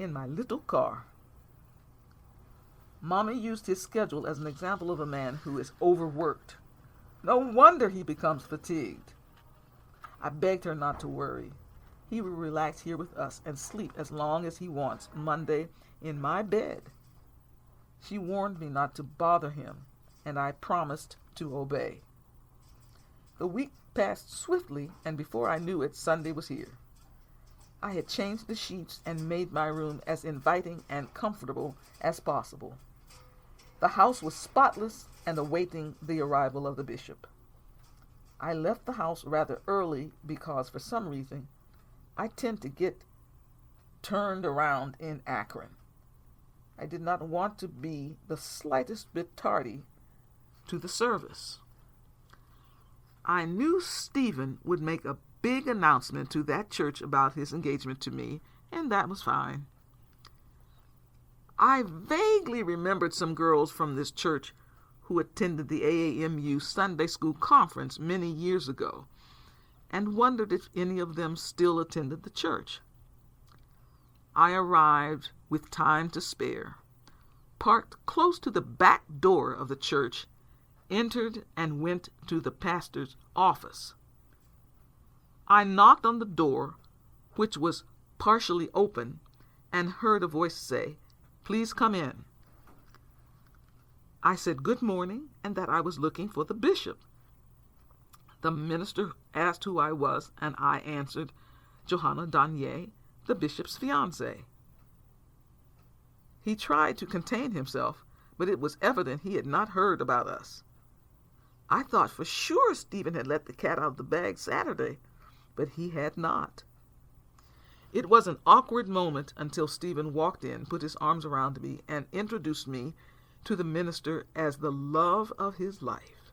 in my little car. Mommy used his schedule as an example of a man who is overworked. No wonder he becomes fatigued. I begged her not to worry. He will relax here with us and sleep as long as he wants Monday in my bed. She warned me not to bother him, and I promised to obey. The week passed swiftly, and before I knew it, Sunday was here. I had changed the sheets and made my room as inviting and comfortable as possible. The house was spotless and awaiting the arrival of the bishop. I left the house rather early because, for some reason, I tend to get turned around in Akron. I did not want to be the slightest bit tardy to the service. I knew Stephen would make a big announcement to that church about his engagement to me, and that was fine. I vaguely remembered some girls from this church who attended the AAMU Sunday School Conference many years ago, and wondered if any of them still attended the church. I arrived with time to spare, parked close to the back door of the church, entered and went to the pastor's office. I knocked on the door, which was partially open, and heard a voice say, "Please come in." I said good morning and that I was looking for the bishop. The minister asked who I was, and I answered, Johanna LanYe, the bishop's fiancée. He tried to contain himself, but it was evident he had not heard about us. I thought for sure Stephen had let the cat out of the bag Saturday, but he had not. It was an awkward moment until Stephen walked in, put his arms around me, and introduced me to the minister as the love of his life.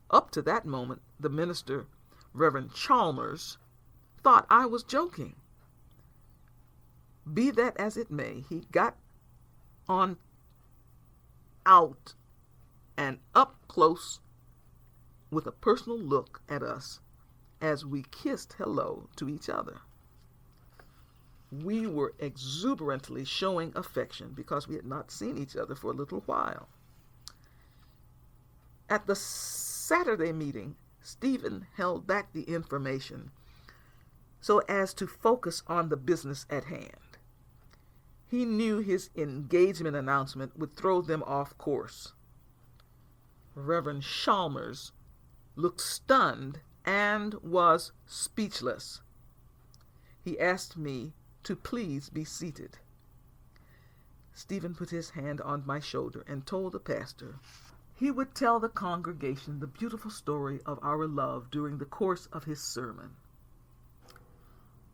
Up to that moment, the minister, Reverend Chalmers, thought I was joking. Be that as it may, he got on out and up close with a personal look at us as we kissed hello to each other. We were exuberantly showing affection because we had not seen each other for a little while. At the Saturday meeting, Stephen held back the information so as to focus on the business at hand. He knew his engagement announcement would throw them off course. Reverend Chalmers looked stunned and was speechless. He asked me to please be seated. Stephen put his hand on my shoulder and told the pastor he would tell the congregation the beautiful story of our love during the course of his sermon.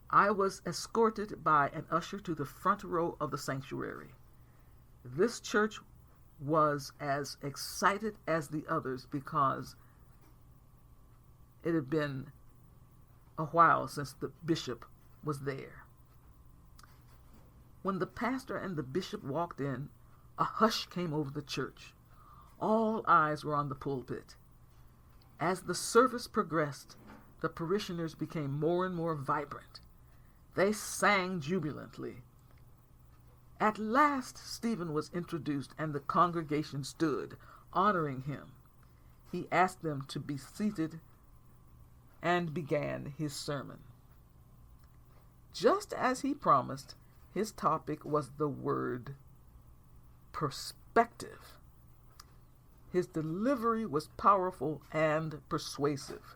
I was escorted by an usher to the front row of the sanctuary. This church was as excited as the others because it had been a while since the bishop was there. When the pastor and the bishop walked in, a hush came over the church. All eyes were on the pulpit. As the service progressed, the parishioners became more and more vibrant. They sang jubilantly. At last, Stephen was introduced, and the congregation stood, honoring him. He asked them to be seated and began his sermon. Just as he promised, his topic was the word perspective. His delivery was powerful and persuasive.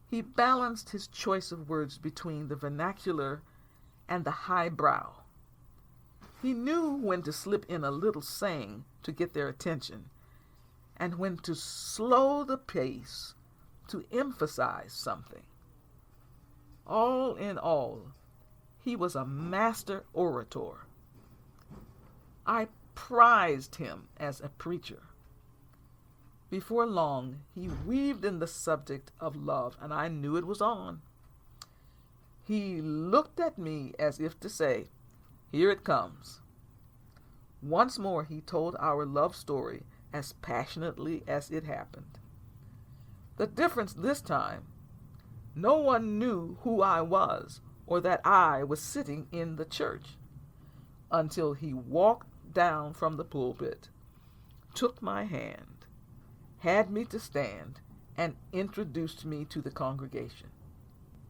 He balanced his choice of words between the vernacular and the highbrow. He knew when to slip in a little saying to get their attention, and when to slow the pace to emphasize something. All in all, he was a master orator. I prized him as a preacher. Before long, he weaved in the subject of love, and I knew it was on. He looked at me as if to say, "Here it comes." Once more he told our love story as passionately as it happened. The difference this time, no one knew who I was or that I was sitting in the church, until he walked down from the pulpit, took my hand, had me to stand, and introduced me to the congregation.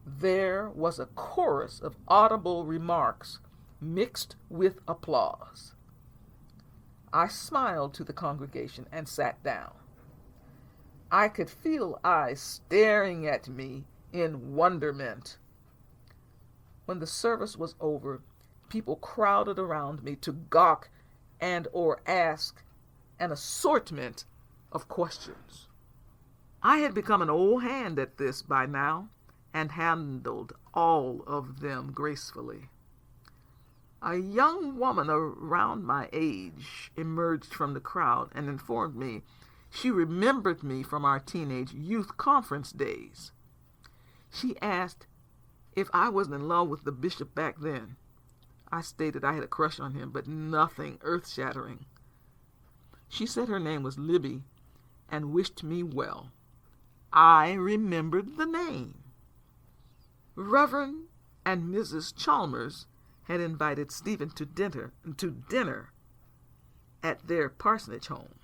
There was a chorus of audible remarks mixed with applause. I smiled to the congregation and sat down. I could feel eyes staring at me in wonderment. When the service was over, people crowded around me to gawk and or ask an assortment of questions. I had become an old hand at this by now, and handled all of them gracefully. A young woman around my age emerged from the crowd and informed me she remembered me from our teenage youth conference days. She asked if I wasn't in love with the bishop back then. I stated I had a crush on him, but nothing earth-shattering. She said her name was Libby and wished me well. I remembered the name. Reverend and Mrs. Chalmers had invited Stephen to dinner at their parsonage home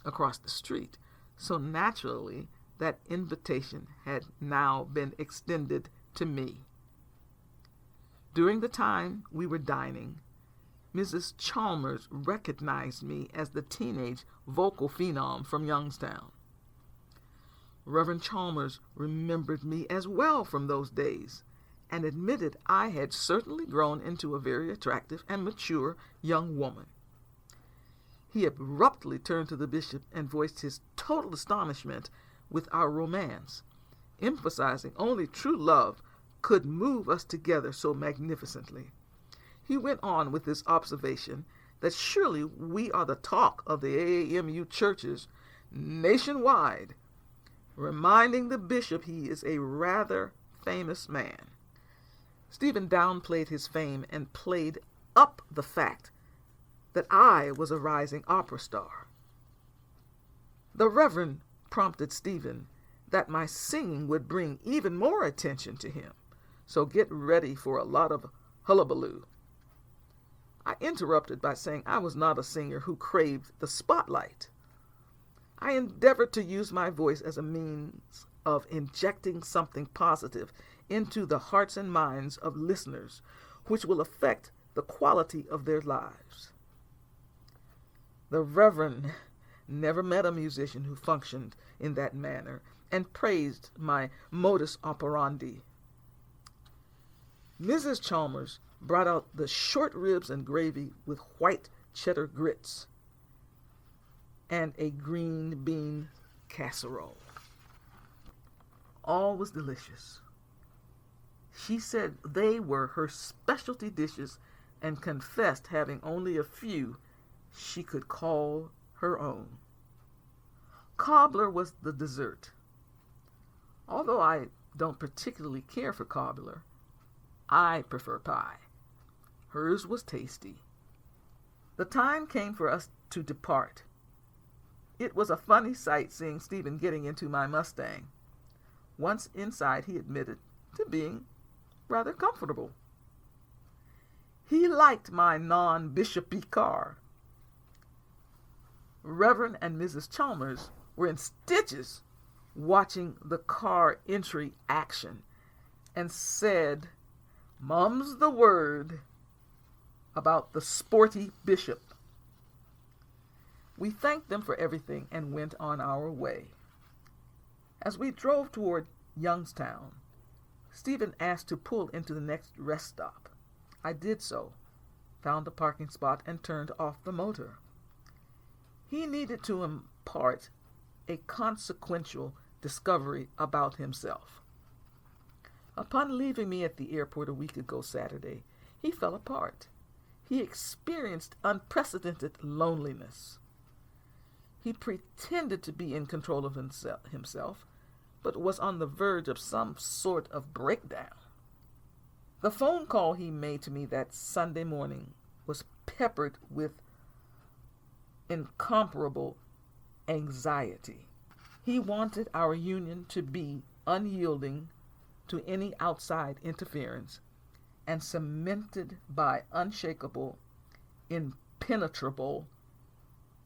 across the street, so naturally that invitation had now been extended to me. During the time we were dining, Mrs. Chalmers recognized me as the teenage vocal phenom from Youngstown. Reverend Chalmers remembered me as well from those days and admitted I had certainly grown into a very attractive and mature young woman. He abruptly turned to the bishop and voiced his total astonishment with our romance, emphasizing only true love could move us together so magnificently. He went on with his observation that surely we are the talk of the AAMU churches nationwide, reminding the bishop he is a rather famous man. Stephen downplayed his fame and played up the fact that I was a rising opera star. The Reverend prompted Stephen that my singing would bring even more attention to him, so get ready for a lot of hullabaloo. I interrupted by saying I was not a singer who craved the spotlight. I endeavored to use my voice as a means of injecting something positive into the hearts and minds of listeners, which will affect the quality of their lives. The Reverend never met a musician who functioned in that manner and praised my modus operandi. Mrs. Chalmers brought out the short ribs and gravy with white cheddar grits and a green bean casserole. All was delicious. She said they were her specialty dishes and confessed having only a few she could call her own. Cobbler was the dessert. Although I don't particularly care for cobbler, I prefer pie. Hers was tasty. The time came for us to depart. It was a funny sight seeing Stephen getting into my Mustang. Once inside, he admitted to being rather comfortable. He liked my non-bishopy car. Reverend and Mrs. Chalmers were in stitches watching the car entry action and said, "Mum's the word" about the sporty bishop. We thanked them for everything and went on our way. As we drove toward Youngstown, Stephen asked to pull into the next rest stop. I did so, found a parking spot, and turned off the motor. He needed to impart a consequential discovery about himself. Upon leaving me at the airport a week ago Saturday, he fell apart. He experienced unprecedented loneliness. He pretended to be in control of himself, but was on the verge of some sort of breakdown. The phone call he made to me that Sunday morning was peppered with incomparable anxiety. He wanted our union to be unyielding to any outside interference and cemented by unshakable, impenetrable,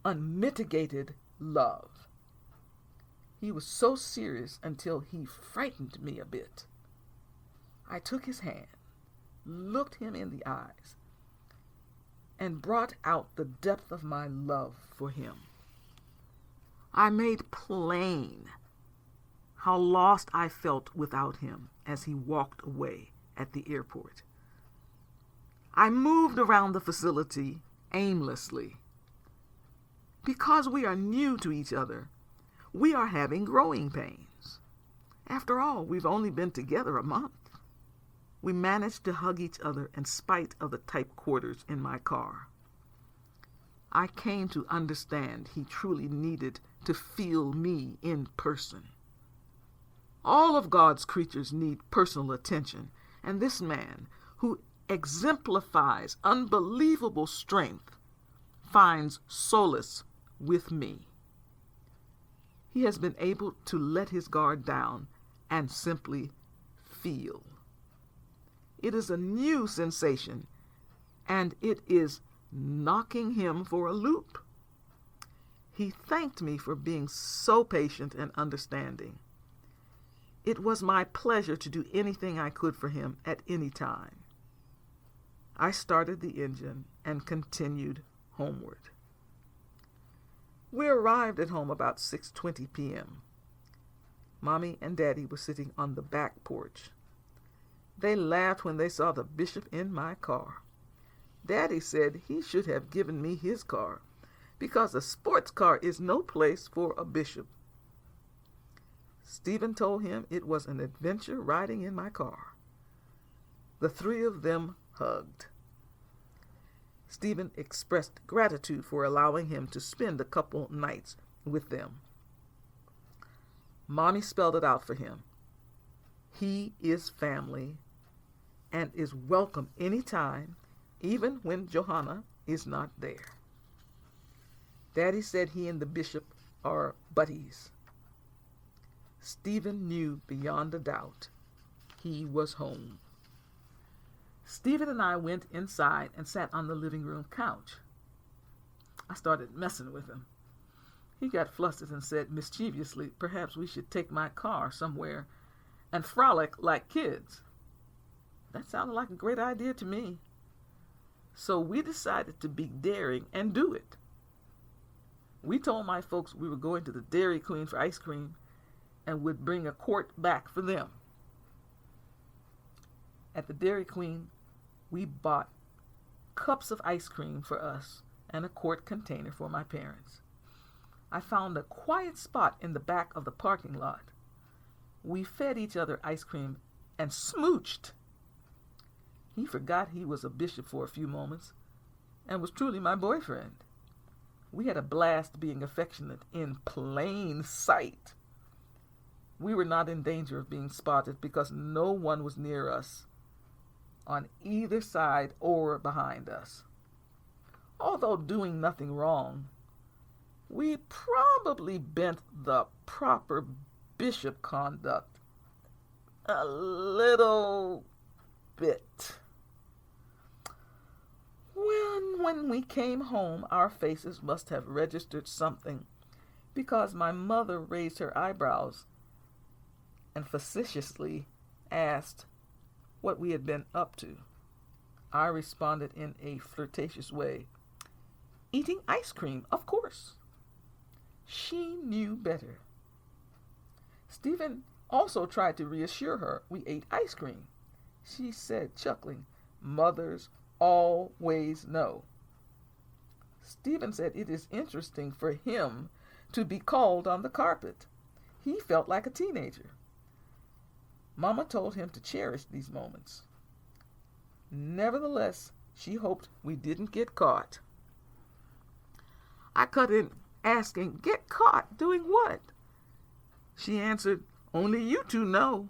unmitigated love. He was so serious until he frightened me a bit. I took his hand, looked him in the eyes, and brought out the depth of my love for him. I made plain how lost I felt without him as he walked away at the airport. I moved around the facility aimlessly. Because we are new to each other, we are having growing pains. After all, we've only been together a month. We managed to hug each other in spite of the tight quarters in my car. I came to understand he truly needed to feel me in person. All of God's creatures need personal attention, and this man, who exemplifies unbelievable strength, finds solace with me. He has been able to let his guard down and simply feel. It is a new sensation, and it is knocking him for a loop. He thanked me for being so patient and understanding. It was my pleasure to do anything I could for him at any time. I started the engine and continued homeward. We arrived at home about 6:20 p.m. Mommy and Daddy were sitting on the back porch. They laughed when they saw the bishop in my car. Daddy said he should have given me his car because a sports car is no place for a bishop. Stephen told him it was an adventure riding in my car. The three of them hugged. Stephen expressed gratitude for allowing him to spend a couple nights with them. Mommy spelled it out for him. He is family and is welcome anytime, even when Johanna is not there. Daddy said he and the bishop are buddies. Stephen knew beyond a doubt he was home. Stephen and I went inside and sat on the living room couch. I started messing with him. He got flustered and said mischievously, perhaps we should take my car somewhere and frolic like kids. That sounded like a great idea to me. So we decided to be daring and do it. We told my folks we were going to the Dairy Queen for ice cream and would bring a quart back for them. At the Dairy Queen, we bought cups of ice cream for us and a quart container for my parents. I found a quiet spot in the back of the parking lot. We fed each other ice cream and smooched. He forgot he was a bishop for a few moments and was truly my boyfriend. We had a blast being affectionate in plain sight. We were not in danger of being spotted because no one was near us, on either side or behind us. Although doing nothing wrong, we probably bent the proper bishop conduct a little bit. When we came home, our faces must have registered something, because my mother raised her eyebrows and facetiously asked what we had been up to. I responded in a flirtatious way, eating ice cream, of course. She knew better. Stephen also tried to reassure her we ate ice cream. She said, chuckling, mothers always know. Stephen said it is interesting for him to be called on the carpet. He felt like a teenager. Mama told him to cherish these moments. Nevertheless, she hoped we didn't get caught. I cut in asking, get caught doing what? She answered, only you two know.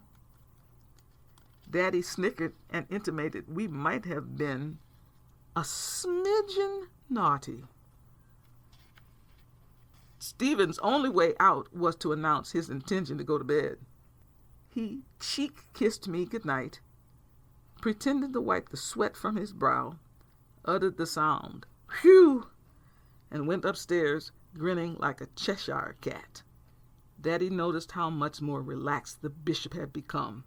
Daddy snickered and intimated we might have been a smidgen naughty. Stephen's only way out was to announce his intention to go to bed. He cheek-kissed me goodnight, pretending to wipe the sweat from his brow, uttered the sound, "Whew!" and went upstairs, grinning like a Cheshire cat. Daddy noticed how much more relaxed the bishop had become,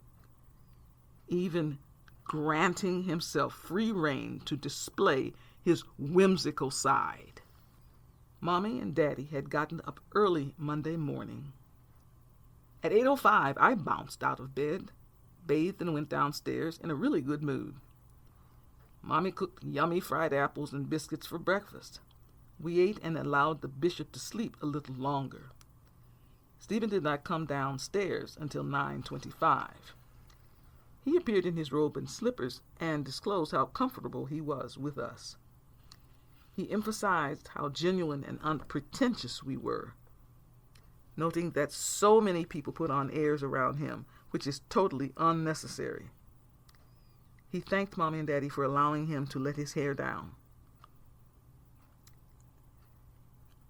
even granting himself free rein to display his whimsical side. Mommy and Daddy had gotten up early Monday morning. At 8:05, I bounced out of bed, bathed, and went downstairs in a really good mood. Mommy cooked yummy fried apples and biscuits for breakfast. We ate and allowed the bishop to sleep a little longer. Stephen did not come downstairs until 9:25. He appeared in his robe and slippers and disclosed how comfortable he was with us. He emphasized how genuine and unpretentious we were, noting that so many people put on airs around him, which is totally unnecessary. He thanked Mommy and Daddy for allowing him to let his hair down.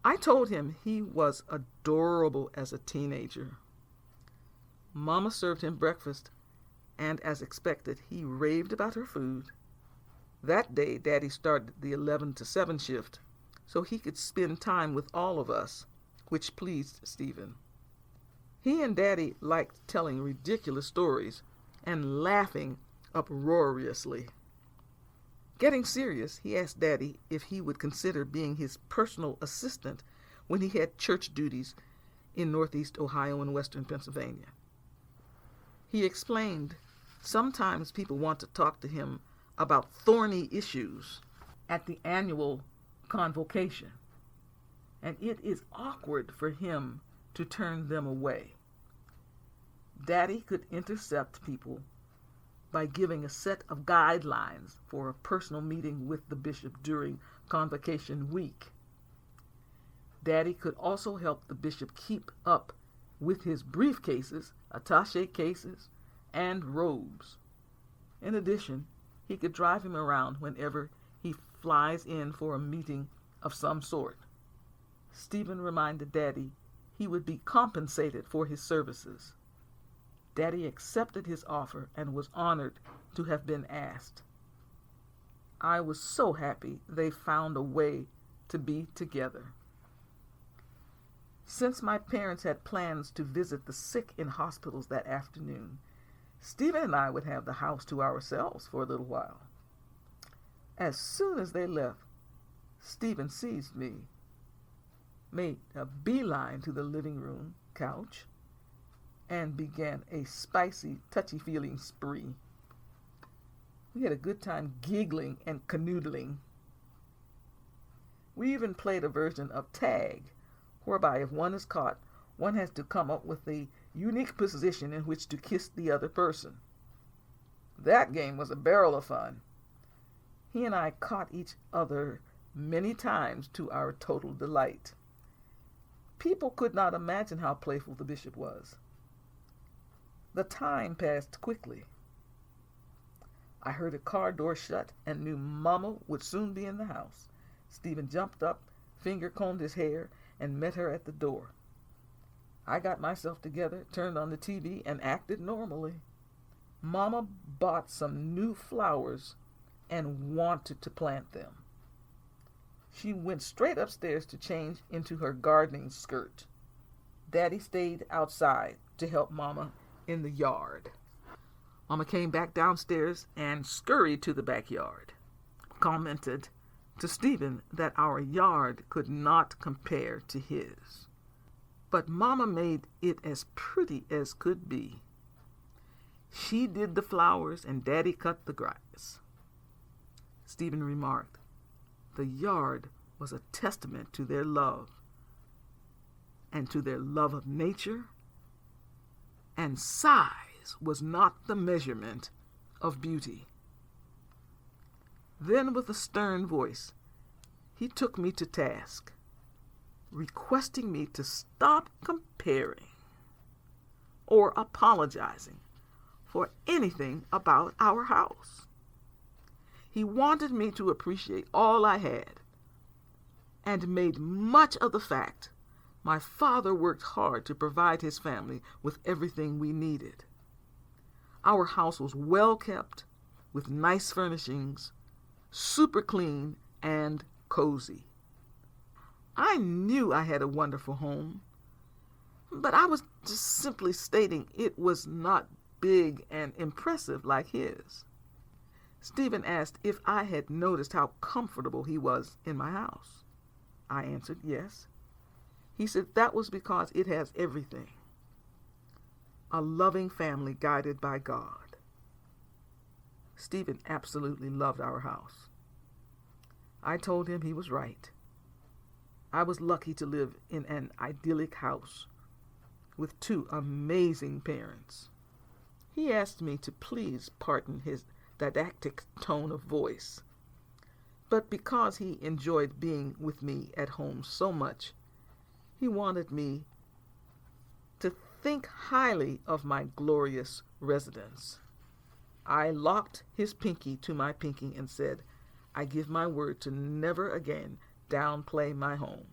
I told him he was adorable as a teenager. Mama served him breakfast, and as expected, he raved about her food. That day, Daddy started the 11 to 7 shift, so he could spend time with all of us, which pleased Stephen. He and Daddy liked telling ridiculous stories and laughing uproariously. Getting serious, he asked Daddy if he would consider being his personal assistant when he had church duties in Northeast Ohio and Western Pennsylvania. He explained sometimes people want to talk to him about thorny issues at the annual convocation, and it is awkward for him to turn them away. Daddy could intercept people by giving a set of guidelines for a personal meeting with the bishop during convocation week. Daddy could also help the bishop keep up with his briefcases, attaché cases, and robes. In addition, he could drive him around whenever he flies in for a meeting of some sort. Stephen reminded Daddy he would be compensated for his services. Daddy accepted his offer and was honored to have been asked. I was so happy they found a way to be together. Since my parents had plans to visit the sick in hospitals that afternoon, Stephen and I would have the house to ourselves for a little while. As soon as they left, Stephen seized me, made a beeline to the living room couch, and began a spicy, touchy-feeling spree. We had a good time giggling and canoodling. We even played a version of tag, whereby if one is caught, one has to come up with a unique position in which to kiss the other person. That game was a barrel of fun. He and I caught each other many times to our total delight. People could not imagine how playful the bishop was. The time passed quickly. I heard a car door shut and knew Mama would soon be in the house. Stephen jumped up, finger-combed his hair, and met her at the door. I got myself together, turned on the TV, and acted normally. Mama bought some new flowers and wanted to plant them. She went straight upstairs to change into her gardening skirt. Daddy stayed outside to help Mama in the yard. Mama came back downstairs and scurried to the backyard, commented to Stephen that our yard could not compare to his. But Mama made it as pretty as could be. She did the flowers and Daddy cut the grass. Stephen remarked, the yard was a testament to their love, and to their love of nature, and size was not the measurement of beauty. Then with a stern voice, he took me to task, requesting me to stop comparing or apologizing for anything about our house. He wanted me to appreciate all I had, and made much of the fact my father worked hard to provide his family with everything we needed. Our house was well kept, with nice furnishings, super clean and cozy. I knew I had a wonderful home, but I was just simply stating it was not big and impressive like his. Stephen asked if I had noticed how comfortable he was in my house. I answered yes. He said that was because it has everything. A loving family guided by God. Stephen absolutely loved our house. I told him he was right. I was lucky to live in an idyllic house with two amazing parents. He asked me to please pardon his didactic tone of voice, but because he enjoyed being with me at home so much, he wanted me to think highly of my glorious residence. I locked his pinky to my pinky and said, I give my word to never again downplay my home.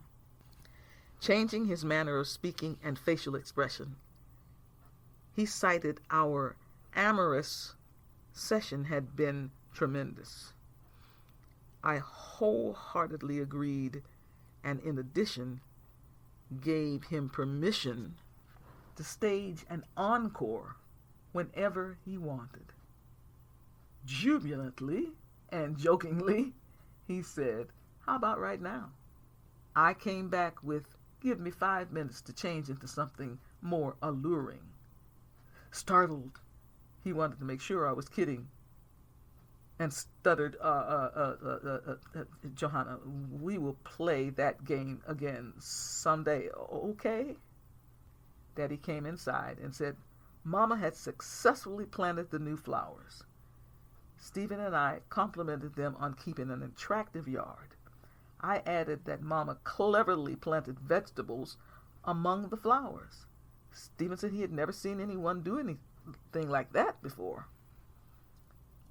Changing his manner of speaking and facial expression, he cited our amorous session had been tremendous. I wholeheartedly agreed, and in addition, gave him permission to stage an encore whenever he wanted. Jubilantly and jokingly, he said, how about right now? I came back with, give me 5 minutes to change into something more alluring. Startled, he wanted to make sure I was kidding and stuttered, Johanna, we will play that game again someday, okay? Daddy came inside and said Mama had successfully planted the new flowers. Stephen and I complimented them on keeping an attractive yard. I added that Mama cleverly planted vegetables among the flowers. Stephen said he had never seen anyone do anything like that before.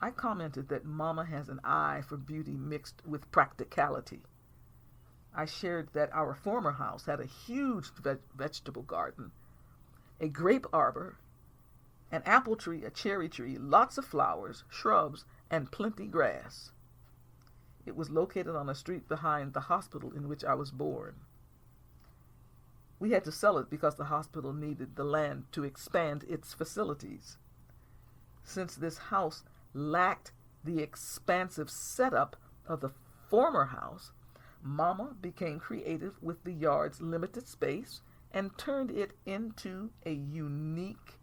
I commented that Mama has an eye for beauty mixed with practicality. I shared that our former house had a huge vegetable garden, a grape arbor, an apple tree, a cherry tree, lots of flowers, shrubs, and plenty grass. It was located on a street behind the hospital in which I was born. We had to sell it because the hospital needed the land to expand its facilities. Since this house lacked the expansive setup of the former house, Mama became creative with the yard's limited space and turned it into a unique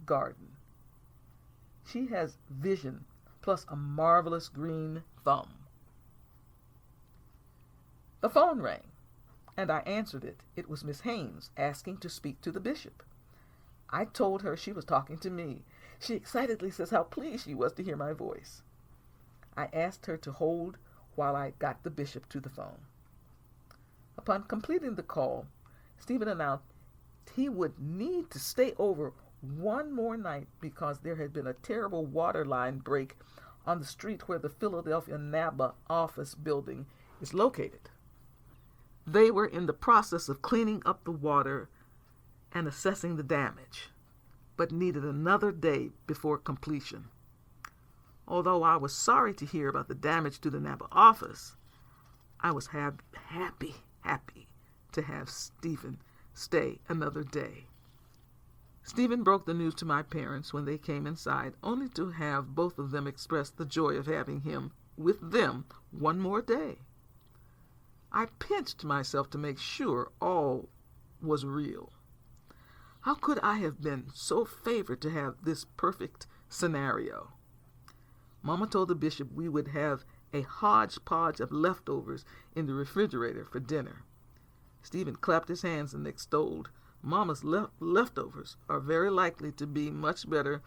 garden. She has vision plus a marvelous green thumb. The phone rang, and I answered it. It was Miss Haynes asking to speak to the bishop. I told her she was talking to me. She excitedly says how pleased she was to hear my voice. I asked her to hold while I got the bishop to the phone. Upon completing the call, Stephen announced he would need to stay over one more night because there had been a terrible water line break on the street where the Philadelphia NABA office building is located. They were in the process of cleaning up the water and assessing the damage, but needed another day before completion. Although I was sorry to hear about the damage to the NABA office, I was happy to have Stephen stay another day. Stephen broke the news to my parents when they came inside, only to have both of them express the joy of having him with them one more day. I pinched myself to make sure all was real. How could I have been so favored to have this perfect scenario? Mama told the bishop we would have a hodgepodge of leftovers in the refrigerator for dinner. Stephen clapped his hands and extolled Mama's leftovers are very likely to be much better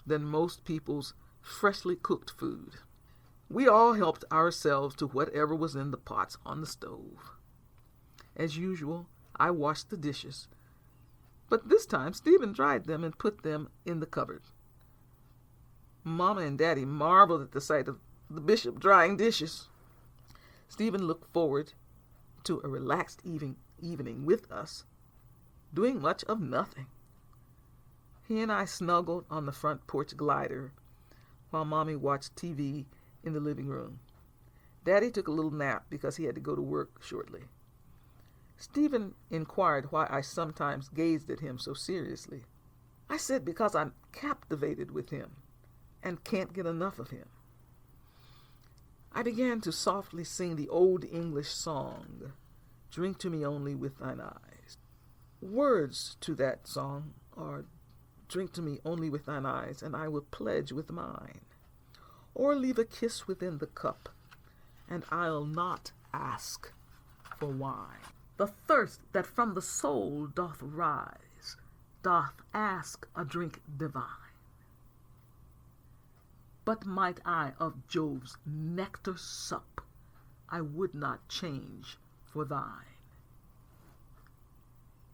than most people's freshly cooked food. We all helped ourselves to whatever was in the pots on the stove. As usual, I washed the dishes, but this time Stephen dried them and put them in the cupboard. Mama and Daddy marveled at the sight of the bishop drying dishes. Stephen looked forward to a relaxed evening with us, doing much of nothing. He and I snuggled on the front porch glider, while Mommy watched TV in the living room. Daddy took a little nap because he had to go to work shortly. Stephen inquired why I sometimes gazed at him so seriously. I said because I'm captivated with him and can't get enough of him. I began to softly sing the old English song, "Drink to me only with thine eyes." Words to that song are, "Drink to me only with thine eyes, and I will pledge with mine. Or leave a kiss within the cup, and I'll not ask for wine. The thirst that from the soul doth rise, doth ask a drink divine. But might I of Jove's nectar sup, I would not change for thine."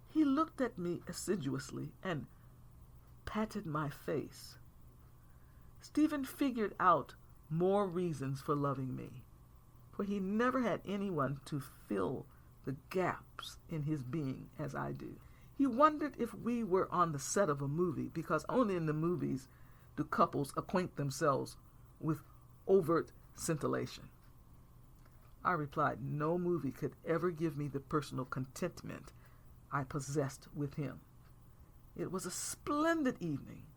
He looked at me assiduously and patted my face. Stephen figured out more reasons for loving me, for he never had anyone to fill the gaps in his being as I do. He wondered if we were on the set of a movie, because only in the movies do couples acquaint themselves with overt scintillation. I replied, no movie could ever give me the personal contentment I possessed with him. It was a splendid evening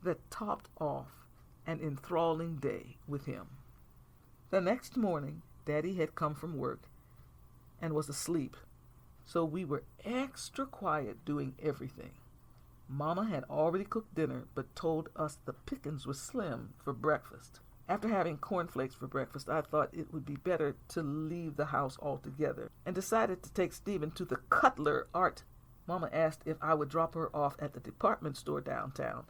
that topped off an enthralling day with him. The next morning, Daddy had come from work and was asleep, so we were extra quiet doing everything. Mama had already cooked dinner, but told us the pickings were slim for breakfast. After having cornflakes for breakfast, I thought it would be better to leave the house altogether and decided to take Stephen to the Cutler Art. Mama asked if I would drop her off at the department store downtown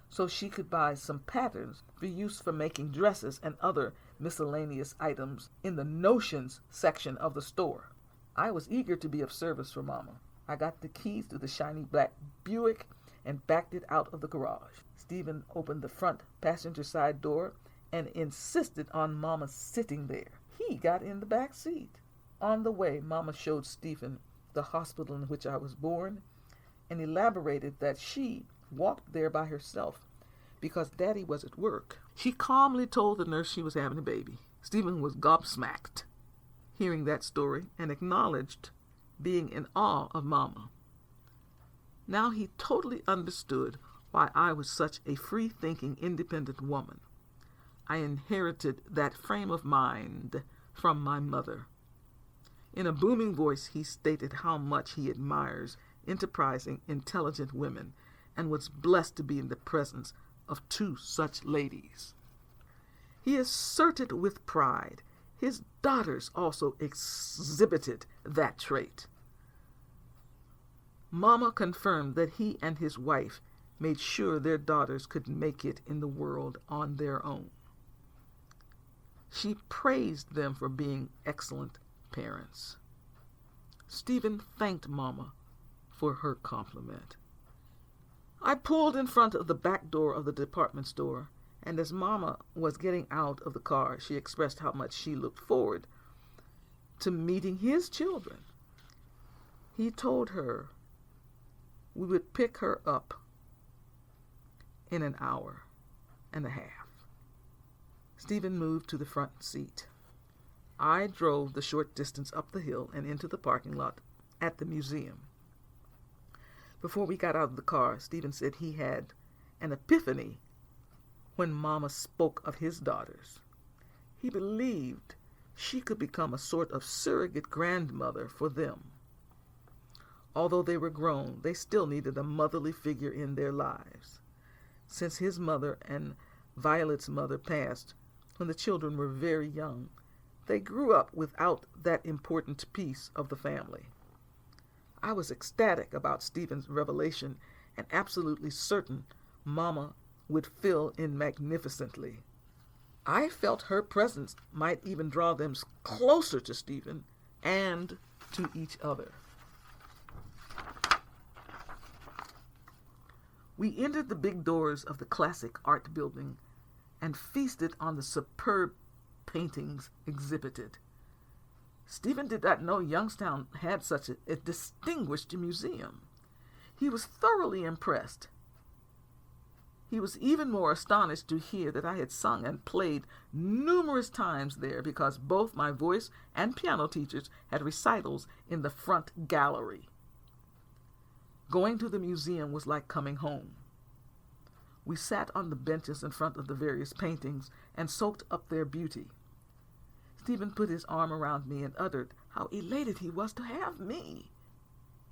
so she could buy some patterns for use for making dresses and other miscellaneous items in the notions section of the store. I was eager to be of service for Mama. I got the keys to the shiny black Buick and backed it out of the garage. Stephen opened the front passenger side door and insisted on Mama sitting there. He got in the back seat. On the way, Mama showed Stephen the hospital in which I was born and elaborated that she walked there by herself because Daddy was at work. She calmly told the nurse she was having a baby. Stephen was gobsmacked hearing that story and acknowledged being in awe of Mama. Now he totally understood why I was such a free-thinking, independent woman. I inherited that frame of mind from my mother. In a booming voice, he stated how much he admires enterprising, intelligent women and was blessed to be in the presence of two such ladies. He asserted with pride his daughters also exhibited that trait. Mama confirmed that he and his wife made sure their daughters could make it in the world on their own. She praised them for being excellent parents. Stephen thanked Mama for her compliment. I pulled in front of the back door of the department store, and as Mama was getting out of the car, she expressed how much she looked forward to meeting his children. He told her we would pick her up in an hour and a half. Stephen moved to the front seat. I drove the short distance up the hill and into the parking lot at the museum. Before we got out of the car, Stephen said he had an epiphany when Mama spoke of his daughters. He believed she could become a sort of surrogate grandmother for them. Although they were grown, they still needed a motherly figure in their lives. Since his mother and Violet's mother passed when the children were very young, they grew up without that important piece of the family. I was ecstatic about Stephen's revelation and absolutely certain Mama would fill in magnificently. I felt her presence might even draw them closer to Stephen and to each other. We entered the big doors of the classic art building and feasted on the superb paintings exhibited. Stephen did not know Youngstown had such a distinguished museum. He was thoroughly impressed. He was even more astonished to hear that I had sung and played numerous times there because both my voice and piano teachers had recitals in the front gallery. Going to the museum was like coming home. We sat on the benches in front of the various paintings and soaked up their beauty. Stephen put his arm around me and uttered how elated he was to have me.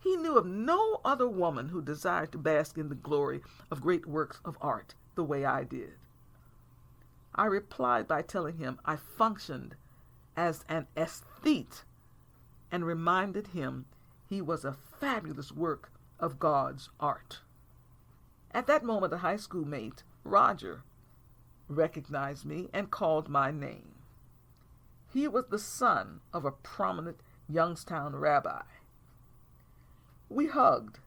He knew of no other woman who desired to bask in the glory of great works of art the way I did. I replied by telling him I functioned as an aesthete and reminded him he was a fabulous work of God's art. At that moment, a high school mate, Roger, recognized me and called my name. He was the son of a prominent Youngstown rabbi. We hugged.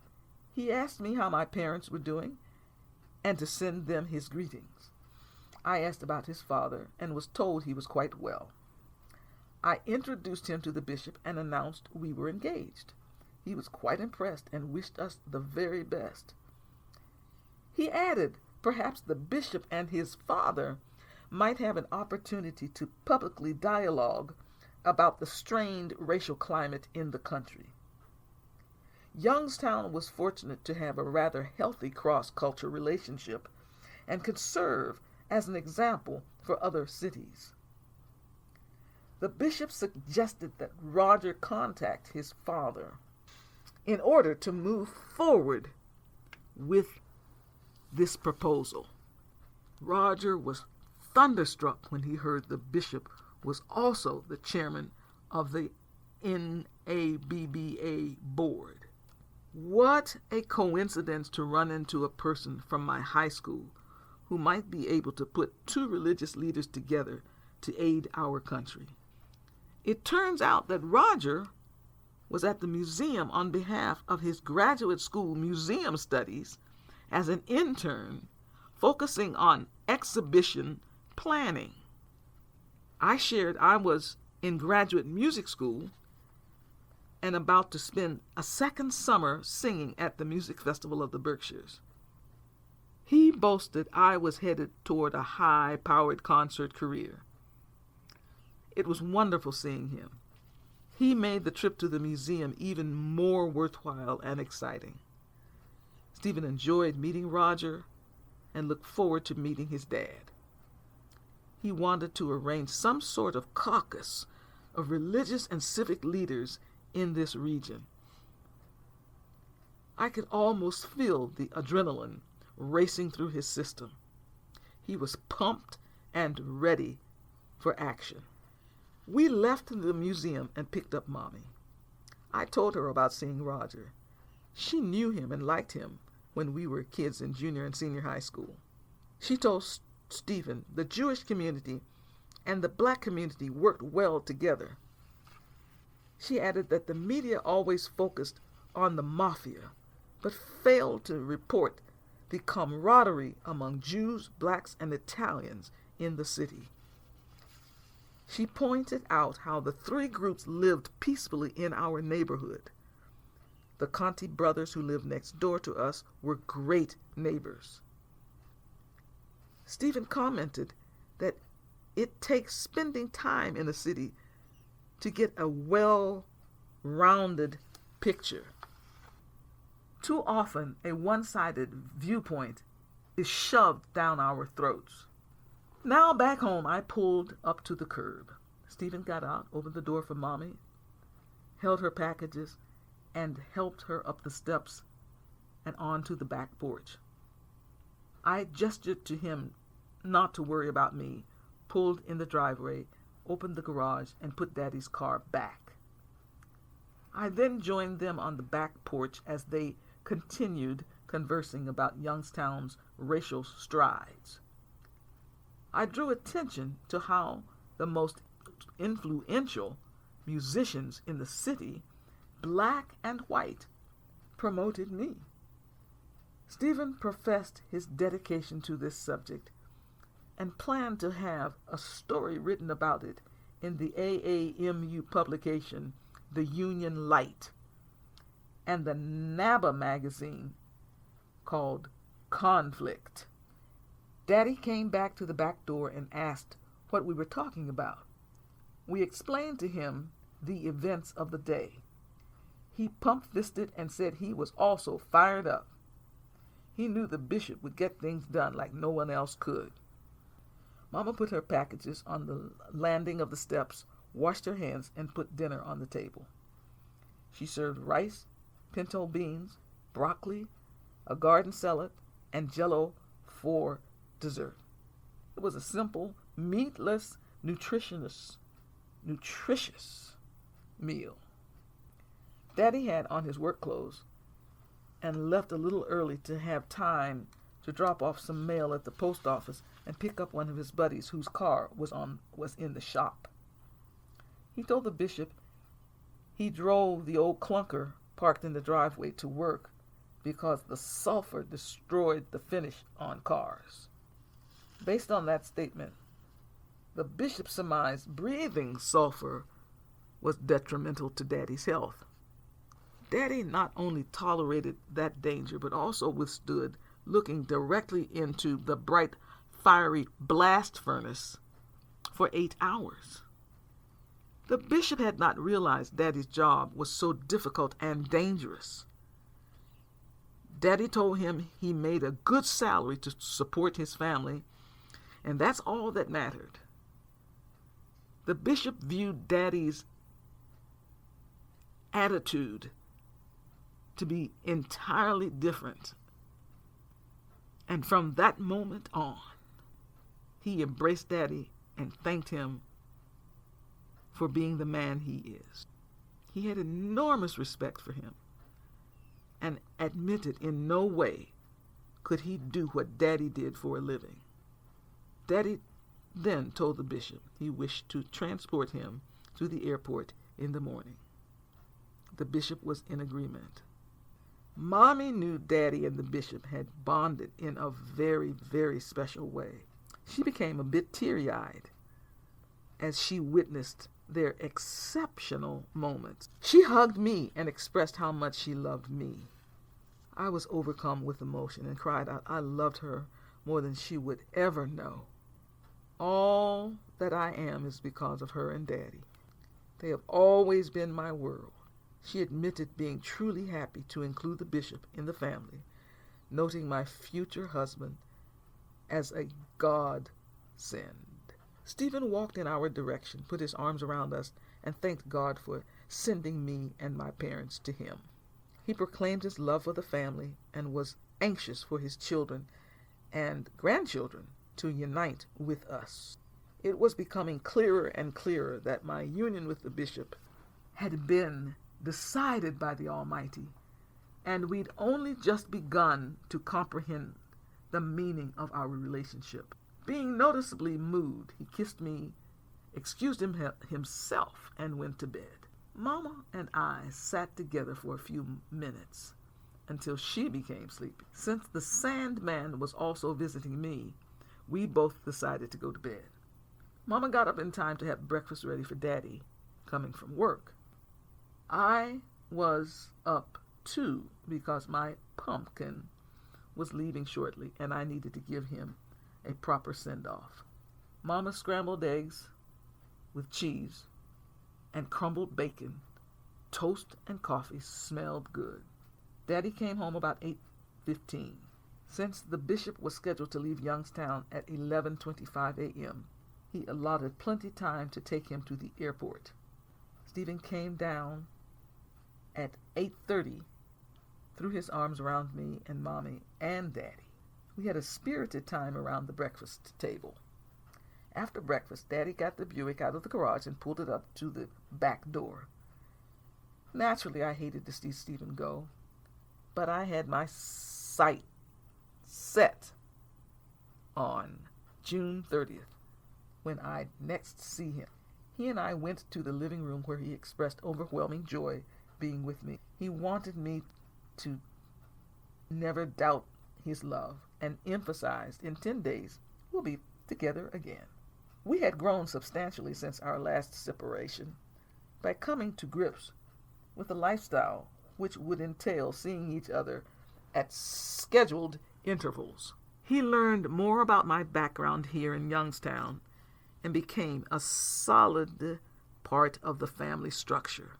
He asked me how my parents were doing and to send them his greetings. I asked about his father and was told he was quite well. I introduced him to the bishop and announced we were engaged. He was quite impressed and wished us the very best. He added perhaps the bishop and his father might have an opportunity to publicly dialogue about the strained racial climate in the country. Youngstown was fortunate to have a rather healthy cross-cultural relationship and could serve as an example for other cities. The bishop suggested that Roger contact his father in order to move forward with this proposal. Roger was thunderstruck when he heard the bishop was also the chairman of the NABBA board. What a coincidence to run into a person from my high school who might be able to put two religious leaders together to aid our country. It turns out that Roger was at the museum on behalf of his graduate school museum studies as an intern focusing on exhibition planning. I shared I was in graduate music school and about to spend a second summer singing at the Music Festival of the Berkshires. He boasted I was headed toward a high-powered concert career. It was wonderful seeing him. He made the trip to the museum even more worthwhile and exciting. Stephen enjoyed meeting Roger and looked forward to meeting his dad. He wanted to arrange some sort of caucus of religious and civic leaders in this region. I could almost feel the adrenaline racing through his system. He was pumped and ready for action. We left the museum and picked up Mommy. I told her about seeing Roger. She knew him and liked him when we were kids in junior and senior high school. She told Stephen the Jewish community and the black community worked well together. She added that the media always focused on the mafia, but failed to report the camaraderie among Jews, blacks, and Italians in the city. She pointed out how the three groups lived peacefully in our neighborhood. The Conti brothers who lived next door to us were great neighbors. Stephen commented that it takes spending time in a city to get a well-rounded picture. Too often, a one-sided viewpoint is shoved down our throats. Now back home, I pulled up to the curb. Stephen got out, opened the door for Mommy, held her packages, and helped her up the steps and onto the back porch. I gestured to him not to worry about me, pulled in the driveway, opened the garage, and put Daddy's car back. I then joined them on the back porch as they continued conversing about Youngstown's racial strides. I drew attention to how the most influential musicians in the city, black and white, promoted me. Stephen professed his dedication to this subject and planned to have a story written about it in the AAMU publication, The Union Light, and the NABA magazine called Conflict. Daddy came back to the back door and asked what we were talking about. We explained to him the events of the day. He pump-fisted and said he was also fired up. He knew the bishop would get things done like no one else could. Mama put her packages on the landing of the steps, washed her hands, and put dinner on the table. She served rice, pinto beans, broccoli, a garden salad, and jello for dessert. It was a simple, meatless, nutritious meal. Daddy had on his work clothes and left a little early to have time to drop off some mail at the post office and pick up one of his buddies whose car was in the shop. He told the bishop he drove the old clunker parked in the driveway to work because the sulfur destroyed the finish on cars. Based on that statement, the bishop surmised breathing sulfur was detrimental to Daddy's health. Daddy not only tolerated that danger, but also withstood looking directly into the bright, fiery blast furnace for 8 hours. The bishop had not realized Daddy's job was so difficult and dangerous. Daddy told him he made a good salary to support his family, and that's all that mattered. The bishop viewed Daddy's attitude to be entirely different. And from that moment on, he embraced Daddy and thanked him for being the man he is. He had enormous respect for him and admitted in no way could he do what Daddy did for a living. Daddy then told the bishop he wished to transport him to the airport in the morning. The bishop was in agreement. Mommy knew Daddy and the bishop had bonded in a very, very special way. She became a bit teary-eyed as she witnessed their exceptional moments. She hugged me and expressed how much she loved me. I was overcome with emotion and cried out I loved her more than she would ever know. All that I am is because of her and Daddy. They have always been my world. She admitted being truly happy to include the bishop in the family, noting my future husband as a godsend. Stephen walked in our direction, put his arms around us, and thanked God for sending me and my parents to him. He proclaimed his love for the family and was anxious for his children and grandchildren to unite with us. It was becoming clearer and clearer that my union with the bishop had been decided by the Almighty, and we'd only just begun to comprehend the meaning of our relationship. Being noticeably moved, he kissed me, excused himself, and went to bed. Mama and I sat together for a few minutes until she became sleepy. Since the Sandman was also visiting me, we both decided to go to bed. Mama got up in time to have breakfast ready for Daddy coming from work. I was up too because my pumpkin was leaving shortly and I needed to give him a proper send-off. Mama's scrambled eggs with cheese and crumbled bacon, toast and coffee smelled good. Daddy came home about 8:15. Since the bishop was scheduled to leave Youngstown at 11:25 a.m., he allotted plenty time to take him to the airport. Stephen came down at 8:30, threw his arms around me and Mommy and Daddy. We had a spirited time around the breakfast table. After breakfast, Daddy got the Buick out of the garage and pulled it up to the back door. Naturally, I hated to see Stephen go, but I had my sight set on June 30th, when I'd next see him. He and I went to the living room where he expressed overwhelming joy being with me. He wanted me to never doubt his love and emphasized in 10 days we'll be together again. We had grown substantially since our last separation by coming to grips with a lifestyle which would entail seeing each other at scheduled intervals. He learned more about my background here in Youngstown and became a solid part of the family structure.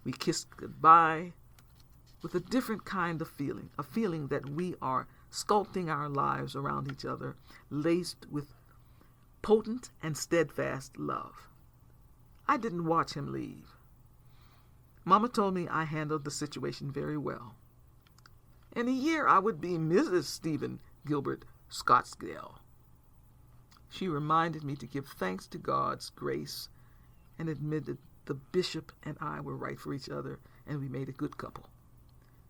We kissed goodbye with a different kind of feeling, a feeling that we are sculpting our lives around each other, laced with potent and steadfast love. I didn't watch him leave. Mama told me I handled the situation very well. In a year, I would be Mrs. Stephen Gilbert Scottsdale. She reminded me to give thanks to God's grace and admitted the bishop and I were right for each other, and we made a good couple.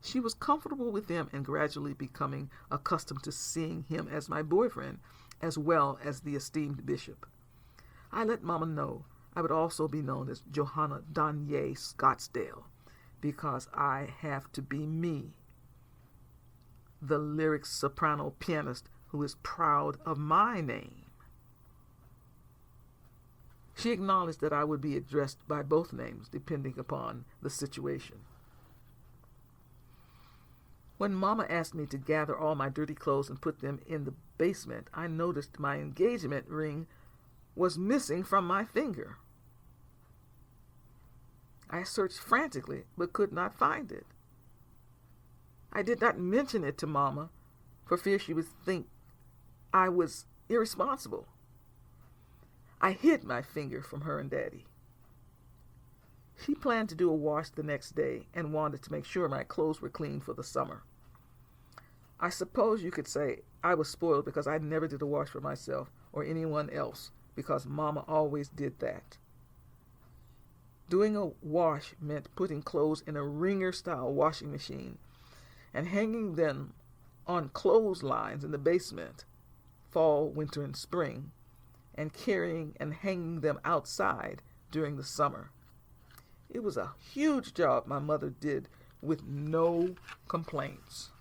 She was comfortable with him and gradually becoming accustomed to seeing him as my boyfriend, as well as the esteemed bishop. I let Mama know I would also be known as Johanna LanYe Scottsdale, because I have to be me, the lyric soprano pianist who is proud of my name. She acknowledged that I would be addressed by both names, depending upon the situation. When Mama asked me to gather all my dirty clothes and put them in the basement, I noticed my engagement ring was missing from my finger. I searched frantically, but could not find it. I did not mention it to Mama for fear she would think I was irresponsible. I hid my finger from her and Daddy. She planned to do a wash the next day and wanted to make sure my clothes were clean for the summer. I suppose you could say I was spoiled because I never did a wash for myself or anyone else, because Mama always did that. Doing a wash meant putting clothes in a wringer-style washing machine and hanging them on clotheslines in the basement, fall, winter, and spring, and carrying and hanging them outside during the summer. It was a huge job my mother did with no complaints.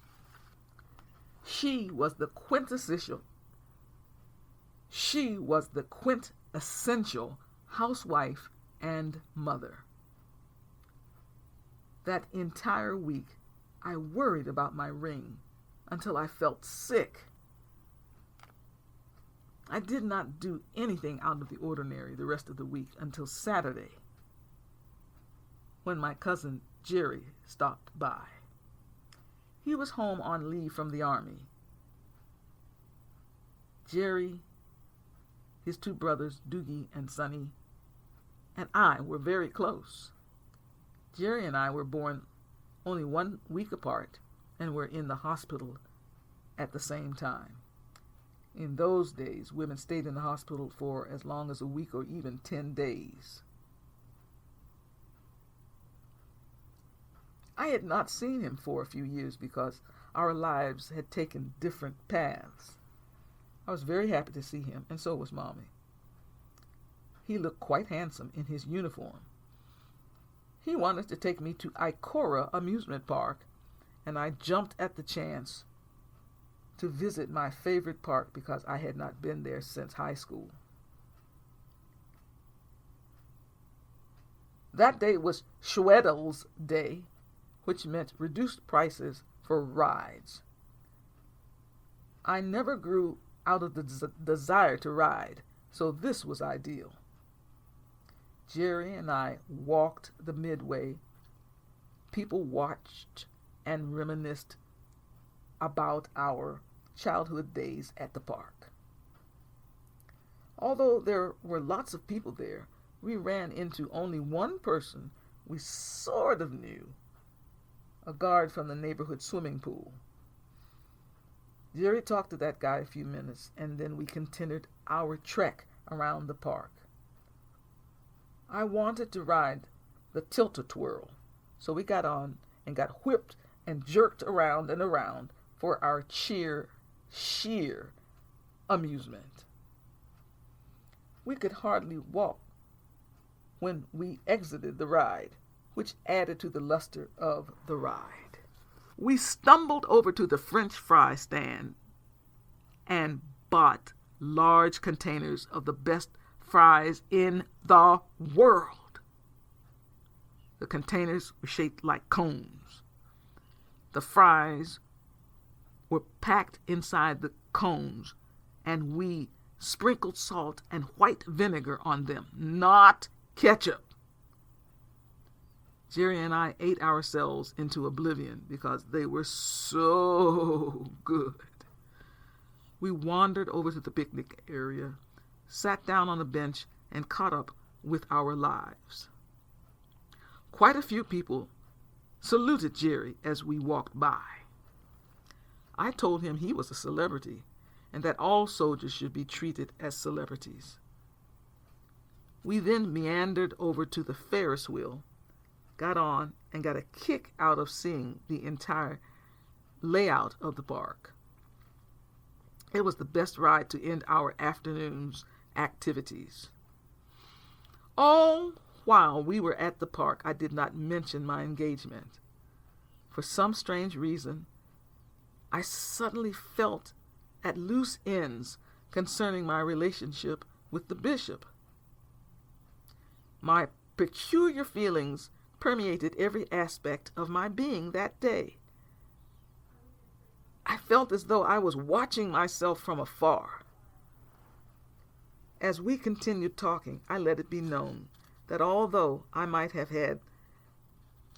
She was the quintessential housewife and mother. That entire week, I worried about my ring until I felt sick. I did not do anything out of the ordinary the rest of the week until Saturday, when my cousin Jerry stopped by. He was home on leave from the army. Jerry, his two brothers, Doogie and Sonny, and I were very close. Jerry and I were born only 1 week apart and were in the hospital at the same time. In those days, women stayed in the hospital for as long as a week or even 10 days. I had not seen him for a few years because our lives had taken different paths. I was very happy to see him, and so was Mommy. He looked quite handsome in his uniform. He wanted to take me to Ikora amusement park, and I jumped at the chance to visit my favorite park because I had not been there since high school. That day was Schwedel's Day, which meant reduced prices for rides. I never grew out of the desire to ride, so this was ideal. Jerry and I walked the midway. People watched and reminisced about our childhood days at the park. Although there were lots of people there, we ran into only one person we sort of knew, a guard from the neighborhood swimming pool. Jerry talked to that guy a few minutes, and then we continued our trek around the park. I wanted to ride the tilt-a-twirl, so we got on and got whipped and jerked around and around for our sheer amusement. We could hardly walk when we exited the ride, which added to the luster of the ride. We stumbled over to the French fry stand and bought large containers of the best fries in the world. The containers were shaped like cones. The fries were packed inside the cones, and we sprinkled salt and white vinegar on them, not ketchup. Jerry and I ate ourselves into oblivion because they were so good. We wandered over to the picnic area, sat down on a bench, and caught up with our lives. Quite a few people saluted Jerry as we walked by. I told him he was a celebrity and that all soldiers should be treated as celebrities. We then meandered over to the Ferris wheel, got on, and got a kick out of seeing the entire layout of the park. It was the best ride to end our afternoon's activities. All while we were at the park, I did not mention my engagement. For some strange reason, I suddenly felt at loose ends concerning my relationship with the bishop. My peculiar feelings permeated every aspect of my being that day. I felt as though I was watching myself from afar. As we continued talking, I let it be known that although I might have had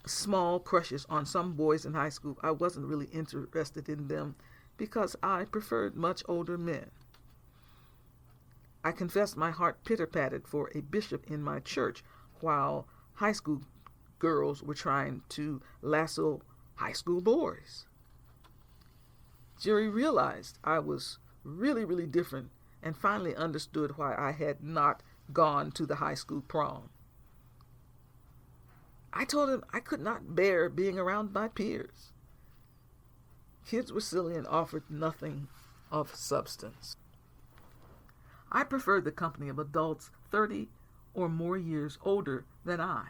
small crushes on some boys in high school, I wasn't really interested in them because I preferred much older men. I confessed my heart pitter-pattered for a bishop in my church while high school girls were trying to lasso high school boys. Jerry realized I was really different and finally understood why I had not gone to the high school prom. I told him I could not bear being around my peers. Kids were silly and offered nothing of substance. I preferred the company of adults 30 or more years older than I.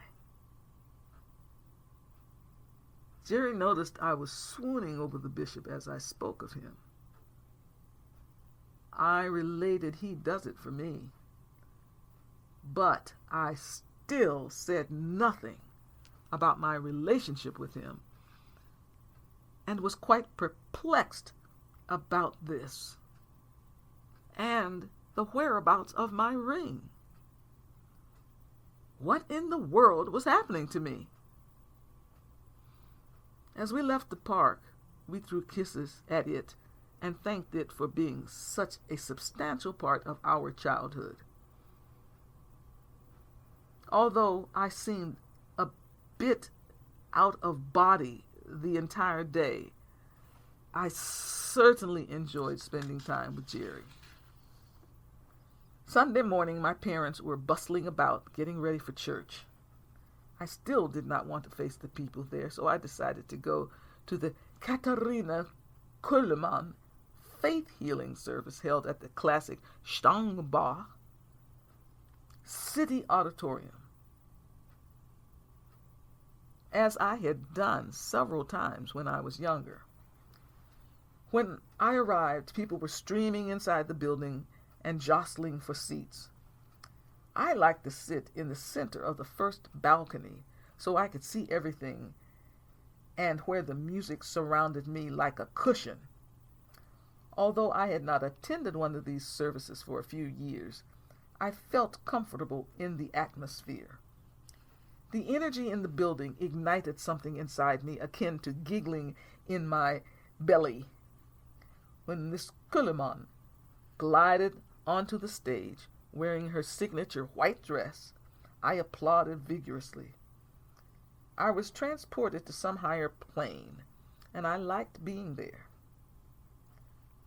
Jerry noticed I was swooning over the bishop as I spoke of him. I related he does it for me, but I still said nothing about my relationship with him and was quite perplexed about this and the whereabouts of my ring. What in the world was happening to me? As we left the park, we threw kisses at it and thanked it for being such a substantial part of our childhood. Although I seemed a bit out of body the entire day, I certainly enjoyed spending time with Jerry. Sunday morning, my parents were bustling about, getting ready for church. I still did not want to face the people there, so I decided to go to the Katharina Kuhlmann faith healing service held at the classic Stangbach City Auditorium, as I had done several times when I was younger. When I arrived, people were streaming inside the building and jostling for seats. I liked to sit in the center of the first balcony so I could see everything and where the music surrounded me like a cushion. Although I had not attended one of these services for a few years, I felt comfortable in the atmosphere. The energy in the building ignited something inside me akin to giggling in my belly. When Miss Kuhlmann glided onto the stage, wearing her signature white dress, I applauded vigorously. I was transported to some higher plane, and I liked being there.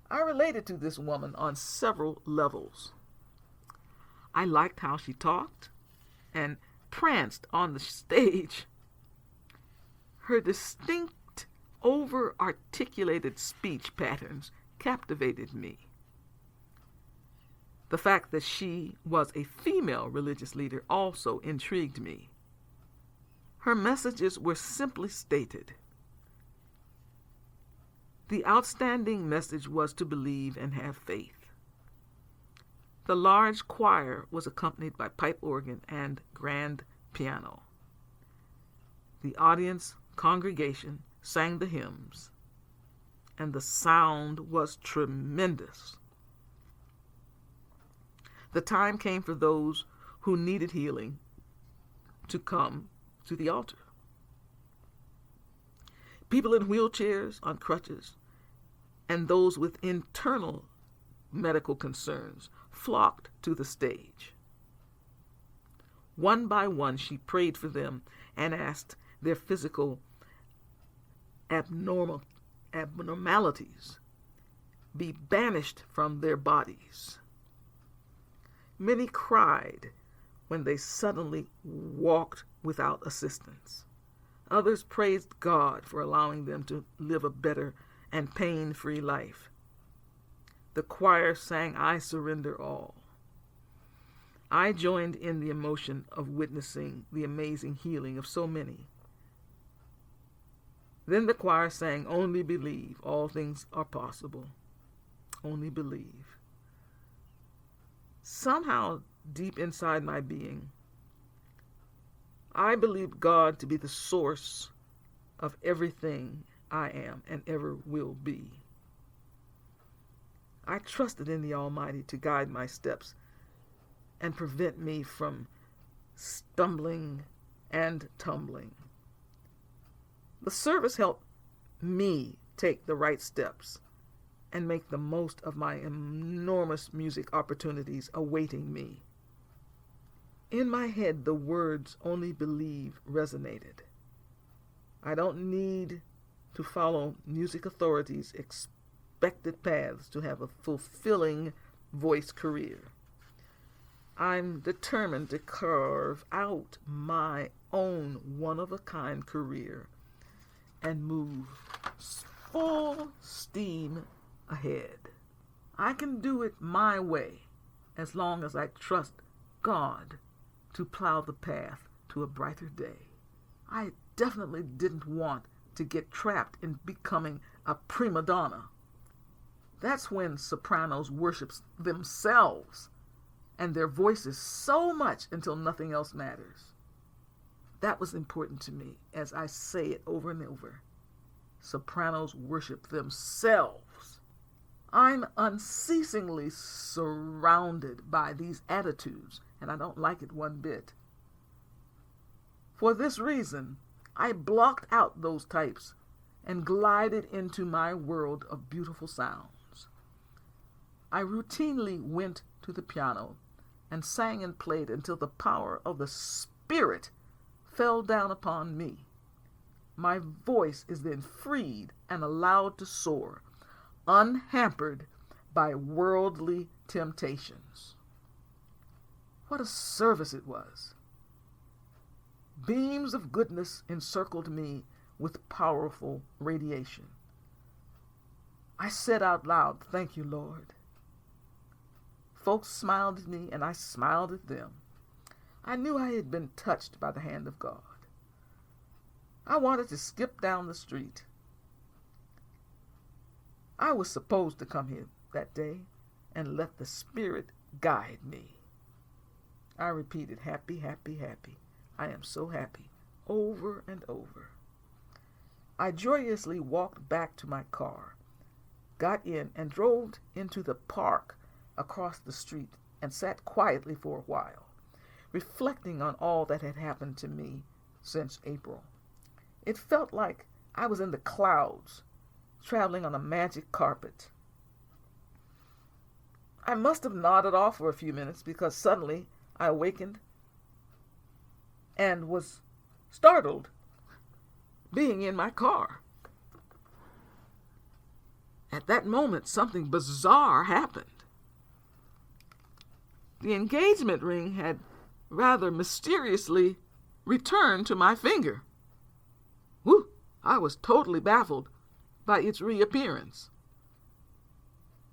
I related to this woman on several levels. I liked how she talked and pranced on the stage. Her distinct, over-articulated speech patterns captivated me. The fact that she was a female religious leader also intrigued me. Her messages were simply stated. The outstanding message was to believe and have faith. The large choir was accompanied by pipe organ and grand piano. The audience congregation sang the hymns, and the sound was tremendous. The time came for those who needed healing to come to the altar. People in wheelchairs, on crutches, and those with internal medical concerns flocked to the stage. One by one, she prayed for them and asked their physical abnormalities be banished from their bodies. Many cried when they suddenly walked without assistance. Others praised God for allowing them to live a better and pain-free life. The choir sang, "I Surrender All." I joined in the emotion of witnessing the amazing healing of so many. Then the choir sang, "Only believe, all things are possible. Only believe." Somehow, deep inside my being, I believe God to be the source of everything I am and ever will be. I trusted in the Almighty to guide my steps and prevent me from stumbling and tumbling. The service helped me take the right steps and make the most of my enormous music opportunities awaiting me. In my head, the words "only believe" resonated. I don't need to follow music authorities' expected paths to have a fulfilling voice career. I'm determined to carve out my own one-of-a-kind career and move full steam ahead. I can do it my way as long as I trust God to plow the path to a brighter day. I definitely didn't want to get trapped in becoming a prima donna. That's when sopranos worship themselves and their voices so much until nothing else matters. That was important to me, as I say it over and over. Sopranos worship themselves. I'm unceasingly surrounded by these attitudes, and I don't like it one bit. For this reason, I blocked out those types and glided into my world of beautiful sounds. I routinely went to the piano and sang and played until the power of the Spirit fell down upon me. My voice is then freed and allowed to soar, unhampered by worldly temptations. What a service it was. Beams of goodness encircled me with powerful radiation. I said out loud, "Thank you, Lord." Folks smiled at me, and I smiled at them. I knew I had been touched by the hand of God. I wanted to skip down the street. I was supposed to come here that day and let the Spirit guide me. I repeated, "Happy, happy, happy. I am so happy," over and over. I joyously walked back to my car, got in, and drove into the park across the street and sat quietly for a while, reflecting on all that had happened to me since April. It felt like I was in the clouds, traveling on a magic carpet. I must have nodded off for a few minutes because suddenly I awakened and was startled being in my car. At that moment, something bizarre happened. The engagement ring had rather mysteriously returned to my finger. Whew, I was totally baffled by its reappearance.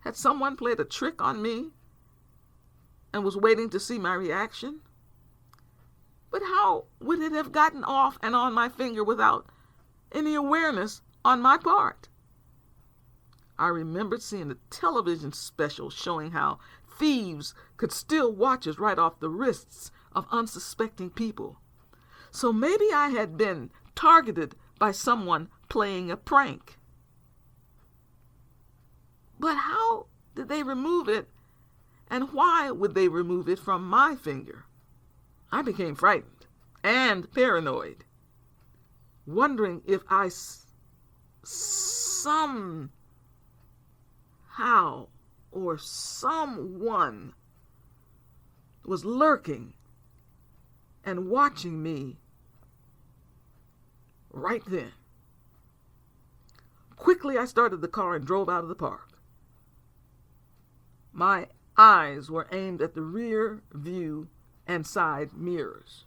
Had someone played a trick on me and was waiting to see my reaction? But how would it have gotten off and on my finger without any awareness on my part? I remembered seeing a television special showing how thieves could steal watches right off the wrists of unsuspecting people. So maybe I had been targeted by someone playing a prank. But how did they remove it, and why would they remove it from my finger? I became frightened and paranoid, wondering if I somehow or someone was lurking and watching me right then. Quickly, I started the car and drove out of the park. My eyes were aimed at the rear view and side mirrors.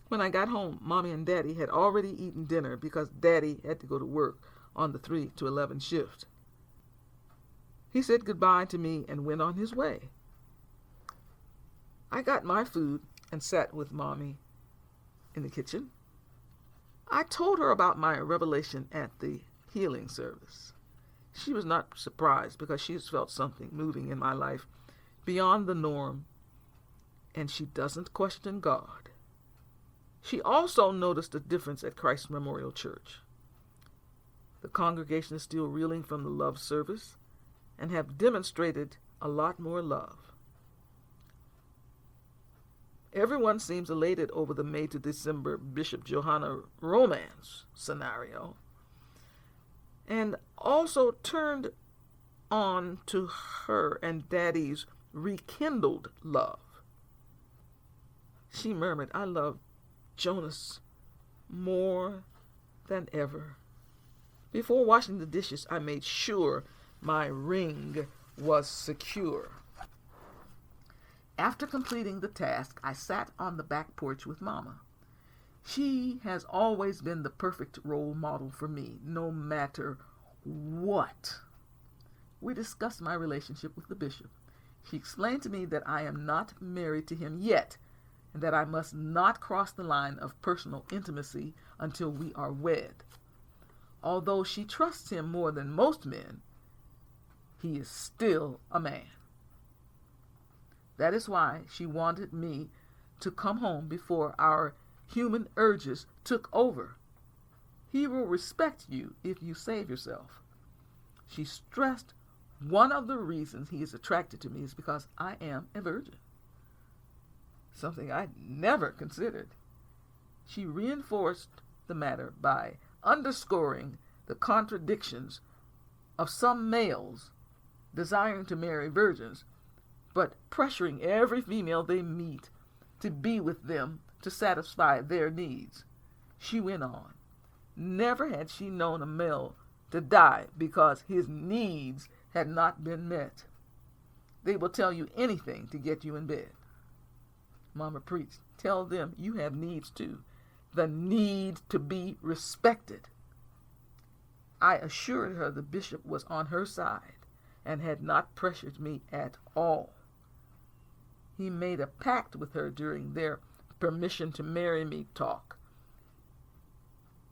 When I got home, Mommy and Daddy had already eaten dinner because Daddy had to go to work on the 3 to 11 shift. He said goodbye to me and went on his way. I got my food and sat with Mommy in the kitchen. I told her about my revelation at the healing service. She was not surprised because she's felt something moving in my life beyond the norm, and she doesn't question God. She also noticed a difference at Christ Memorial Church. The congregation is still reeling from the love service and have demonstrated a lot more love. Everyone seems elated over the May to December Bishop Johanna romance scenario, and also turned on to her and Daddy's rekindled love. She murmured, "I love Jonas more than ever." Before washing the dishes, I made sure my ring was secure. After completing the task, I sat on the back porch with Mama. She has always been the perfect role model for me, no matter what. We discussed my relationship with the bishop. She explained to me that I am not married to him yet, and that I must not cross the line of personal intimacy until we are wed. Although she trusts him more than most men, he is still a man. That is why she wanted me to come home before our human urges took over. He will respect you if you save yourself. She stressed one of the reasons he is attracted to me is because I am a virgin, something I never considered. She reinforced the matter by underscoring the contradictions of some males desiring to marry virgins, but pressuring every female they meet to be with them to satisfy their needs. She went on. Never had she known a male to die because his needs had not been met. They will tell you anything to get you in bed. Mama preached, tell them you have needs too. The need to be respected. I assured her the bishop was on her side and had not pressured me at all. He made a pact with her during their permission to marry me talk,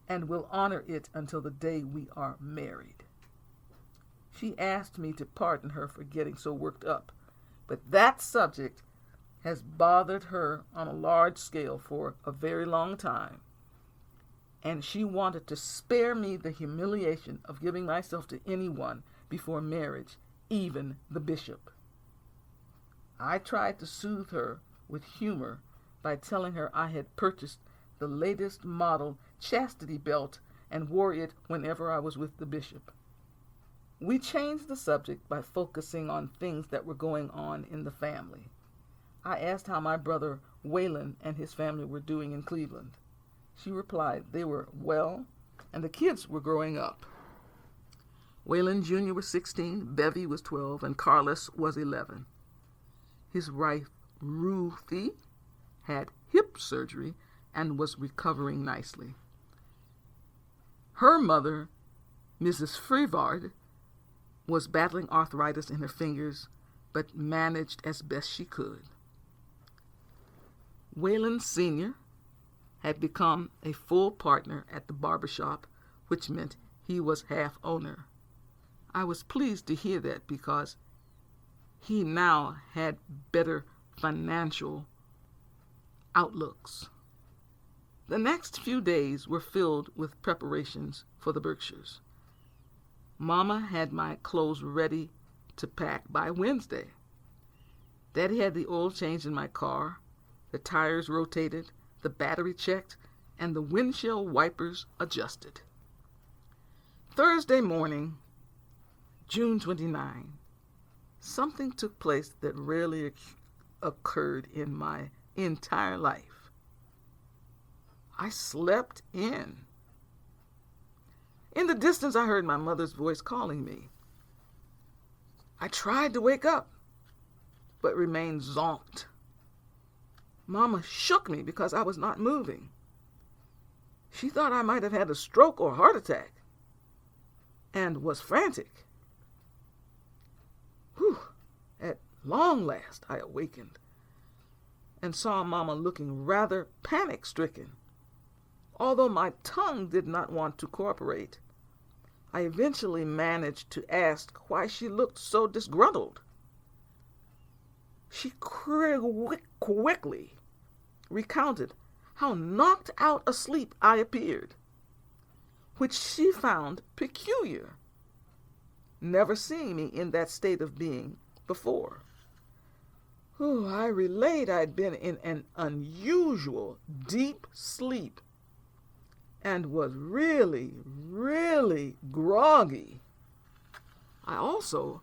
and will honor it until the day we are married. She asked me to pardon her for getting so worked up, but that subject has bothered her on a large scale for a very long time, and she wanted to spare me the humiliation of giving myself to anyone before marriage, even the bishop. I tried to soothe her with humor by telling her I had purchased the latest model chastity belt and wore it whenever I was with the bishop. We changed the subject by focusing on things that were going on in the family. I asked how my brother Waylon and his family were doing in Cleveland. She replied they were well, and the kids were growing up. Waylon Jr. was 16, Bevy was 12, and Carlos was 11. His wife, Ruthie, had hip surgery and was recovering nicely. Her mother, Mrs. Frevard, was battling arthritis in her fingers, but managed as best she could. Waylon Sr. had become a full partner at the barbershop, which meant he was half owner. I was pleased to hear that because he now had better financial outlooks. The next few days were filled with preparations for the Berkshires. Mama had my clothes ready to pack by Wednesday. Daddy had the oil changed in my car, the tires rotated, the battery checked, and the windshield wipers adjusted. Thursday morning, June 29, something took place that rarely occurred in my entire life. I slept in. In the distance, I heard my mother's voice calling me. I tried to wake up, but remained zonked. Mama shook me because I was not moving. She thought I might have had a stroke or heart attack and was frantic. Whew. At long last, I awakened and saw Mama looking rather panic-stricken. Although my tongue did not want to cooperate, I eventually managed to ask why she looked so disgruntled. She quickly recounted how knocked out asleep I appeared, which she found peculiar, never seeing me in that state of being before. I relayed I'd been in an unusual deep sleep and was really, really groggy. I also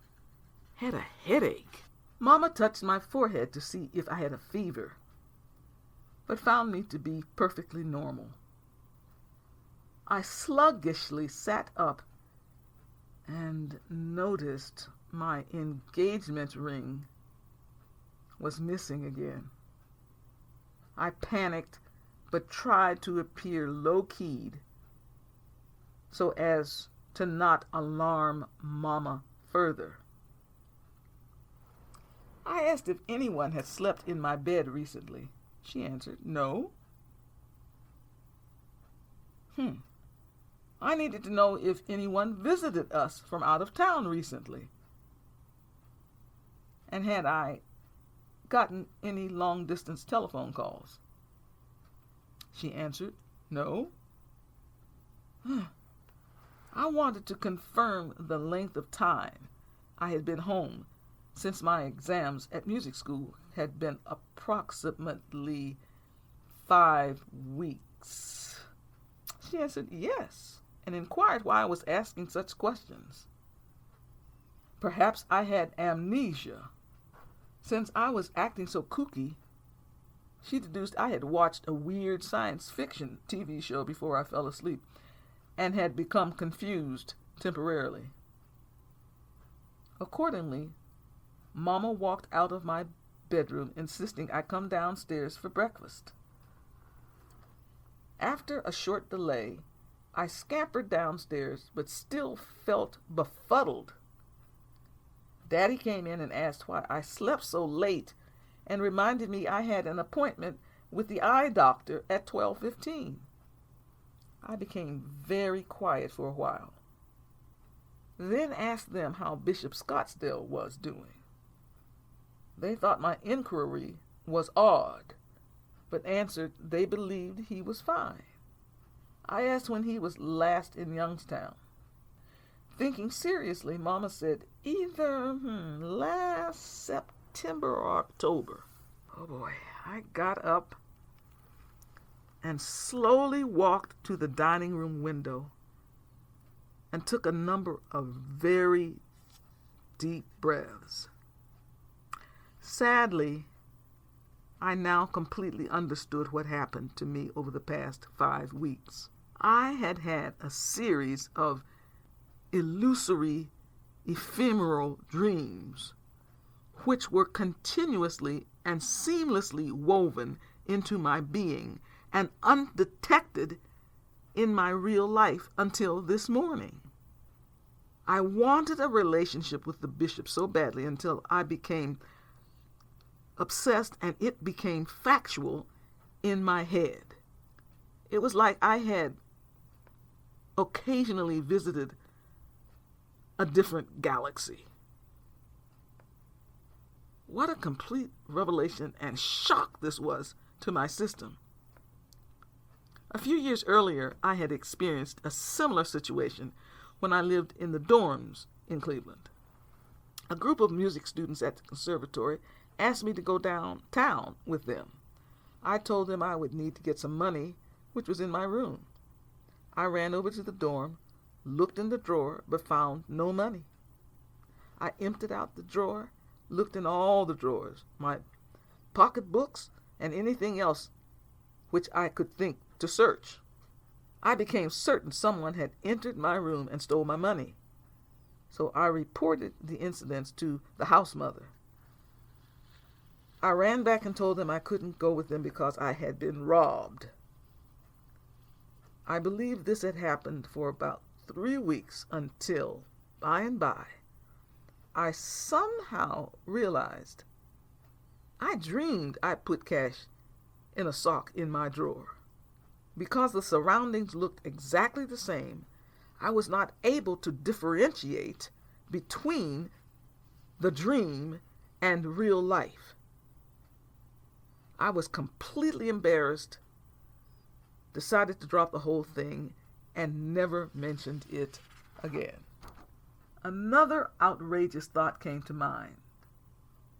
had a headache. Mama touched my forehead to see if I had a fever, but found me to be perfectly normal. I sluggishly sat up and noticed my engagement ring was missing again. I panicked, but tried to appear low-keyed so as to not alarm Mama further. I asked if anyone had slept in my bed recently. She answered, no. I needed to know if anyone visited us from out of town recently. And had I gotten any long-distance telephone calls? She answered, no. I wanted to confirm the length of time I had been home, since my exams at music school had been approximately 5 weeks. She answered yes, and inquired why I was asking such questions. Perhaps I had amnesia. Since I was acting so kooky, she deduced I had watched a weird science fiction TV show before I fell asleep and had become confused temporarily. Accordingly, Mama walked out of my bedroom, insisting I come downstairs for breakfast. After a short delay, I scampered downstairs, but still felt befuddled. Daddy came in and asked why I slept so late and reminded me I had an appointment with the eye doctor at 12:15. I became very quiet for a while, then asked them how Bishop Scottsdale was doing. They thought my inquiry was odd, but answered they believed he was fine. I asked when he was last in Youngstown. Thinking seriously, Mama said either last September or October. Oh boy, I got up and slowly walked to the dining room window and took a number of very deep breaths. Sadly, I now completely understood what happened to me over the past 5 weeks. I had had a series of illusory, ephemeral dreams, which were continuously and seamlessly woven into my being and undetected in my real life until this morning. I wanted a relationship with the bishop so badly until I became obsessed and it became factual in my head. It was like I had occasionally visited a different galaxy. What a complete revelation and shock this was to my system. A few years earlier, I had experienced a similar situation when I lived in the dorms in Cleveland. A group of music students at the conservatory asked me to go downtown with them. I told them I would need to get some money, which was in my room. I ran over to the dorm, looked in the drawer, but found no money. I emptied out the drawer, looked in all the drawers, my pocketbooks, and anything else which I could think to search. I became certain someone had entered my room and stole my money. So I reported the incidents to the house mother. I ran back and told them I couldn't go with them because I had been robbed. I believe this had happened for about 3 weeks until, by and by, I somehow realized I dreamed I put cash in a sock in my drawer. Because the surroundings looked exactly the same, I was not able to differentiate between the dream and real life. I was completely embarrassed, decided to drop the whole thing, and never mentioned it again. Another outrageous thought came to mind.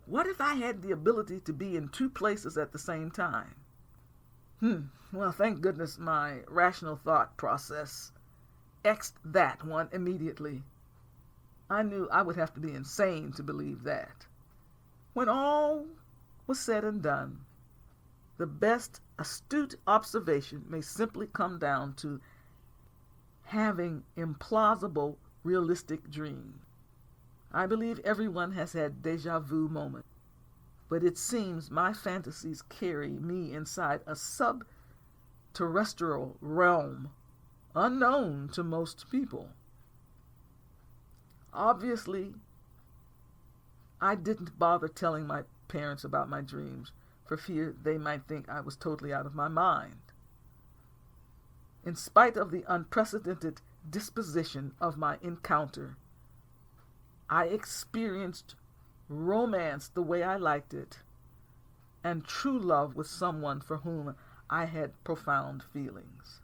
What if I had the ability to be in 2 places at the same time? Well, thank goodness my rational thought process X'd that one immediately. I knew I would have to be insane to believe that. When all was said and done, the best astute observation may simply come down to having implausible, realistic dreams. I believe everyone has had deja vu moments, but it seems my fantasies carry me inside a sub-terrestrial realm unknown to most people. Obviously, I didn't bother telling my parents about my dreams for fear they might think I was totally out of my mind. In spite of the unprecedented disposition of my encounter, I experienced romance the way I liked it, and true love with someone for whom I had profound feelings.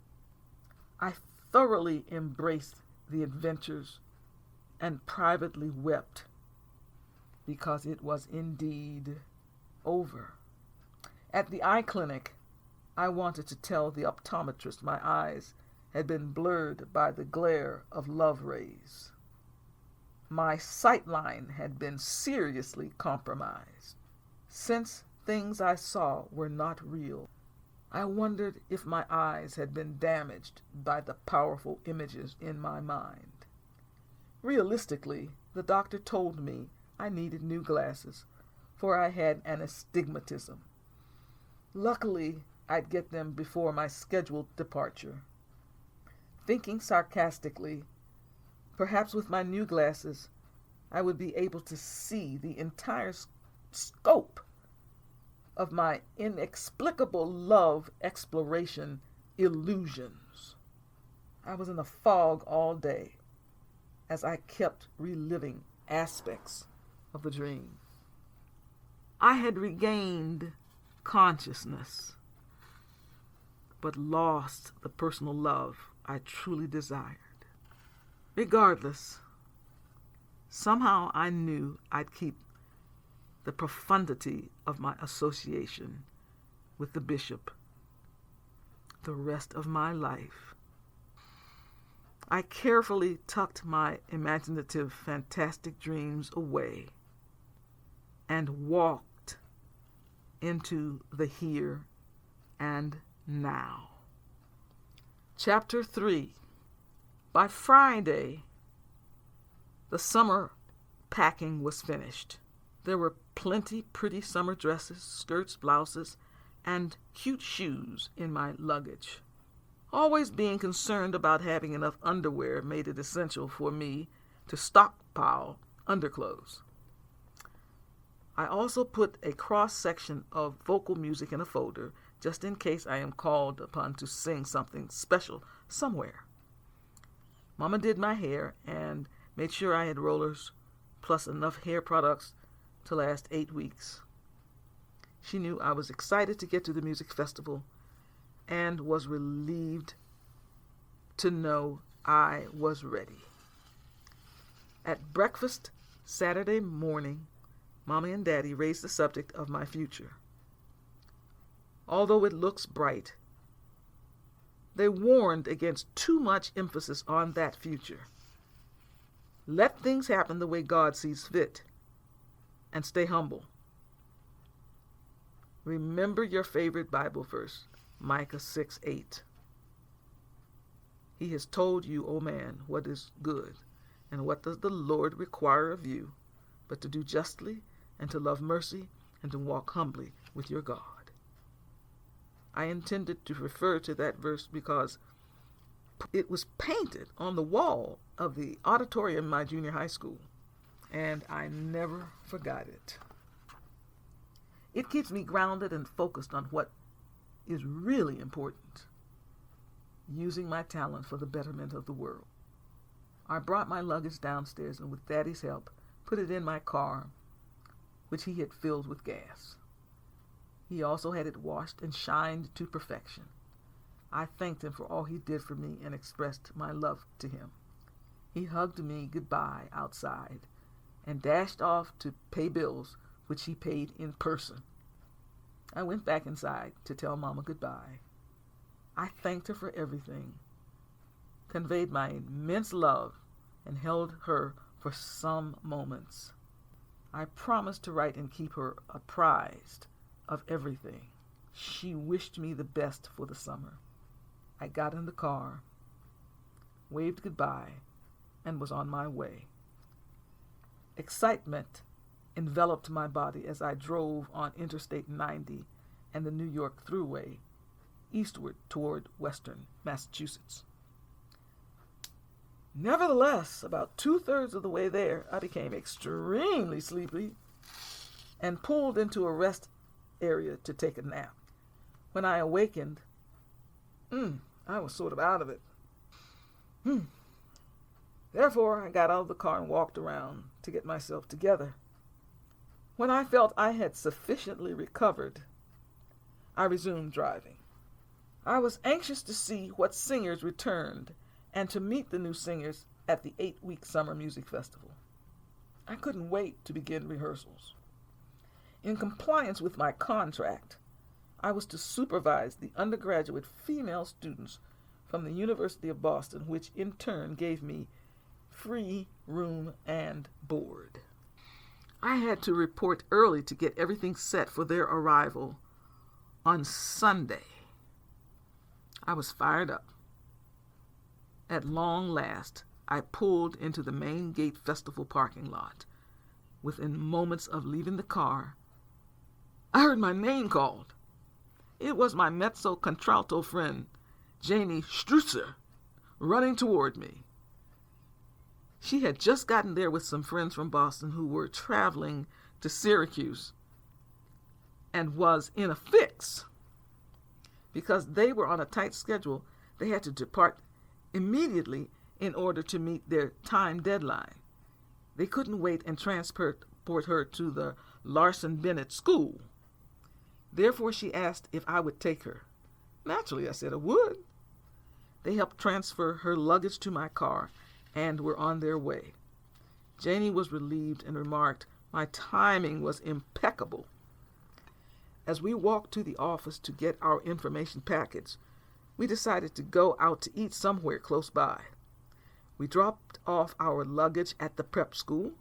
I thoroughly embraced the adventures and privately wept because it was indeed over. At the eye clinic, I wanted to tell the optometrist my eyes had been blurred by the glare of love rays. My sight line had been seriously compromised. Since things I saw were not real, I wondered if my eyes had been damaged by the powerful images in my mind. Realistically, the doctor told me I needed new glasses, for I had an astigmatism. Luckily, I'd get them before my scheduled departure. Thinking sarcastically, perhaps with my new glasses, I would be able to see the entire scope of my inexplicable love exploration illusions. I was in a fog all day as I kept reliving aspects of the dream. I had regained consciousness, but lost the personal love I truly desired. Regardless, somehow I knew I'd keep the profundity of my association with the bishop the rest of my life. I carefully tucked my imaginative, fantastic dreams away and walked into the here and now. Chapter 3. By Friday, the summer packing was finished. There were plenty pretty summer dresses, skirts, blouses, and cute shoes in my luggage. Always being concerned about having enough underwear made it essential for me to stockpile underclothes. I also put a cross-section of vocal music in a folder, just in case I am called upon to sing something special somewhere. Mama did my hair and made sure I had rollers plus enough hair products to last 8 weeks. She knew I was excited to get to the music festival and was relieved to know I was ready. At breakfast Saturday morning, Mommy and Daddy raised the subject of my future. Although it looks bright, they warned against too much emphasis on that future. Let things happen the way God sees fit, and stay humble. Remember your favorite Bible verse, Micah 6:8. He has told you, O man, what is good, and what does the Lord require of you, but to do justly, and to love mercy, and to walk humbly with your God. I intended to refer to that verse because it was painted on the wall of the auditorium in my junior high school, and I never forgot it. It keeps me grounded and focused on what is really important, using my talent for the betterment of the world. I brought my luggage downstairs and with Daddy's help put it in my car, which he had filled with gas. He also had it washed and shined to perfection. I thanked him for all he did for me and expressed my love to him. He hugged me goodbye outside and dashed off to pay bills, which he paid in person. I went back inside to tell Mama goodbye. I thanked her for everything, conveyed my immense love, and held her for some moments. I promised to write and keep her apprised of everything. She wished me the best for the summer. I got in the car, waved goodbye, and was on my way. Excitement enveloped my body as I drove on Interstate 90 and the New York Thruway eastward toward western Massachusetts. Nevertheless, about 2/3 of the way there, I became extremely sleepy and pulled into a rest area to take a nap. When I awakened, I was sort of out of it. Therefore, I got out of the car and walked around to get myself together. When I felt I had sufficiently recovered, I resumed driving. I was anxious to see what singers returned and to meet the new singers at the 8-week summer music festival. I couldn't wait to begin rehearsals. In compliance with my contract, I was to supervise the undergraduate female students from the University of Boston, which in turn gave me free room and board. I had to report early to get everything set for their arrival on Sunday. I was fired up. At long last, I pulled into the main gate festival parking lot. Within moments of leaving the car, I heard my name called. It was my mezzo-contralto friend, Janie Strutzer, running toward me. She had just gotten there with some friends from Boston who were traveling to Syracuse and was in a fix. Because they were on a tight schedule, they had to depart immediately in order to meet their time deadline. They couldn't wait and transport her to the Larson Bennett School. Therefore, she asked if I would take her. Naturally, I said I would. They helped transfer her luggage to my car and were on their way. Janie was relieved and remarked my timing was impeccable. As we walked to the office to get our information package, we decided to go out to eat somewhere close by. We dropped off our luggage at the prep school.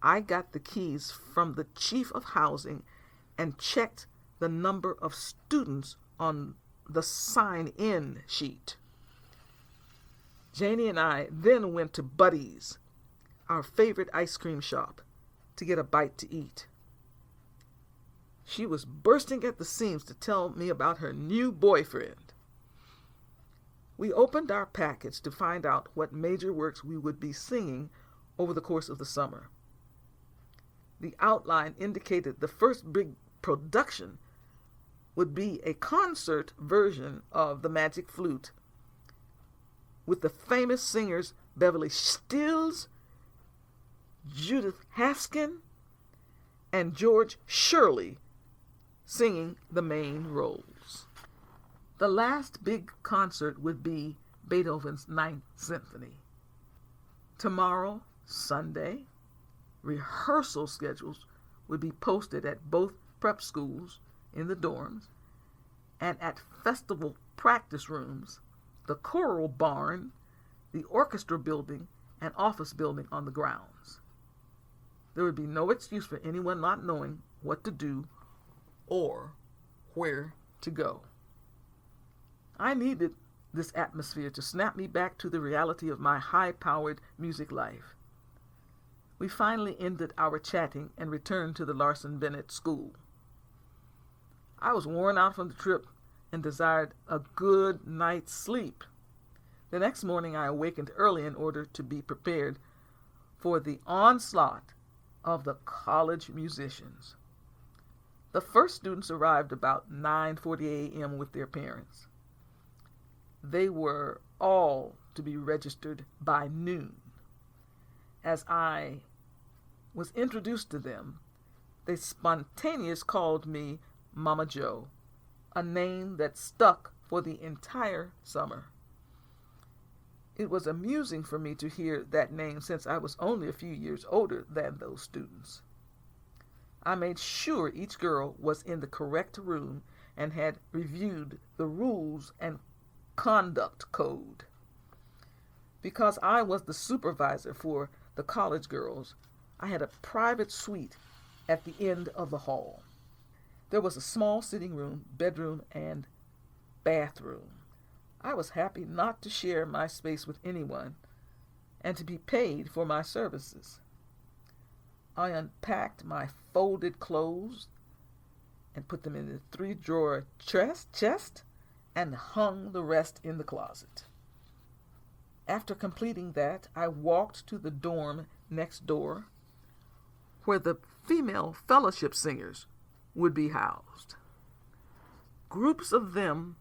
I got the keys from the chief of housing and checked the number of students on the sign-in sheet. Janie and I then went to Buddy's, our favorite ice cream shop, to get a bite to eat. She was bursting at the seams to tell me about her new boyfriend. We opened our package to find out what major works we would be singing over the course of the summer. The outline indicated the first big production would be a concert version of The Magic Flute with the famous singers Beverly Stills, Judith Haskin, and George Shirley singing the main roles. The last big concert would be Beethoven's Ninth Symphony. Tomorrow, Sunday, rehearsal schedules would be posted at both prep schools in the dorms and at festival practice rooms, the choral barn, the orchestra building, and office building on the grounds. There would be no excuse for anyone not knowing what to do or where to go. I needed this atmosphere to snap me back to the reality of my high-powered music life. We finally ended our chatting and returned to the Larson Bennett School. I was worn out from the trip and desired a good night's sleep. The next morning I awakened early in order to be prepared for the onslaught of the college musicians. The first students arrived about 9:40 a.m. with their parents. They were all to be registered by noon. As I was introduced to them, they spontaneously called me Mama Joe, a name that stuck for the entire summer. It was amusing for me to hear that name since I was only a few years older than those students. I made sure each girl was in the correct room and had reviewed the rules and conduct code. Because I was the supervisor for the college girls, I had a private suite at the end of the hall. There was a small sitting room, bedroom, and bathroom. I was happy not to share my space with anyone and to be paid for my services. I unpacked my folded clothes and put them in the 3-drawer chest and hung the rest in the closet. After completing that, I walked to the dorm next door where the female fellowship singers would be housed. Groups of them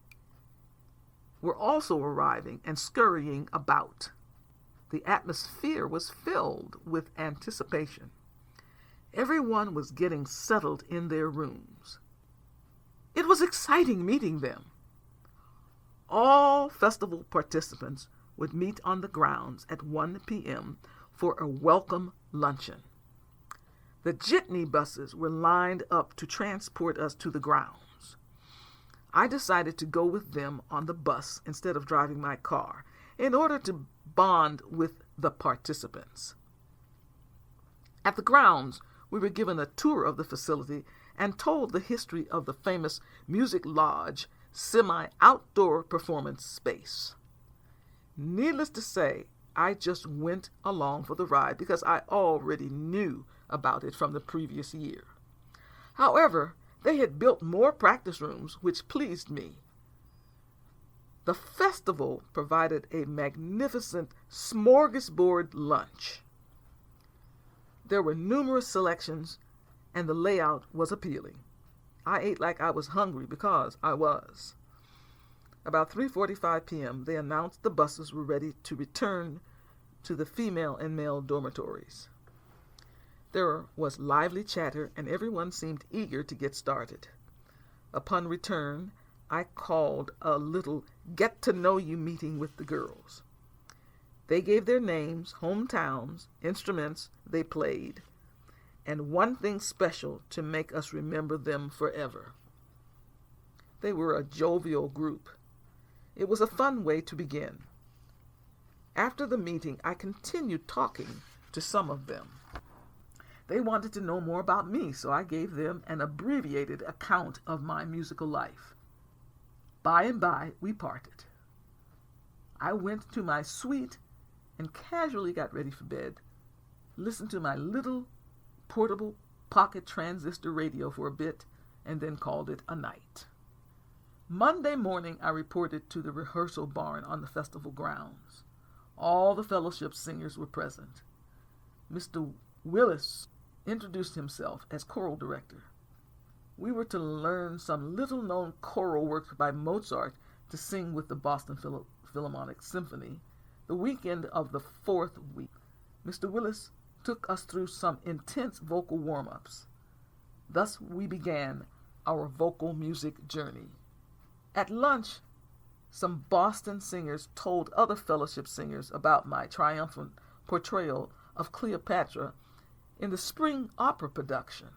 were also arriving and scurrying about. The atmosphere was filled with anticipation. Everyone was getting settled in their rooms. It was exciting meeting them. All festival participants would meet on the grounds at 1 p.m. for a welcome luncheon. The jitney buses were lined up to transport us to the grounds. I decided to go with them on the bus instead of driving my car in order to bond with the participants. At the grounds, we were given a tour of the facility and told the history of the famous Music Lodge semi-outdoor performance space. Needless to say, I just went along for the ride because I already knew about it from the previous year. However, they had built more practice rooms, which pleased me. The festival provided a magnificent smorgasbord lunch. There were numerous selections, and the layout was appealing. I ate like I was hungry because I was. About 3:45 p.m., they announced the buses were ready to return to the female and male dormitories. There was lively chatter, and everyone seemed eager to get started. Upon return, I called a little get-to-know-you meeting with the girls. They gave their names, hometowns, instruments they played, and one thing special to make us remember them forever. They were a jovial group. It was a fun way to begin. After the meeting, I continued talking to some of them. They wanted to know more about me, so I gave them an abbreviated account of my musical life. By and by, we parted. I went to my suite and casually got ready for bed, listened to my little portable pocket transistor radio for a bit, and then called it a night. Monday morning, I reported to the rehearsal barn on the festival grounds. All the fellowship singers were present. Mr. Willis introduced himself as choral director. We were to learn some little-known choral works by Mozart to sing with the Boston Philharmonic Symphony the weekend of the 4th week. Mr. Willis took us through some intense vocal warm-ups. Thus we began our vocal music journey. At lunch, some Boston singers told other fellowship singers about my triumphant portrayal of Cleopatra in the spring opera production.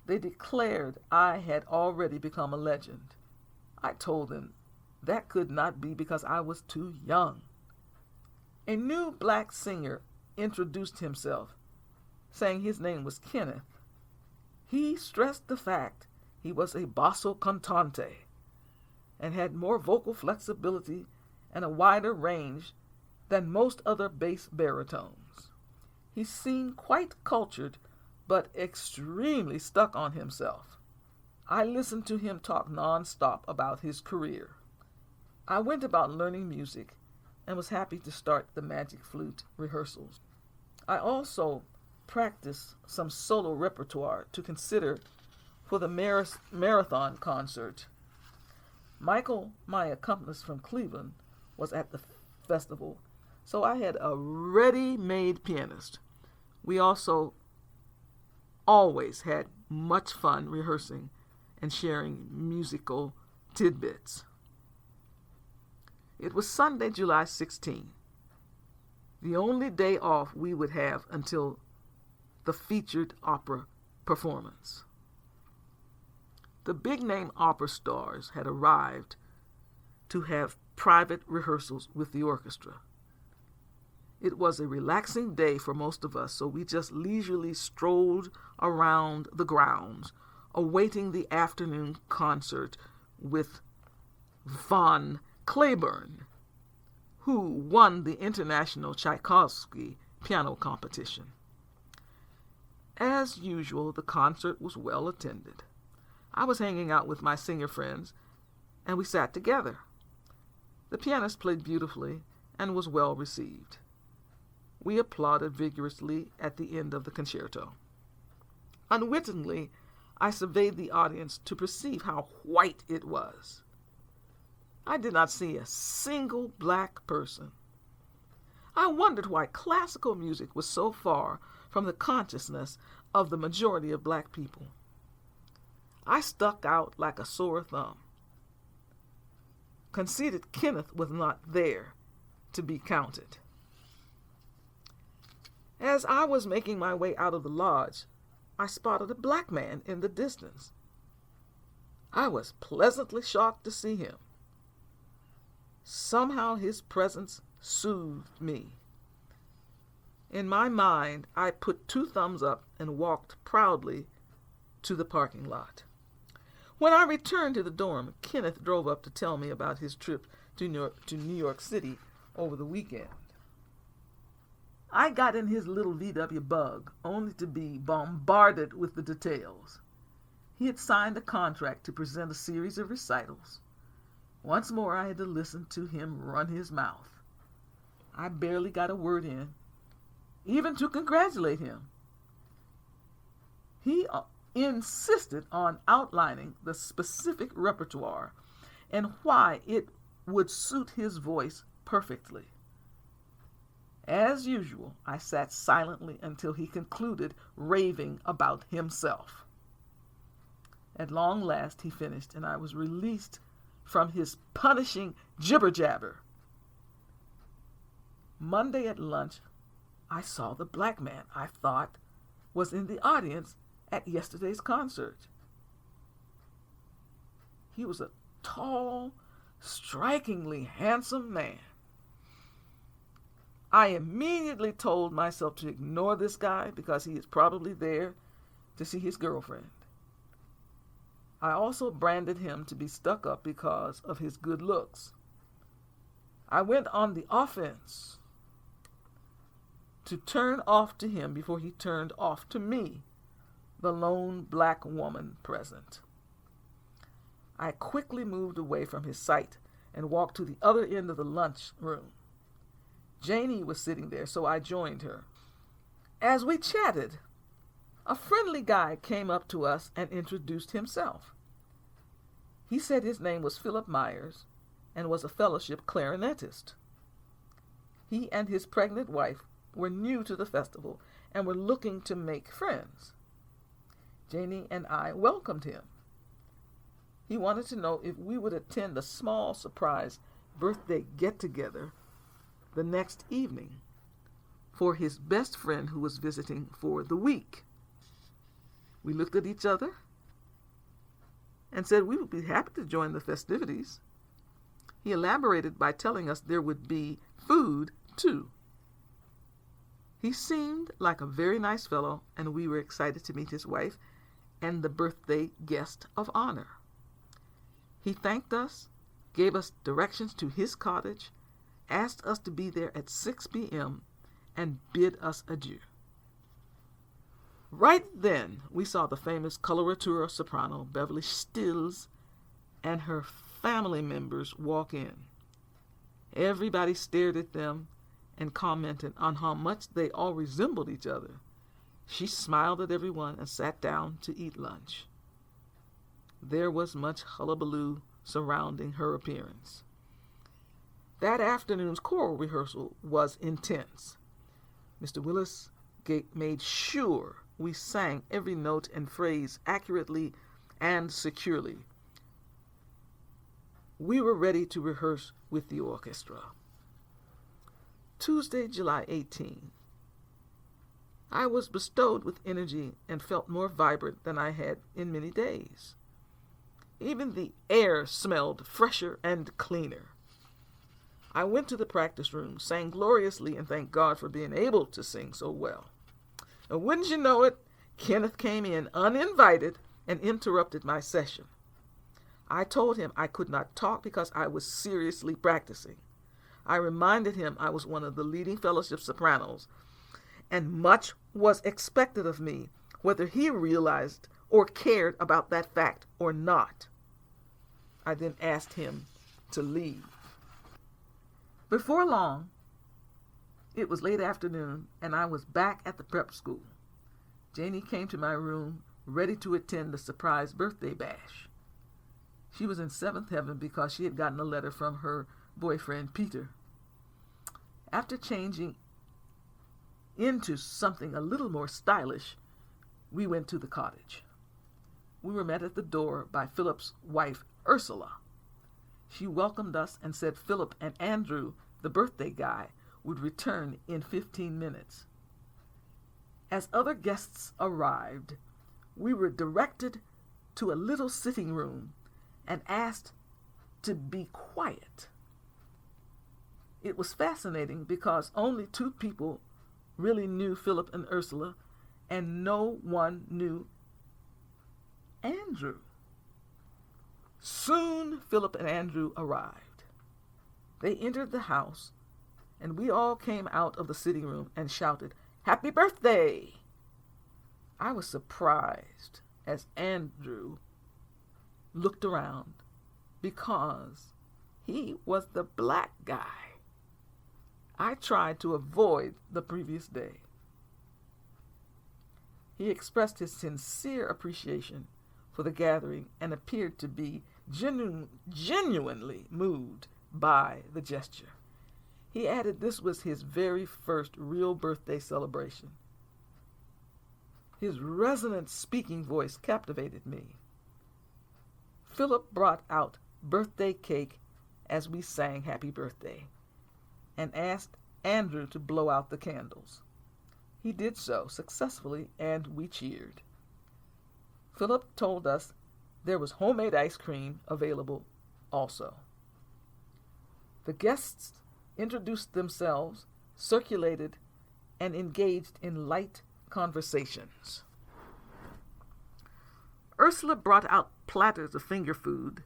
They declared I had already become a legend. I told them that could not be because I was too young. A new black singer introduced himself, saying his name was Kenneth. He stressed the fact he was a basso cantante and had more vocal flexibility and a wider range than most other bass baritones. He seemed quite cultured, but extremely stuck on himself. I listened to him talk non-stop about his career. I went about learning music and was happy to start the magic flute rehearsals. I also practiced some solo repertoire to consider for the marathon concert. Michael, my accompanist from Cleveland, was at the festival, so I had a ready-made pianist. We also always had much fun rehearsing and sharing musical tidbits. It was Sunday, July 16, the only day off we would have until the featured opera performance. The big-name opera stars had arrived to have private rehearsals with the orchestra. It was a relaxing day for most of us, so we just leisurely strolled around the grounds, awaiting the afternoon concert with von Claiborne, who won the International Tchaikovsky piano competition. As usual, the concert was well attended. I was hanging out with my singer friends, and we sat together. The pianist played beautifully and was well received. We applauded vigorously at the end of the concerto. Unwittingly, I surveyed the audience to perceive how white it was. I did not see a single black person. I wondered why classical music was so far from the consciousness of the majority of black people. I stuck out like a sore thumb. Conceited Kenneth was not there to be counted. As I was making my way out of the lodge, I spotted a black man in the distance. I was pleasantly shocked to see him. Somehow his presence soothed me. In my mind, I put 2 thumbs up and walked proudly to the parking lot. When I returned to the dorm, Kenneth drove up to tell me about his trip to New York City over the weekend. I got in his little VW Bug, only to be bombarded with the details. He had signed a contract to present a series of recitals. Once more I had to listen to him run his mouth. I barely got a word in, even to congratulate him. He insisted on outlining the specific repertoire and why it would suit his voice perfectly. As usual, I sat silently until he concluded raving about himself. At long last he finished, and I was released from his punishing jibber-jabber. Monday at lunch, I saw the black man I thought was in the audience at yesterday's concert. He was a tall, strikingly handsome man. I immediately told myself to ignore this guy because he is probably there to see his girlfriend. I also branded him to be stuck up because of his good looks. I went on the offense to turn off to him before he turned off to me, the lone black woman present. I quickly moved away from his sight and walked to the other end of the lunch room. Janie was sitting there, so I joined her. As we chatted, a friendly guy came up to us and introduced himself. He said his name was Philip Myers and was a fellowship clarinetist. He and his pregnant wife were new to the festival and were looking to make friends. Janie and I welcomed him. He wanted to know if we would attend a small surprise birthday get-together the next evening. for his best friend who was visiting for the week. We looked at each other and said we would be happy to join the festivities. He elaborated by telling us there would be food, too. He seemed like a very nice fellow, and we were excited to meet his wife and the birthday guest of honor. He thanked us, gave us directions to his cottage, asked us to be there at 6 p.m., and bid us adieu. Right then, we saw the famous coloratura soprano, Beverly Stills, and her family members walk in. Everybody stared at them and commented on how much they all resembled each other. She smiled at everyone and sat down to eat lunch. There was much hullabaloo surrounding her appearance. That afternoon's choral rehearsal was intense. Mr. Willis made sure we sang every note and phrase accurately and securely. We were ready to rehearse with the orchestra. Tuesday, July 18. I was bestowed with energy and felt more vibrant than I had in many days. Even the air smelled fresher and cleaner. I went to the practice room, sang gloriously, and thanked God for being able to sing so well. And wouldn't you know it, Kenneth came in uninvited and interrupted my session. I told him I could not talk because I was seriously practicing. I reminded him I was one of the leading fellowship sopranos, and much was expected of me, whether he realized or cared about that fact or not. I then asked him to leave. Before long, it was late afternoon, and I was back at the prep school. Janie came to my room, ready to attend the surprise birthday bash. She was in seventh heaven because she had gotten a letter from her boyfriend, Peter. After changing into something a little more stylish, we went to the cottage. We were met at the door by Philip's wife, Ursula. She welcomed us and said Philip and Andrew, the birthday guy, would return in 15 minutes. As other guests arrived, we were directed to a little sitting room and asked to be quiet. It was fascinating because only 2 people really knew Philip and Ursula, and no one knew Andrew. Soon Philip and Andrew arrived. They entered the house, and we all came out of the sitting room and shouted, "Happy birthday!" I was surprised as Andrew looked around because he was the black guy I tried to avoid the previous day. He expressed his sincere appreciation for the gathering and appeared to be genuinely moved by the gesture. He added this was his very first real birthday celebration. His resonant speaking voice captivated me. Philip brought out birthday cake as we sang Happy Birthday and asked Andrew to blow out the candles. He did so successfully, and we cheered. Philip told us there was homemade ice cream available also. The guests introduced themselves, circulated, and engaged in light conversations. Ursula brought out platters of finger food,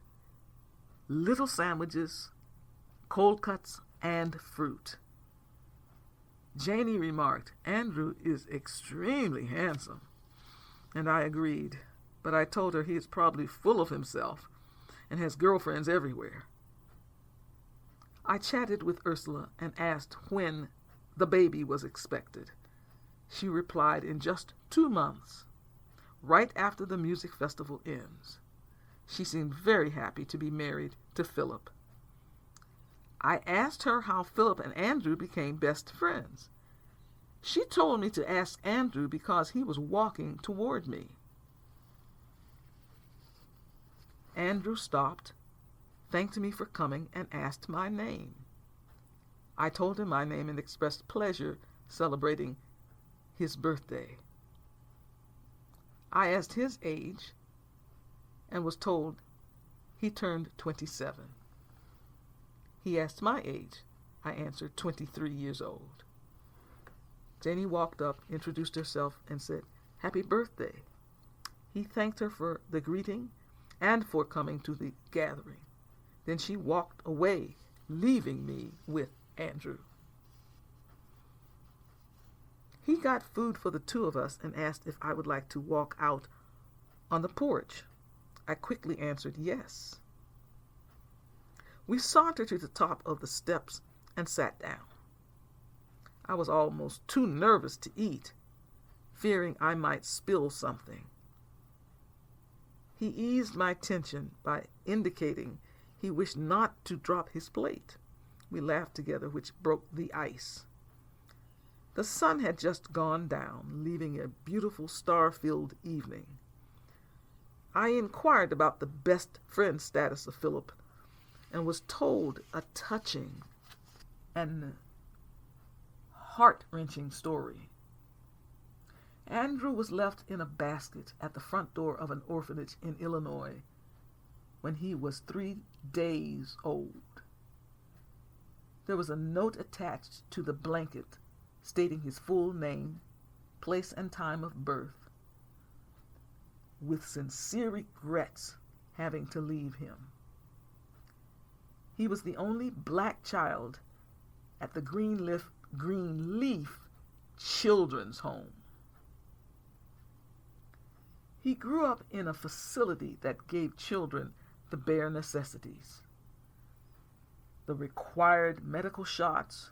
little sandwiches, cold cuts, and fruit. Janie remarked, "Andrew is extremely handsome," and I agreed, but I told her he is probably full of himself and has girlfriends everywhere. I chatted with Ursula and asked when the baby was expected. She replied in just 2 months, right after the music festival ends. She seemed very happy to be married to Philip. I asked her how Philip and Andrew became best friends. She told me to ask Andrew because he was walking toward me. Andrew stopped, thanked me for coming, and asked my name. I told him my name and expressed pleasure celebrating his birthday. I asked his age and was told he turned 27. He asked my age. I answered 23 years old. Janie walked up, introduced herself, and said, "Happy birthday." He thanked her for the greeting and for coming to the gathering. Then she walked away, leaving me with Andrew. He got food for the two of us and asked if I would like to walk out on the porch. I quickly answered yes. We sauntered to the top of the steps and sat down. I was almost too nervous to eat, fearing I might spill something. He eased my tension by indicating he wished not to drop his plate. We laughed together, which broke the ice. The sun had just gone down, leaving a beautiful star-filled evening. I inquired about the best friend status of Philip and was told a touching and heart-wrenching story. Andrew was left in a basket at the front door of an orphanage in Illinois when he was 3 days old. There was a note attached to the blanket stating his full name, place and time of birth, with sincere regrets having to leave him. He was the only black child at the Greenleaf Children's Home. He grew up in a facility that gave children the bare necessities: the required medical shots,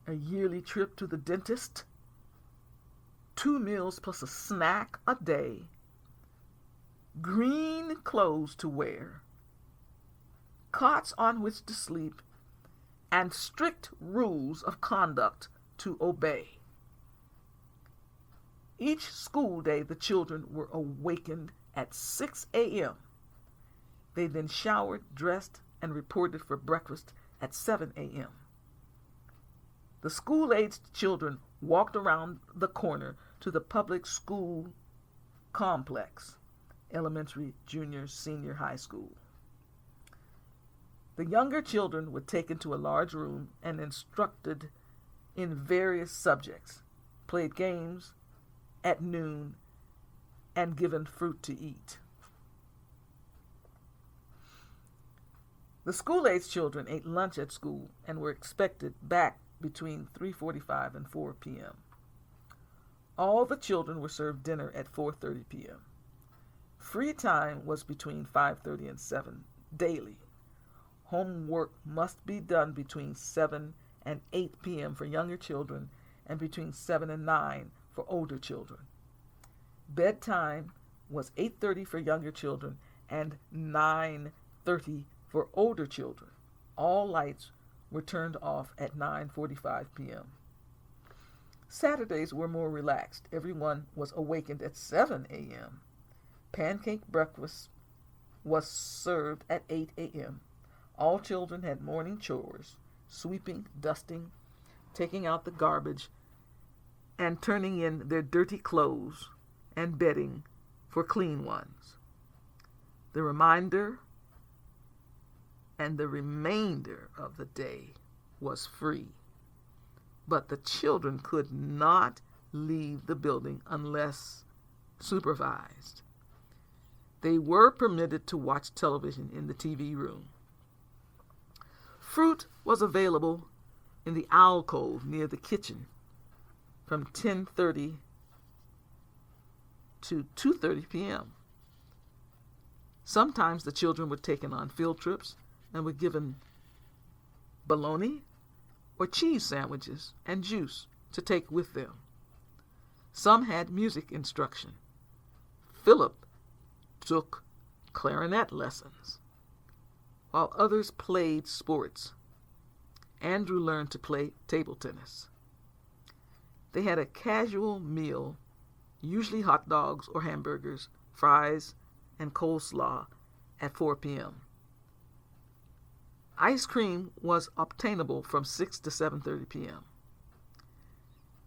a yearly trip to the dentist, 2 meals plus a snack a day, green clothes to wear, cots on which to sleep, and strict rules of conduct to obey. Each school day, the children were awakened at 6 a.m. They then showered, dressed, and reported for breakfast at 7 a.m. The school-aged children walked around the corner to the public school complex, elementary, junior, senior high school. The younger children were taken to a large room and instructed in various subjects, played games at noon, and given fruit to eat. The school-aged children ate lunch at school and were expected back between 3:45 and 4 p.m. All the children were served dinner at 4:30 p.m. Free time was between 5:30 and 7 daily. Homework must be done between 7 and 8 p.m. for younger children and between 7 and 9 for older children. Bedtime was 8:30 for younger children and 9:30 for older children. All lights were turned off at 9:45 p.m. Saturdays were more relaxed. Everyone was awakened at 7 a.m. Pancake breakfast was served at 8 a.m. All children had morning chores: sweeping, dusting, taking out the garbage, and turning in their dirty clothes and bedding for clean ones. The remainder of the day was free, but the children could not leave the building unless supervised. They were permitted to watch television in the TV room. Fruit was available in the alcove near the kitchen from 10:30 to 2:30 p.m. Sometimes the children were taken on field trips and were given bologna or cheese sandwiches and juice to take with them. Some had music instruction. Philip took clarinet lessons, while others played sports. Andrew learned to play table tennis. They had a casual meal, usually hot dogs or hamburgers, fries, and coleslaw at 4 p.m. Ice cream was obtainable from 6 to 7:30 p.m.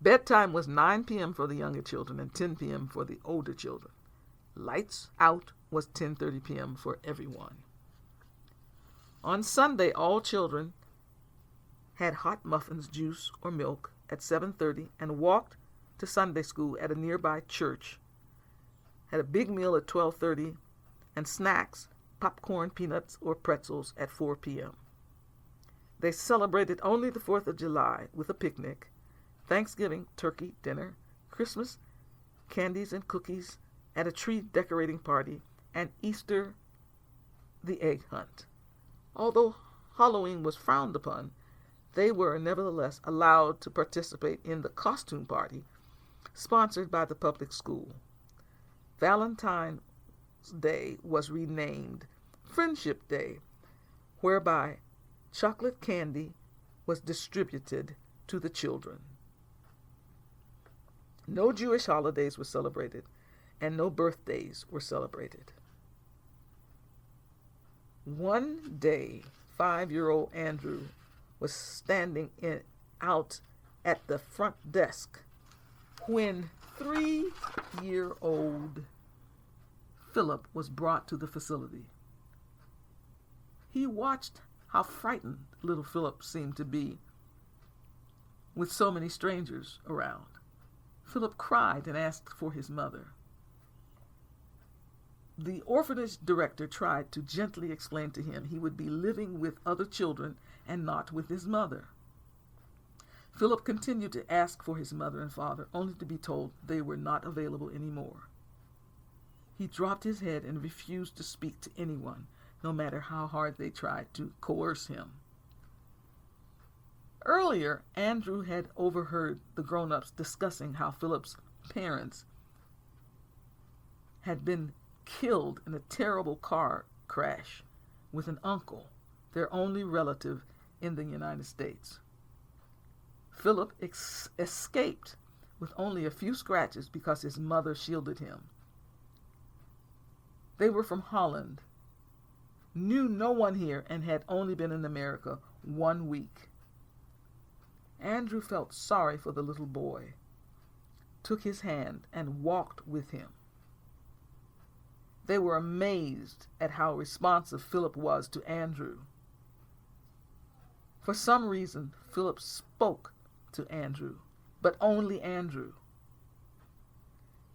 Bedtime was 9 p.m. for the younger children and 10 p.m. for the older children. Lights out was 10:30 p.m. for everyone. On Sunday, all children had hot muffins, juice, or milk at 7:30 and walked to Sunday school at a nearby church, had a big meal at 12:30, and snacks, popcorn, peanuts, or pretzels at 4 p.m. They celebrated only the 4th of July with a picnic, Thanksgiving, turkey, dinner, Christmas, candies and cookies, at a tree decorating party, and Easter, the egg hunt. Although Halloween was frowned upon, they were nevertheless allowed to participate in the costume party sponsored by the public school. Valentine's Day was renamed Friendship Day, whereby chocolate candy was distributed to the children. No Jewish holidays were celebrated, and no birthdays were celebrated. One day, 5-year-old Andrew was standing out at the front desk when 3-year-old Philip was brought to the facility. He watched how frightened little Philip seemed to be with so many strangers around. Philip cried and asked for his mother. The orphanage director tried to gently explain to him he would be living with other children and not with his mother. Philip continued to ask for his mother and father, only to be told they were not available anymore. He dropped his head and refused to speak to anyone, no matter how hard they tried to coerce him. Earlier, Andrew had overheard the grown-ups discussing how Philip's parents had been killed in a terrible car crash with an uncle, their only relative in the United States. Philip escaped with only a few scratches because his mother shielded him. They were from Holland, knew no one here, and had only been in America 1 week. Andrew felt sorry for the little boy, took his hand, and walked with him. They were amazed at how responsive Philip was to Andrew. For some reason, Philip spoke to Andrew, but only Andrew.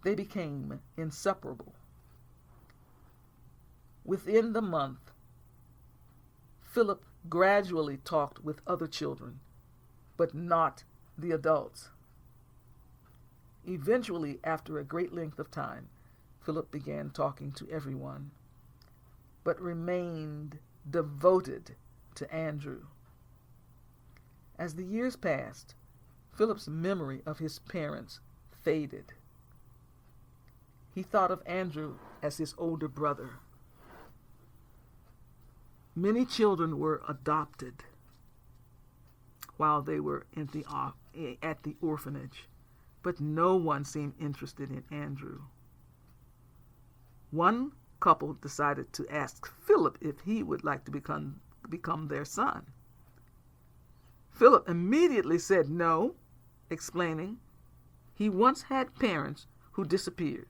They became inseparable. Within the month, Philip gradually talked with other children, but not the adults. Eventually, after a great length of time, Philip began talking to everyone, but remained devoted to Andrew. As the years passed, Philip's memory of his parents faded. He thought of Andrew as his older brother. Many children were adopted while they were at the orphanage, but no one seemed interested in Andrew. One couple decided to ask Philip if he would like to become their son. Philip immediately said no, explaining he once had parents who disappeared.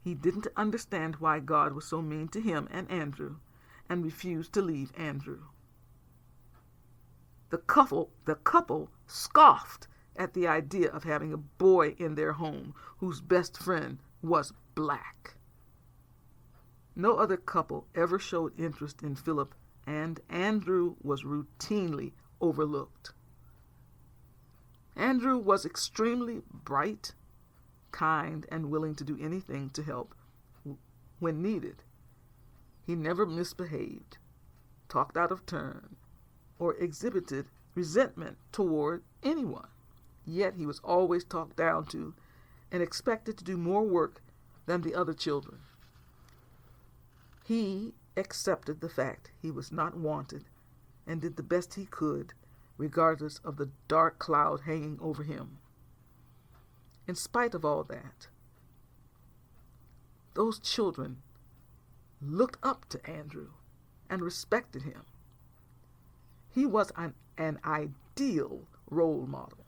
He didn't understand why God was so mean to him and Andrew, and refused to leave Andrew. The couple scoffed at the idea of having a boy in their home whose best friend was black. No other couple ever showed interest in Philip, and Andrew was routinely overlooked. Andrew was extremely bright, kind, and willing to do anything to help when needed. He never misbehaved, talked out of turn, or exhibited resentment toward anyone. Yet he was always talked down to and expected to do more work than the other children. He accepted the fact he was not wanted and did the best he could, regardless of the dark cloud hanging over him. In spite of all that, those children looked up to Andrew and respected him. He was an ideal role model.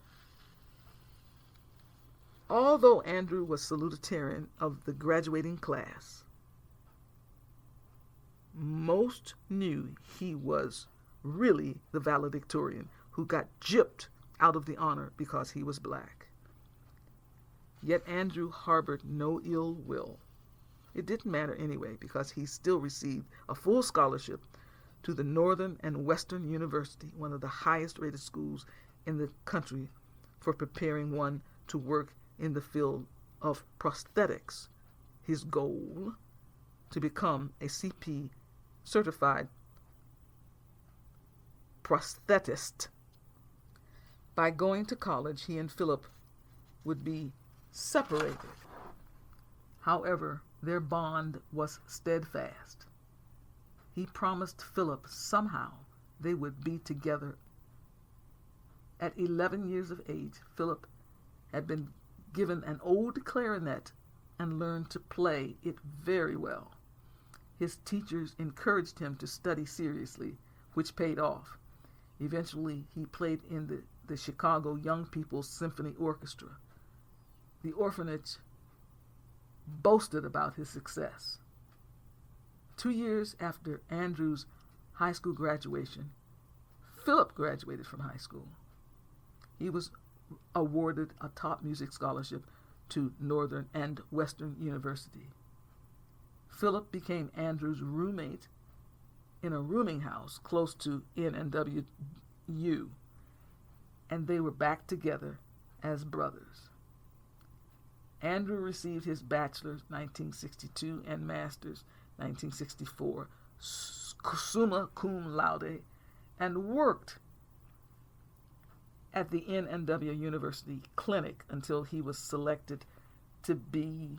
Although Andrew was salutatorian of the graduating class, most knew he was really the valedictorian who got gypped out of the honor because he was black. Yet Andrew harbored no ill will. It didn't matter anyway, because he still received a full scholarship to the Northern and Western University, one of the highest rated schools in the country, for preparing one to work in the field of prosthetics. His goal, to become a CP certified prosthetist. By going to college, he and Philip would be separated. However, their bond was steadfast. He promised Philip somehow they would be together. At 11 years of age, Philip had been given an old clarinet and learned to play it very well. His teachers encouraged him to study seriously, which paid off. Eventually, he played in the Chicago Young People's Symphony Orchestra. The orphanage boasted about his success. 2 years after Andrew's high school graduation, Philip graduated from high school. He was awarded a top music scholarship to Northern and Western University. Philip became Andrew's roommate in a rooming house close to NNWU, and they were back together as brothers. Andrew received his bachelor's 1962 and master's 1964 summa cum laude, and worked at the NNW University Clinic until he was selected to be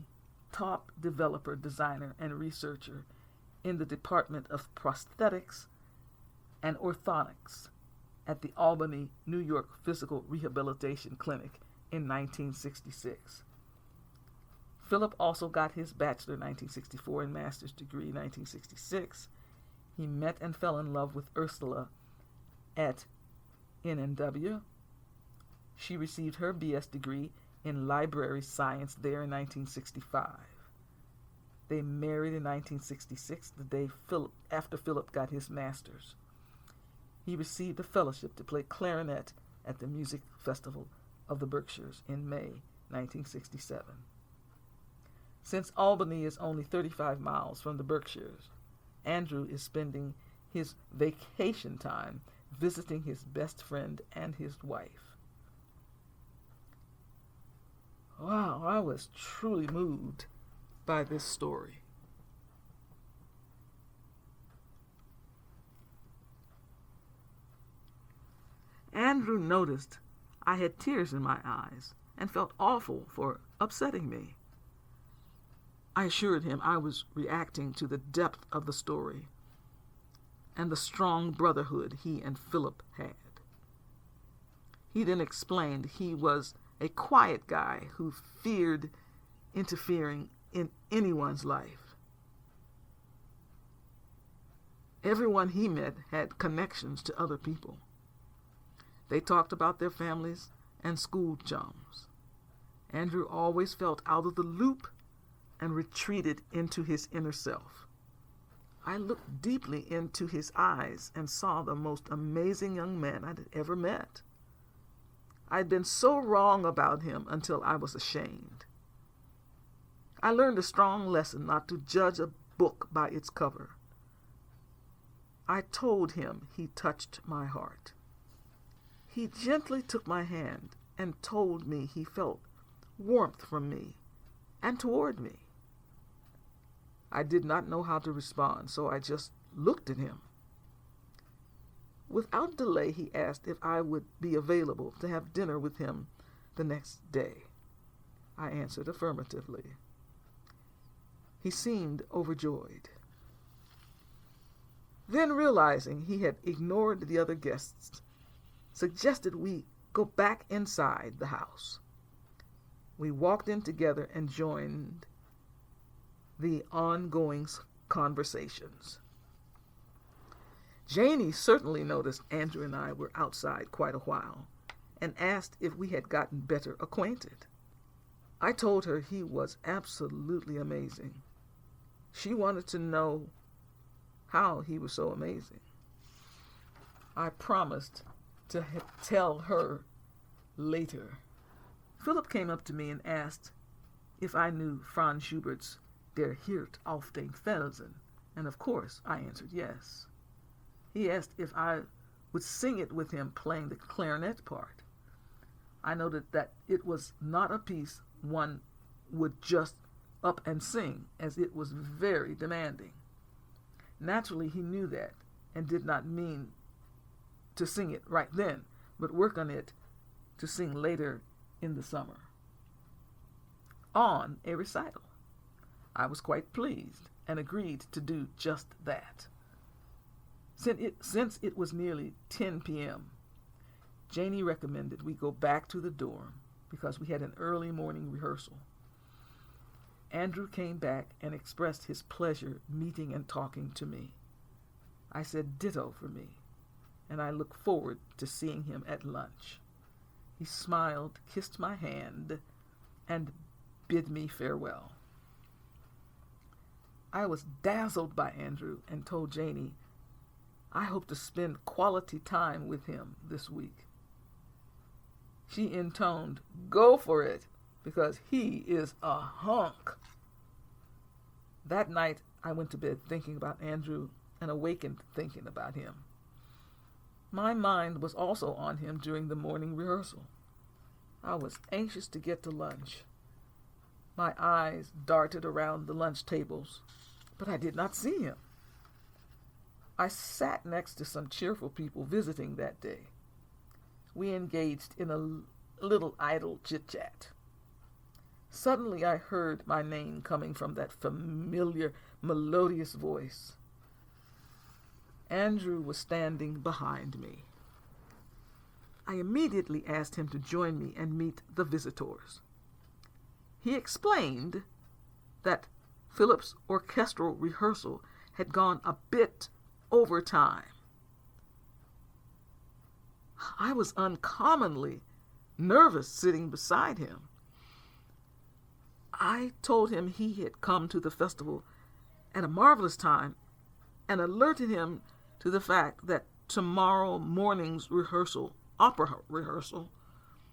top developer, designer, and researcher in the Department of Prosthetics and Orthotics at the Albany, New York Physical Rehabilitation Clinic in 1966. Philip also got his bachelor in 1964 and master's degree in 1966. He met and fell in love with Ursula at NNW. She received her BS degree in library science there in 1965. They married in 1966, the day after Philip got his master's. He received a fellowship to play clarinet at the Music Festival of the Berkshires in May 1967. Since Albany is only 35 miles from the Berkshires, Andrew is spending his vacation time visiting his best friend and his wife. Wow, I was truly moved by this story. Andrew noticed I had tears in my eyes and felt awful for upsetting me. I assured him I was reacting to the depth of the story and the strong brotherhood he and Philip had. He then explained he was a quiet guy who feared interfering in anyone's life. Everyone he met had connections to other people. They talked about their families and school chums. Andrew always felt out of the loop and retreated into his inner self. I looked deeply into his eyes and saw the most amazing young man I'd ever met. I'd been so wrong about him until I was ashamed. I learned a strong lesson not to judge a book by its cover. I told him he touched my heart. He gently took my hand and told me he felt warmth from me and toward me. I did not know how to respond, so I just looked at him. Without delay, he asked if I would be available to have dinner with him the next day. I answered affirmatively. He seemed overjoyed. Then, realizing he had ignored the other guests, suggested we go back inside the house. We walked in together and joined the ongoing conversations. Janie certainly noticed Andrew and I were outside quite a while and asked if we had gotten better acquainted. I told her he was absolutely amazing. She wanted to know how he was so amazing. I promised to tell her later. Philip came up to me and asked if I knew Franz Schubert's Der Hirt auf den Felsen, and of course I answered yes. He asked if I would sing it with him playing the clarinet part. I noted that it was not a piece one would just up and sing, as it was very demanding. Naturally, he knew that and did not mean to sing it right then, but work on it to sing later in the summer. On a recital. I was quite pleased and agreed to do just that. Since it was nearly 10 p.m., Janie recommended we go back to the dorm because we had an early morning rehearsal. Andrew came back and expressed his pleasure meeting and talking to me. I said ditto for me, and I look forward to seeing him at lunch. He smiled, kissed my hand, and bid me farewell. I was dazzled by Andrew and told Janie I hope to spend quality time with him this week. She intoned, "Go for it, because he is a hunk." That night, I went to bed thinking about Andrew and awakened thinking about him. My mind was also on him during the morning rehearsal. I was anxious to get to lunch. My eyes darted around the lunch tables, but I did not see him. I sat next to some cheerful people visiting that day. We engaged in a little idle chit-chat. Suddenly I heard my name coming from that familiar, melodious voice. Andrew was standing behind me. I immediately asked him to join me and meet the visitors. He explained that Philip's orchestral rehearsal had gone a bit over time. I was uncommonly nervous sitting beside him. I told him he had come to the festival at a marvelous time and alerted him to the fact that tomorrow morning's rehearsal, opera rehearsal,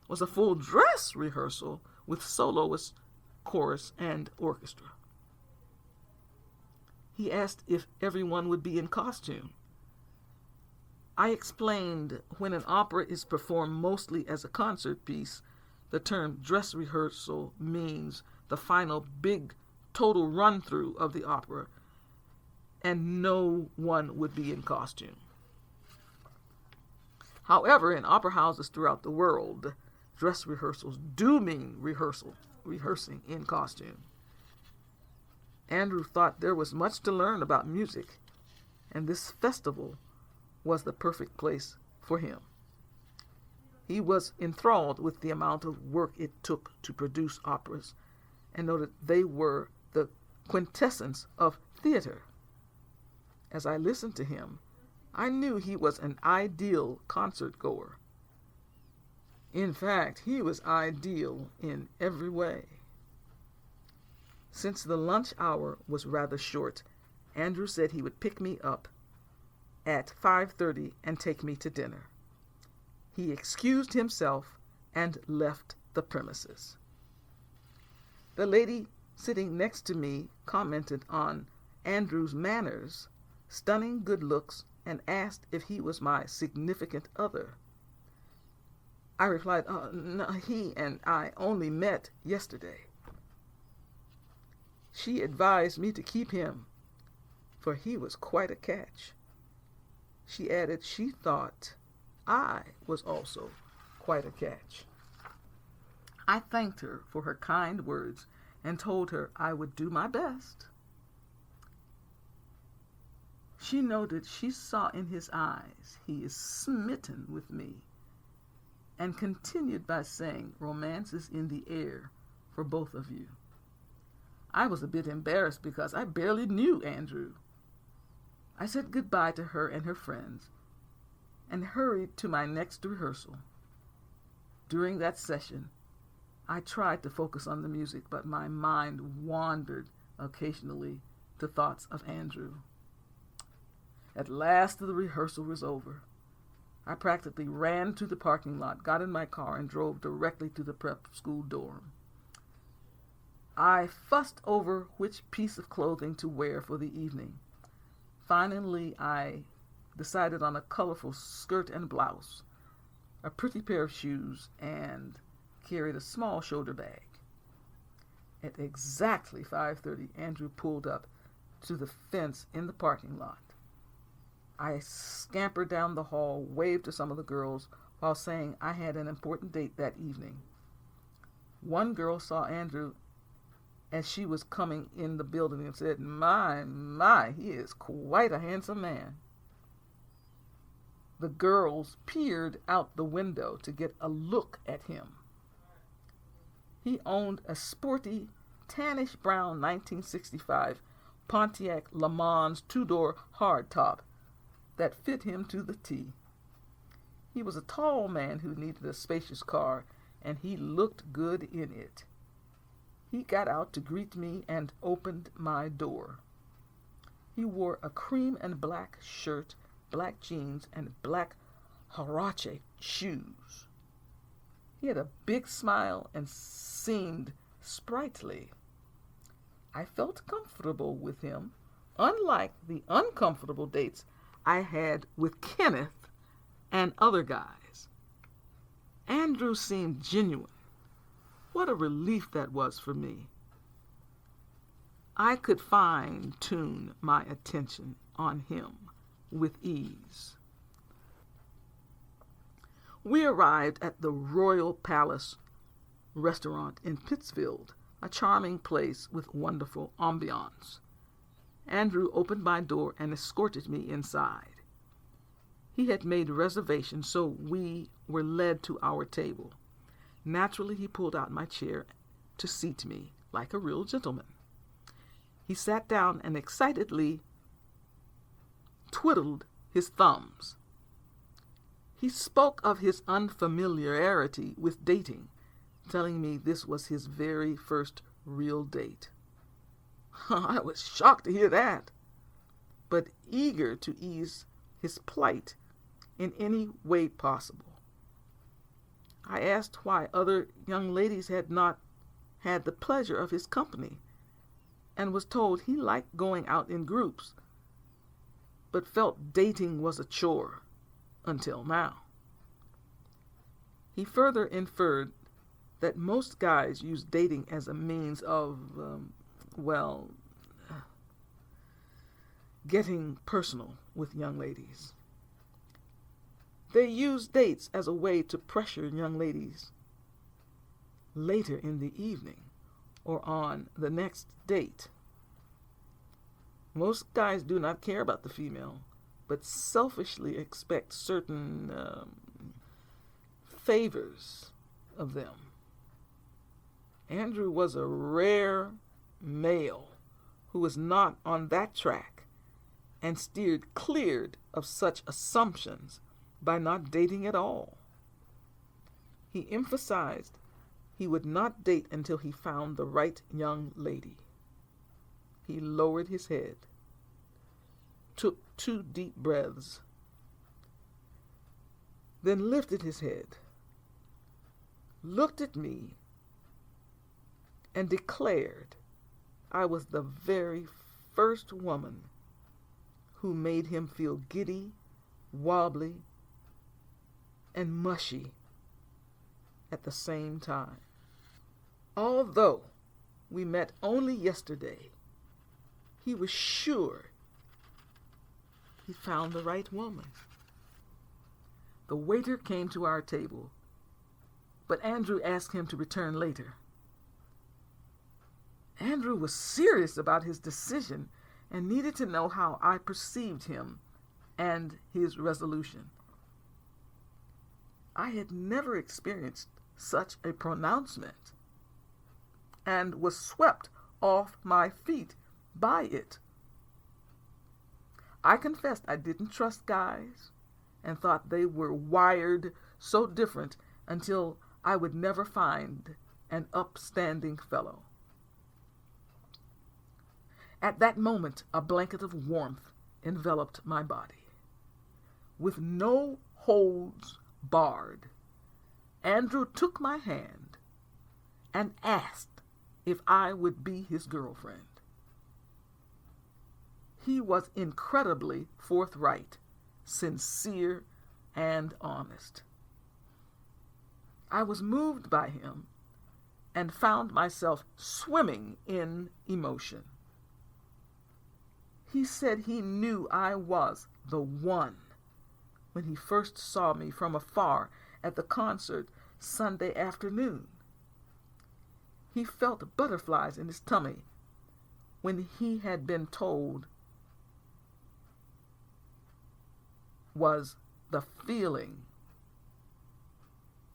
was a full dress rehearsal with soloist, chorus, and orchestra. He asked if everyone would be in costume. I explained when an opera is performed mostly as a concert piece, the term dress rehearsal means the final big total run-through of the opera, and no one would be in costume. However, in opera houses throughout the world, dress rehearsals do mean rehearsing in costume. Andrew thought there was much to learn about music, and this festival was the perfect place for him. He was enthralled with the amount of work it took to produce operas, and noted they were the quintessence of theater. As I listened to him, I knew he was an ideal concert goer. In fact, he was ideal in every way. Since the lunch hour was rather short, Andrew said he would pick me up at 5:30 and take me to dinner. He excused himself and left the premises. The lady sitting next to me commented on Andrew's manners, stunning good looks, and asked if he was my significant other. I replied, no, he and I only met yesterday. She advised me to keep him, for he was quite a catch. She added she thought I was also quite a catch. I thanked her for her kind words and told her I would do my best. She noted she saw in his eyes he is smitten with me, and continued by saying romance is in the air for both of you. I was a bit embarrassed because I barely knew Andrew. I said goodbye to her and her friends and hurried to my next rehearsal. During that session, I tried to focus on the music, but my mind wandered occasionally to thoughts of Andrew. At last the rehearsal was over. I practically ran to the parking lot, got in my car, and drove directly to the prep school dorm. I fussed over which piece of clothing to wear for the evening. Finally, I decided on a colorful skirt and blouse, a pretty pair of shoes, and carried a small shoulder bag. At exactly 5:30, Andrew pulled up to the fence in the parking lot. I scampered down the hall, waved to some of the girls while saying I had an important date that evening. One girl saw Andrew as she was coming in the building and said, My, he is quite a handsome man. The girls peered out the window to get a look at him. He owned a sporty, tannish brown 1965 Pontiac Le Mans two-door hardtop that fit him to the T. He was a tall man who needed a spacious car, and he looked good in it. He got out to greet me and opened my door. He wore a cream and black shirt, black jeans, and black huarache shoes. He had a big smile and seemed sprightly. I felt comfortable with him, unlike the uncomfortable dates I had with Kenneth and other guys. Andrew seemed genuine. What a relief that was for me. I could fine-tune my attention on him with ease. We arrived at the Royal Palace restaurant in Pittsfield, a charming place with wonderful ambiance. Andrew opened my door and escorted me inside. He had made reservations, so we were led to our table. Naturally, he pulled out my chair to seat me like a real gentleman. He sat down and excitedly twiddled his thumbs. He spoke of his unfamiliarity with dating, telling me this was his very first real date. I was shocked to hear that, but eager to ease his plight in any way possible. I asked why other young ladies had not had the pleasure of his company, and was told he liked going out in groups, but felt dating was a chore until now. He further inferred that most guys use dating as a means of, getting personal with young ladies. They use dates as a way to pressure young ladies later in the evening or on the next date. Most guys do not care about the female, but selfishly expect certain favors of them. Andrew was a rare male who was not on that track and steered clear of such assumptions by not dating at all. He emphasized he would not date until he found the right young lady. He lowered his head, took 2 deep breaths, then lifted his head, looked at me, and declared I was the very first woman who made him feel giddy, wobbly, and mushy at the same time. Although we met only yesterday, he was sure he found the right woman. The waiter came to our table, but Andrew asked him to return later. Andrew was serious about his decision and needed to know how I perceived him and his resolution. I had never experienced such a pronouncement and was swept off my feet by it. I confessed I didn't trust guys and thought they were wired so different until I would never find and upstanding fellow. At that moment, a blanket of warmth enveloped my body. With no holds barred, Andrew took my hand and asked if I would be his girlfriend. He was incredibly forthright, sincere, and honest. I was moved by him and found myself swimming in emotion. He said he knew I was the one when he first saw me from afar at the concert Sunday afternoon. He felt butterflies in his tummy when he had been told was the feeling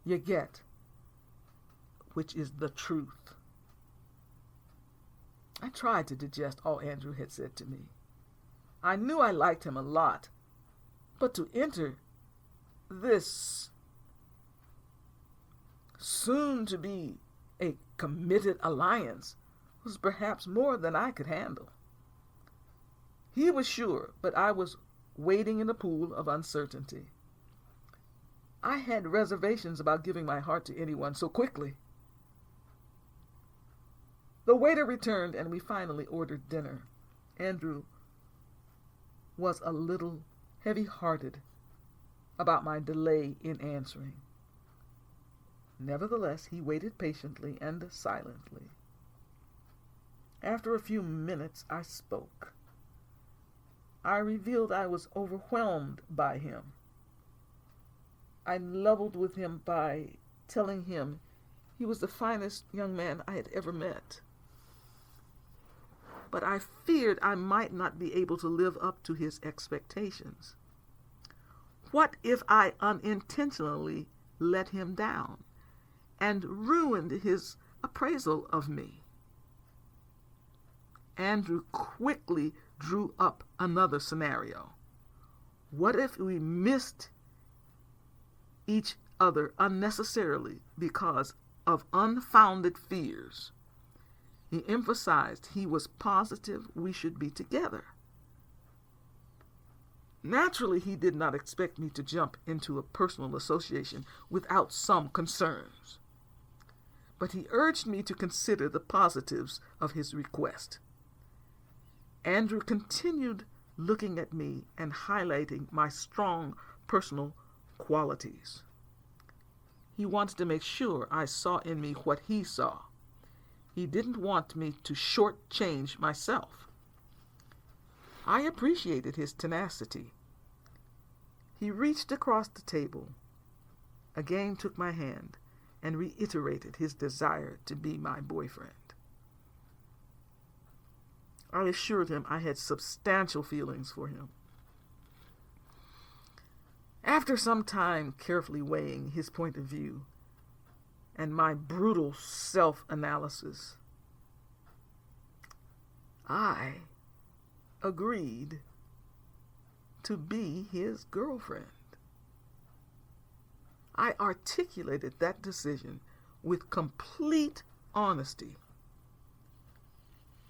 you get, which is the truth. I tried to digest all Andrew had said to me. I knew I liked him a lot, but to enter this soon to be a committed alliance was perhaps more than I could handle. He was sure, but I was wading in a pool of uncertainty. I had reservations about giving my heart to anyone so quickly. The waiter returned and we finally ordered dinner. Andrew was a little heavy-hearted about my delay in answering. Nevertheless, he waited patiently and silently. After a few minutes, I spoke. I revealed I was overwhelmed by him. I leveled with him by telling him he was the finest young man I had ever met. But I feared I might not be able to live up to his expectations. What if I unintentionally let him down and ruined his appraisal of me? Andrew quickly drew up another scenario. What if we missed each other unnecessarily because of unfounded fears? He emphasized he was positive we should be together. Naturally, he did not expect me to jump into a personal association without some concerns. But he urged me to consider the positives of his request. Andrew continued looking at me and highlighting my strong personal qualities. He wanted to make sure I saw in me what he saw. He didn't want me to shortchange myself. I appreciated his tenacity. He reached across the table, again took my hand, and reiterated his desire to be my boyfriend. I assured him I had substantial feelings for him. After some time carefully weighing his point of view and my brutal self-analysis, I agreed to be his girlfriend. I articulated that decision with complete honesty.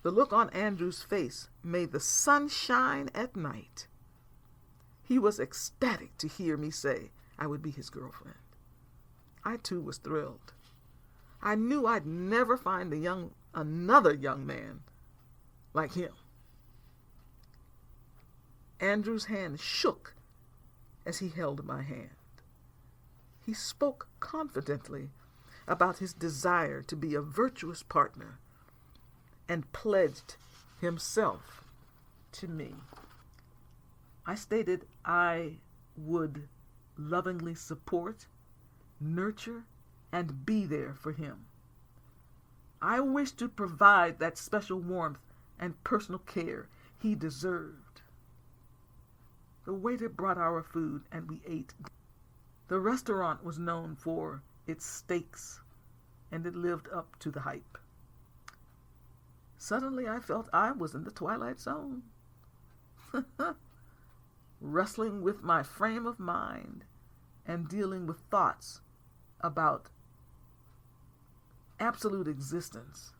The look on Andrew's face made the sun shine at night. He was ecstatic to hear me say I would be his girlfriend. I too was thrilled. I knew I'd never find another young man like him. Andrew's hand shook as he held my hand. He spoke confidently about his desire to be a virtuous partner and pledged himself to me. I stated I would lovingly support, nurture, and be there for him. I wished to provide that special warmth and personal care he deserved. The waiter brought our food and we ate. The restaurant was known for its steaks, and it lived up to the hype. Suddenly I felt I was in the Twilight Zone, wrestling with my frame of mind and dealing with thoughts about absolute existence.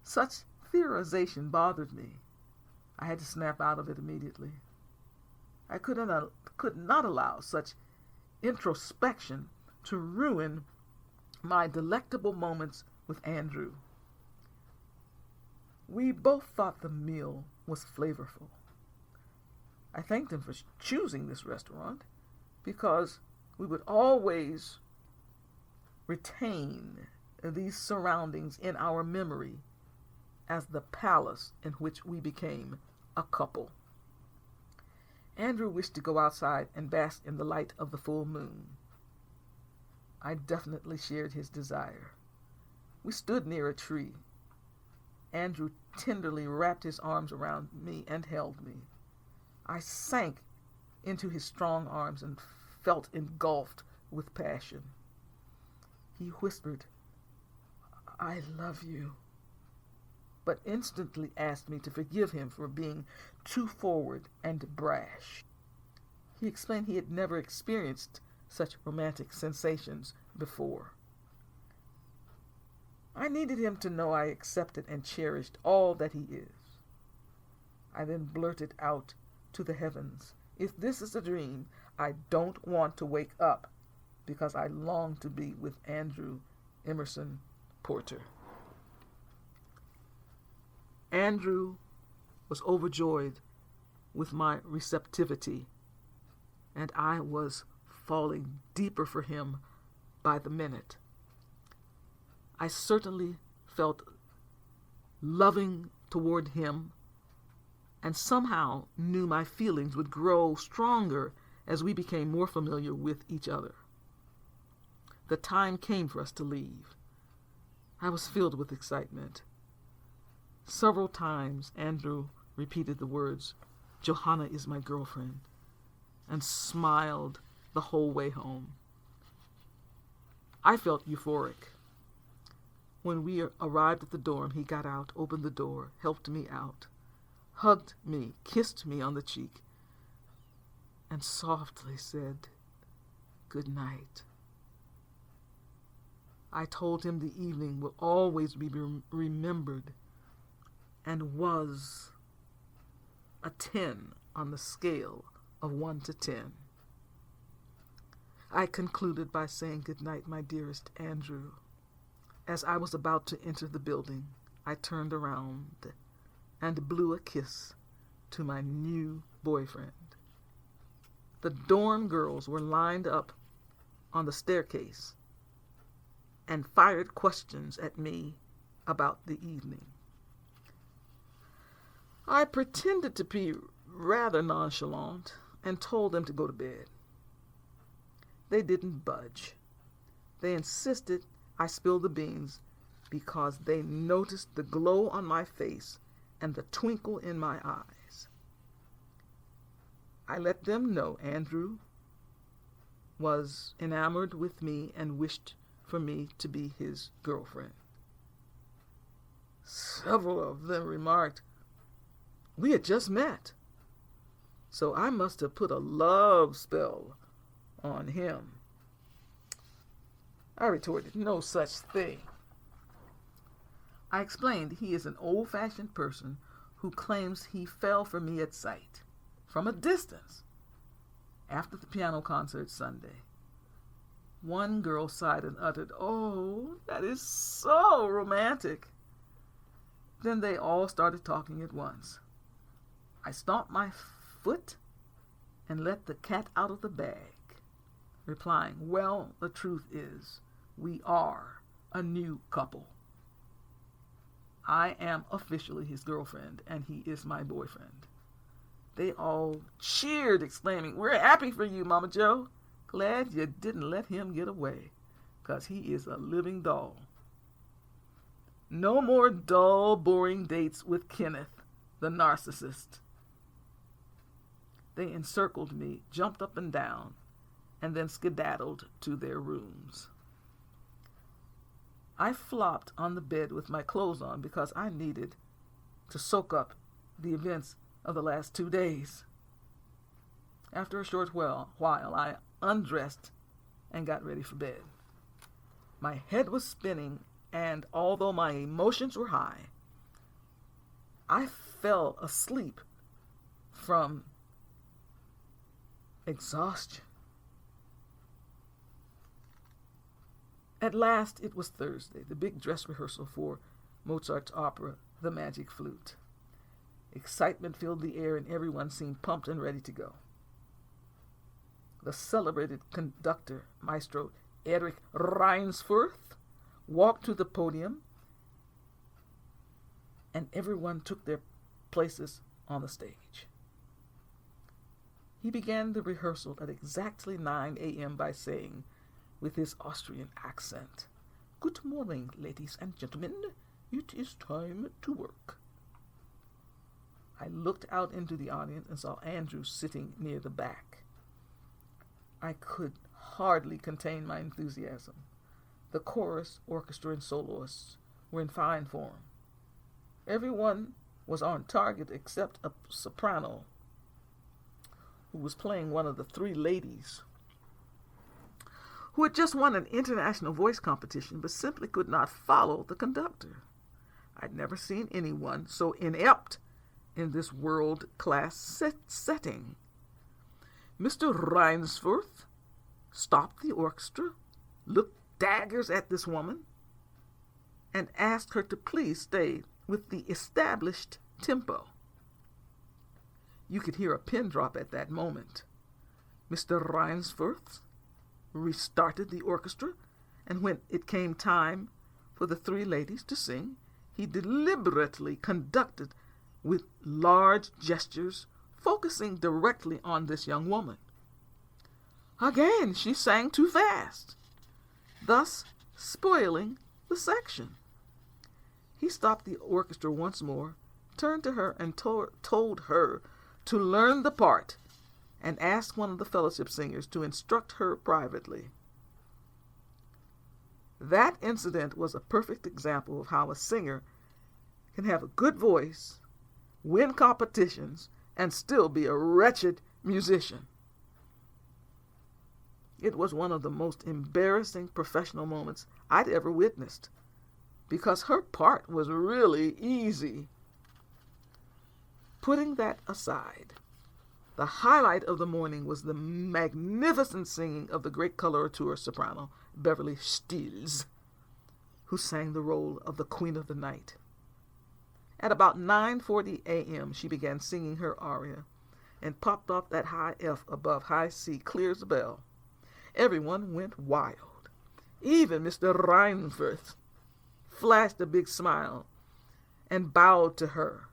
Such theorization bothered me. I had to snap out of it immediately. I could not allow such introspection to ruin my delectable moments with Andrew. We both thought the meal was flavorful. I thanked him for choosing this restaurant because we would always retain these surroundings in our memory as the palace in which we became a couple. Andrew wished to go outside and bask in the light of the full moon. I definitely shared his desire. We stood near a tree. Andrew tenderly wrapped his arms around me and held me. I sank into his strong arms and felt engulfed with passion. He whispered, "I love you," but instantly asked me to forgive him for being too forward and brash. He explained he had never experienced such romantic sensations before. I needed him to know I accepted and cherished all that he is. I then blurted out to the heavens, "If this is a dream, I don't want to wake up, because I long to be with Andrew Emerson Porter." Andrew was overjoyed with my receptivity, and I was falling deeper for him by the minute. I certainly felt loving toward him, and somehow knew my feelings would grow stronger as we became more familiar with each other. The time came for us to leave. I was filled with excitement. Several times Andrew repeated the words, "Johanna is my girlfriend," and smiled the whole way home. I felt euphoric. When we arrived at the dorm, he got out, opened the door, helped me out, hugged me, kissed me on the cheek, and softly said, "Good night." I told him the evening will always be remembered, and was a 10 on the scale of 1 to 10. I concluded by saying, "Good night, my dearest Andrew." As I was about to enter the building, I turned around and blew a kiss to my new boyfriend. The dorm girls were lined up on the staircase and fired questions at me about the evening. I pretended to be rather nonchalant and told them to go to bed. They didn't budge. They insisted I spill the beans because they noticed the glow on my face and the twinkle in my eyes. I let them know Andrew was enamored with me and wished for me to be his girlfriend. Several of them remarked, "We had just met, so I must have put a love spell on him." I retorted, "No such thing." I explained he is an old-fashioned person who claims he fell for me at sight, from a distance, after the piano concert Sunday. One girl sighed and uttered, "Oh, that is so romantic." Then they all started talking at once. I stomped my foot and let the cat out of the bag, replying, "Well, the truth is, we are a new couple. I am officially his girlfriend, and he is my boyfriend." They all cheered, exclaiming, "We're happy for you, Mama Joe. Glad you didn't let him get away, 'cause he is a living doll." No more dull, boring dates with Kenneth, the narcissist. They encircled me, jumped up and down, and then skedaddled to their rooms. I flopped on the bed with my clothes on because I needed to soak up the events of the last 2 days. After a short while, I undressed and got ready for bed. My head was spinning, and although my emotions were high, I fell asleep from exhaustion. At last it was Thursday, the big dress rehearsal for Mozart's opera, The Magic Flute. Excitement filled the air and everyone seemed pumped and ready to go. The celebrated conductor, Maestro Erich Reinsforth, walked to the podium and everyone took their places on the stage. He began the rehearsal at exactly 9 a.m. by saying, with his Austrian accent, "Good morning, ladies and gentlemen. It is time to work." I looked out into the audience and saw Andrew sitting near the back. I could hardly contain my enthusiasm. The chorus, orchestra, and soloists were in fine form. Everyone was on target except a soprano who was playing one of the three ladies who had just won an international voice competition but simply could not follow the conductor. I'd never seen anyone so inept in this world-class setting. Mr. Reinsforth stopped the orchestra, looked daggers at this woman, and asked her to please stay with the established tempo. You could hear a pin drop at that moment. Mr. Reinsforth restarted the orchestra, and when it came time for the three ladies to sing, he deliberately conducted with large gestures, focusing directly on this young woman. Again, she sang too fast, thus spoiling the section. He stopped the orchestra once more, turned to her and told her to learn the part and asked one of the fellowship singers to instruct her privately. That incident was a perfect example of how a singer can have a good voice, win competitions, and still be a wretched musician. It was one of the most embarrassing professional moments I'd ever witnessed, because her part was really easy. Putting that aside, the highlight of the morning was the magnificent singing of the great coloratura soprano, Beverly Stills, who sang the role of the Queen of the Night. At about 9:40 a.m., she began singing her aria and popped off that high F above high C clear as a bell. Everyone went wild. Even Mr. Reinsforth flashed a big smile and bowed to her.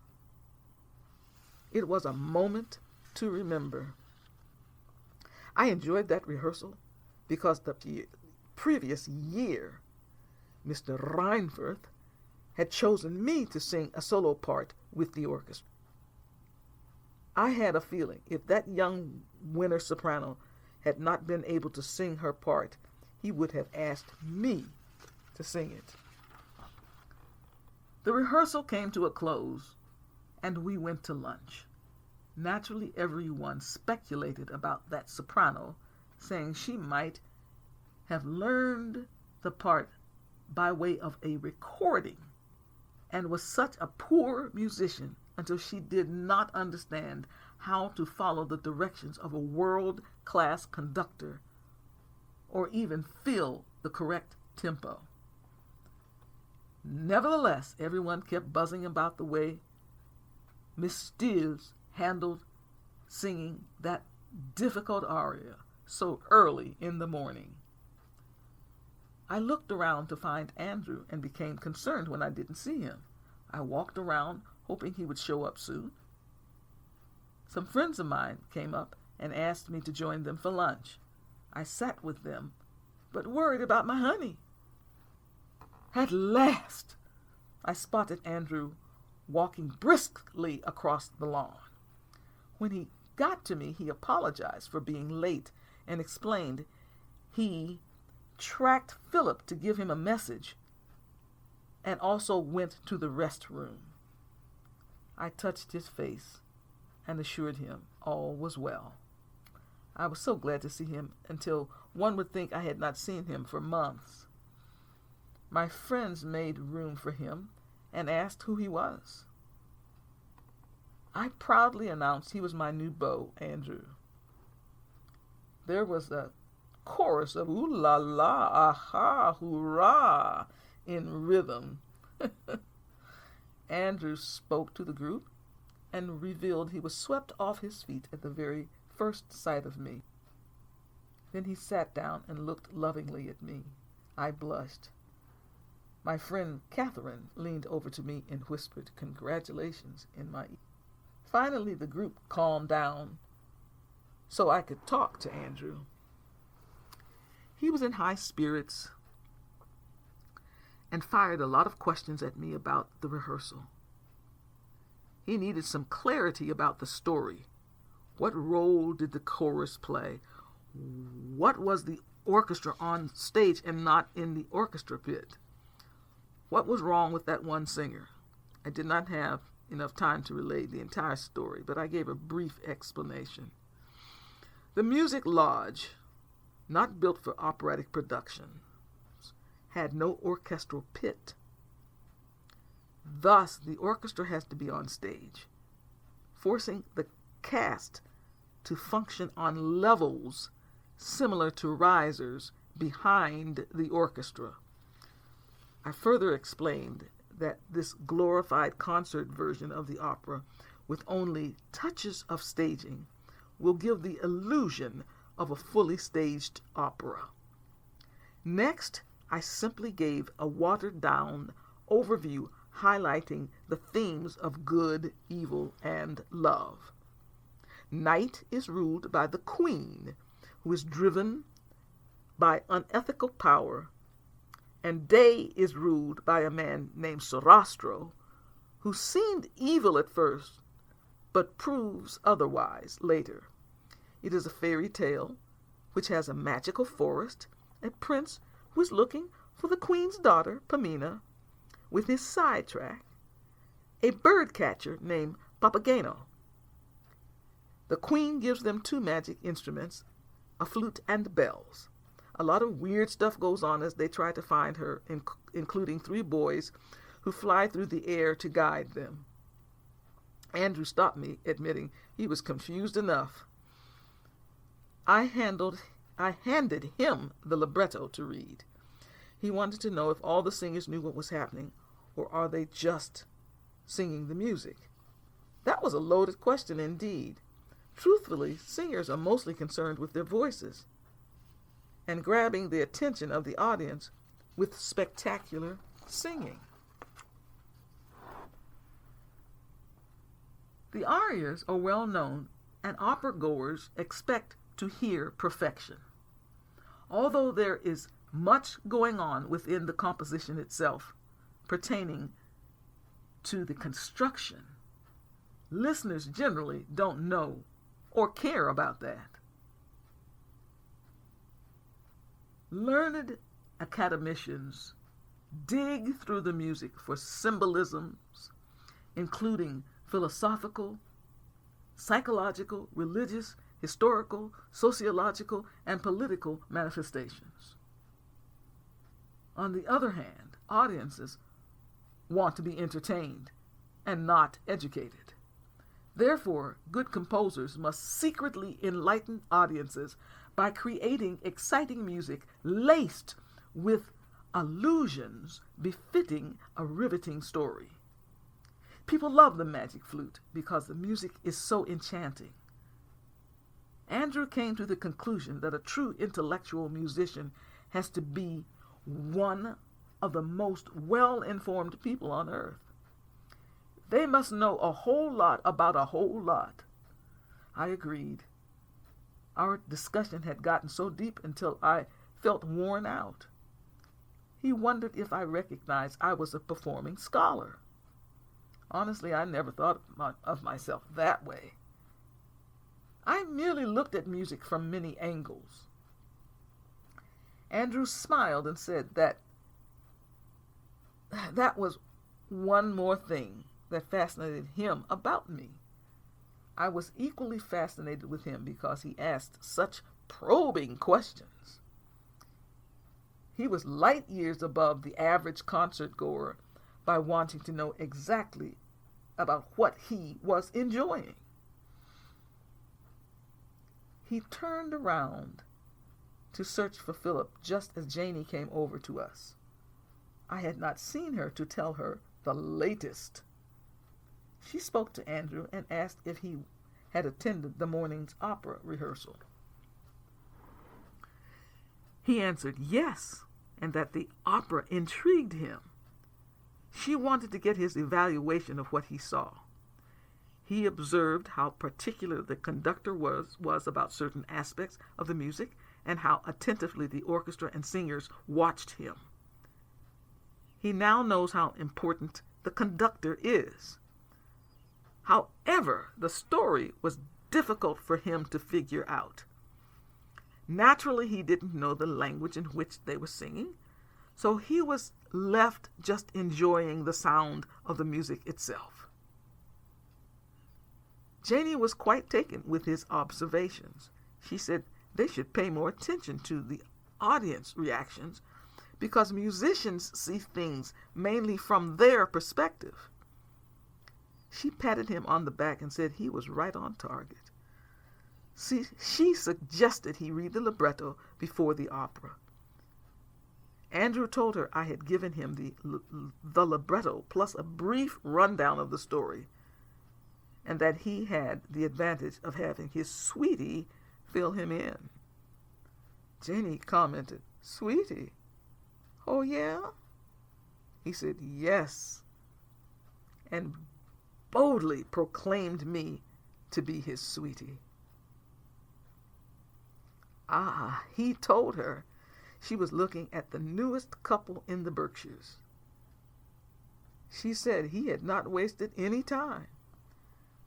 It was a moment to remember. I enjoyed that rehearsal because the previous year, Mr. Reinsforth had chosen me to sing a solo part with the orchestra. I had a feeling if that young winner soprano had not been able to sing her part, he would have asked me to sing it. The rehearsal came to a close, and we went to lunch. Naturally, everyone speculated about that soprano, saying she might have learned the part by way of a recording and was such a poor musician until she did not understand how to follow the directions of a world-class conductor or even feel the correct tempo. Nevertheless, everyone kept buzzing about the way Miss Stills handled singing that difficult aria so early in the morning. I looked around to find Andrew and became concerned when I didn't see him. I walked around hoping he would show up soon. Some friends of mine came up and asked me to join them for lunch. I sat with them, but worried about my honey. At last, I spotted Andrew walking briskly across the lawn. When he got to me, he apologized for being late and explained he tracked Philip to give him a message and also went to the restroom. I touched his face and assured him all was well. I was so glad to see him until one would think I had not seen him for months. My friends made room for him and asked who he was. I proudly announced he was my new beau, Andrew. There was a chorus of ooh la la, aha, hoorah in rhythm. Andrew spoke to the group and revealed he was swept off his feet at the very first sight of me. Then he sat down and looked lovingly at me. I blushed. My friend Catherine leaned over to me and whispered congratulations in my ear. Finally, the group calmed down so I could talk to Andrew. He was in high spirits and fired a lot of questions at me about the rehearsal. He needed some clarity about the story. What role did the chorus play? What was the orchestra on stage and not in the orchestra pit? What was wrong with that one singer? I did not have enough time to relay the entire story, but I gave a brief explanation. The Music Lodge, not built for operatic productions, had no orchestral pit. Thus, the orchestra has to be on stage, forcing the cast to function on levels similar to risers behind the orchestra. I further explained that this glorified concert version of the opera, with only touches of staging, will give the illusion of a fully staged opera. Next, I simply gave a watered-down overview highlighting the themes of good, evil, and love. Night is ruled by the queen, who is driven by unethical power, and day is ruled by a man named Sarastro, who seemed evil at first, but proves otherwise later. It is a fairy tale which has a magical forest, a prince who is looking for the queen's daughter, Pamina, with his sidetrack, a bird catcher named Papageno. The queen gives them 2 magic instruments, a flute and bells. A lot of weird stuff goes on as they try to find her, including 3 boys who fly through the air to guide them. Andrew stopped me, admitting he was confused enough. I handed him the libretto to read. He wanted to know if all the singers knew what was happening, or are they just singing the music? That was a loaded question indeed. Truthfully, singers are mostly concerned with their voices and grabbing the attention of the audience with spectacular singing. The arias are well known, and opera goers expect to hear perfection. Although there is much going on within the composition itself pertaining to the construction, listeners generally don't know or care about that. Learned academicians dig through the music for symbolisms, including philosophical, psychological, religious, historical, sociological, and political manifestations. On the other hand, audiences want to be entertained and not educated. Therefore, good composers must secretly enlighten audiences by creating exciting music laced with allusions befitting a riveting story. People love the magic flute because the music is so enchanting. Andrew came to the conclusion that a true intellectual musician has to be one of the most well-informed people on earth. They must know a whole lot about a whole lot. I agreed. Our discussion had gotten so deep until I felt worn out. He wondered if I recognized I was a performing scholar. Honestly, I never thought of myself that way. I merely looked at music from many angles. Andrew smiled and said that was one more thing that fascinated him about me. I was equally fascinated with him because he asked such probing questions. He was light years above the average concert goer by wanting to know exactly about what he was enjoying. He turned around to search for Philip just as Janie came over to us. I had not seen her to tell her the latest. She spoke to Andrew and asked if he had attended the morning's opera rehearsal. He answered yes, and that the opera intrigued him. She wanted to get his evaluation of what he saw. He observed how particular the conductor was about certain aspects of the music and how attentively the orchestra and singers watched him. He now knows how important the conductor is. However, the story was difficult for him to figure out. Naturally, he didn't know the language in which they were singing, so he was left just enjoying the sound of the music itself. Janie was quite taken with his observations. She said they should pay more attention to the audience reactions because musicians see things mainly from their perspective. She patted him on the back and said he was right on target. She suggested he read the libretto before the opera. Andrew told her I had given him the libretto plus a brief rundown of the story, and that he had the advantage of having his sweetie fill him in. Janie commented, "Sweetie? Oh, yeah?" He said, "Yes," and boldly proclaimed me to be his sweetie. He told her she was looking at the newest couple in the Berkshires. She said he had not wasted any time.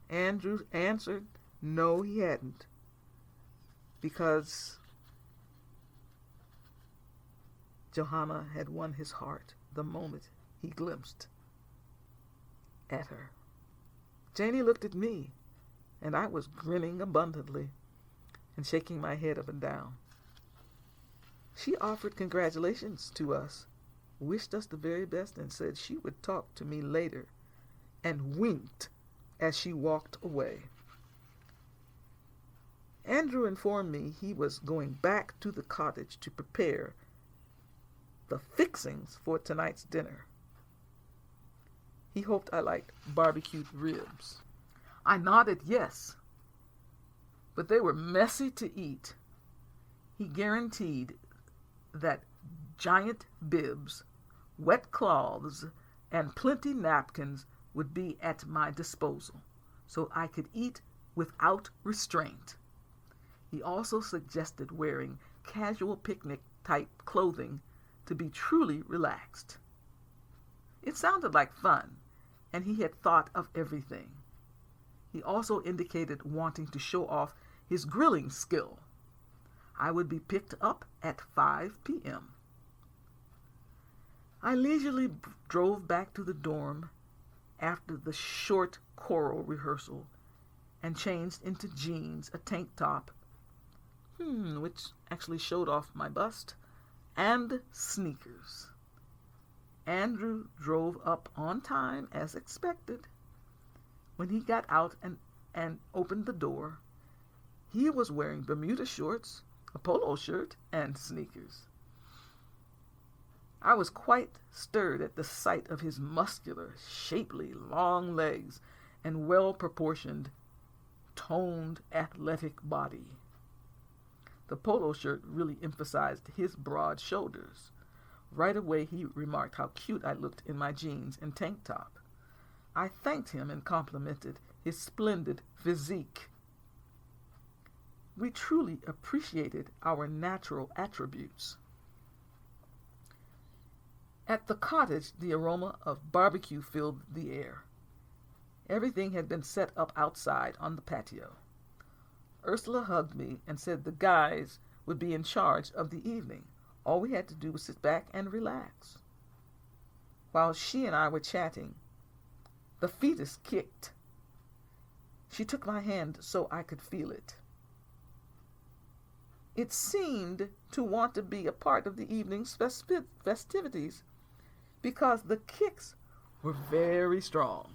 Andrew answered no, he hadn't, because Johanna had won his heart the moment he glimpsed at her. Janie looked at me, and I was grinning abundantly and shaking my head up and down. She offered congratulations to us, wished us the very best, and said she would talk to me later, and winked as she walked away. Andrew informed me he was going back to the cottage to prepare the fixings for tonight's dinner. He hoped I liked barbecued ribs. I nodded yes, but they were messy to eat. He guaranteed that giant bibs, wet cloths, and plenty napkins would be at my disposal, so I could eat without restraint. He also suggested wearing casual picnic-type clothing to be truly relaxed. It sounded like fun, and he had thought of everything. He also indicated wanting to show off his grilling skill. I would be picked up at 5 p.m. I leisurely drove back to the dorm after the short choral rehearsal and changed into jeans, a tank top, which actually showed off my bust, and sneakers. Andrew drove up on time as expected. When he got out and opened the door, he was wearing Bermuda shorts, a polo shirt, and sneakers. I was quite stirred at the sight of his muscular, shapely, long legs and well-proportioned, toned, athletic body. The polo shirt really emphasized his broad shoulders. Right away he remarked how cute I looked in my jeans and tank top. I thanked him and complimented his splendid physique. We truly appreciated our natural attributes. At the cottage, the aroma of barbecue filled the air. Everything had been set up outside on the patio. Ursula hugged me and said the guys would be in charge of the evening. All we had to do was sit back and relax. While she and I were chatting, the fetus kicked. She took my hand so I could feel it. It seemed to want to be a part of the evening's festivities because the kicks were very strong.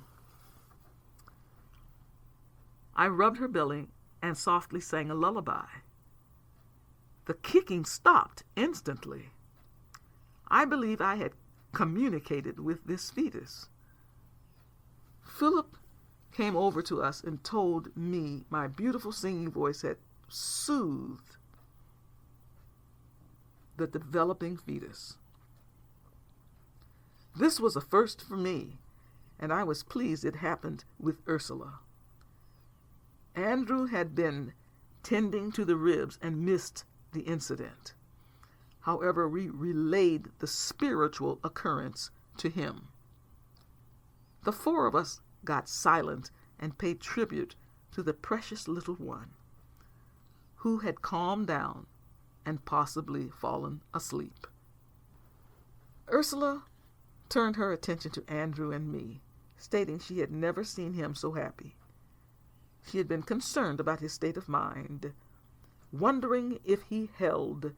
I rubbed her belly and softly sang a lullaby. The kicking stopped instantly. I believe I had communicated with this fetus. Philip came over to us and told me my beautiful singing voice had soothed the developing fetus. This was a first for me, and I was pleased it happened with Ursula. Andrew had been tending to the ribs and missed the incident. However, we relayed the spiritual occurrence to him. The four of us got silent and paid tribute to the precious little one, who had calmed down and possibly fallen asleep. Ursula turned her attention to Andrew and me, stating she had never seen him so happy. She had been concerned about his state of mind, wondering if he held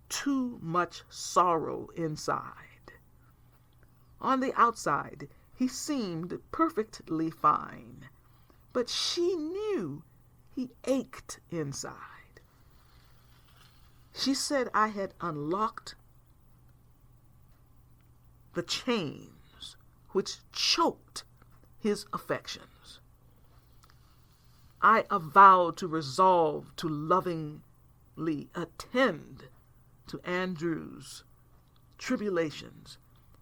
too much sorrow inside. On the outside, he seemed perfectly fine, but she knew he ached inside. She said I had unlocked the chains which choked his affections. I avowed to resolve to lovingly attend to Andrew's tribulations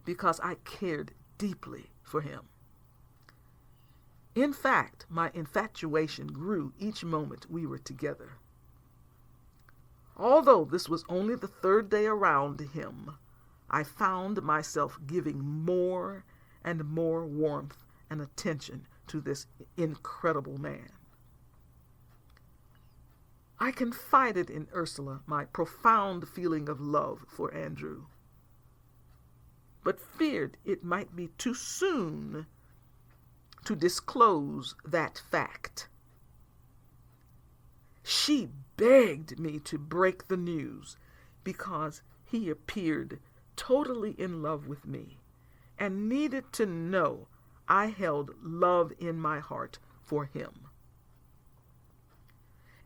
because I cared deeply for him. In fact, my infatuation grew each moment we were together. Although this was only the third day around him, I found myself giving more and more warmth and attention to this incredible man. I confided in Ursula my profound feeling of love for Andrew, but feared it might be too soon to disclose that fact. She begged me to break the news because he appeared totally in love with me and needed to know I held love in my heart for him.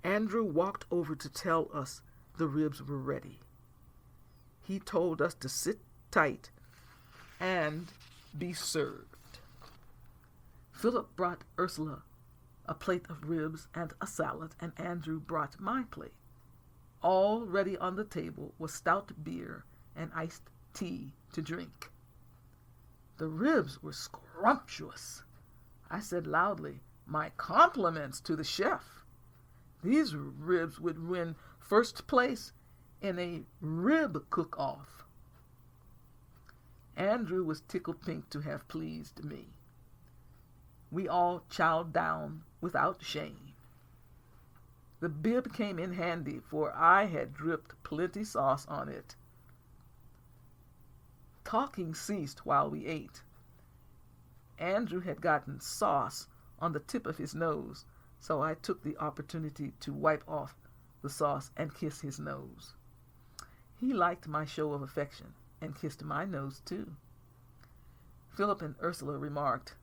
Andrew walked over to tell us the ribs were ready. He told us to sit tight and be served. Philip brought Ursula a plate of ribs and a salad, and Andrew brought my plate. All ready on the table was stout beer and iced tea to drink. The ribs were scrumptious. I said loudly, "My compliments to the chef. These ribs would win first place in a rib cook-off." Andrew was tickled pink to have pleased me. We all chowed down without shame. The bib came in handy, for I had dripped plenty sauce on it. Talking ceased while we ate. Andrew had gotten sauce on the tip of his nose, so I took the opportunity to wipe off the sauce and kiss his nose. He liked my show of affection and kissed my nose too. Philip and Ursula remarked,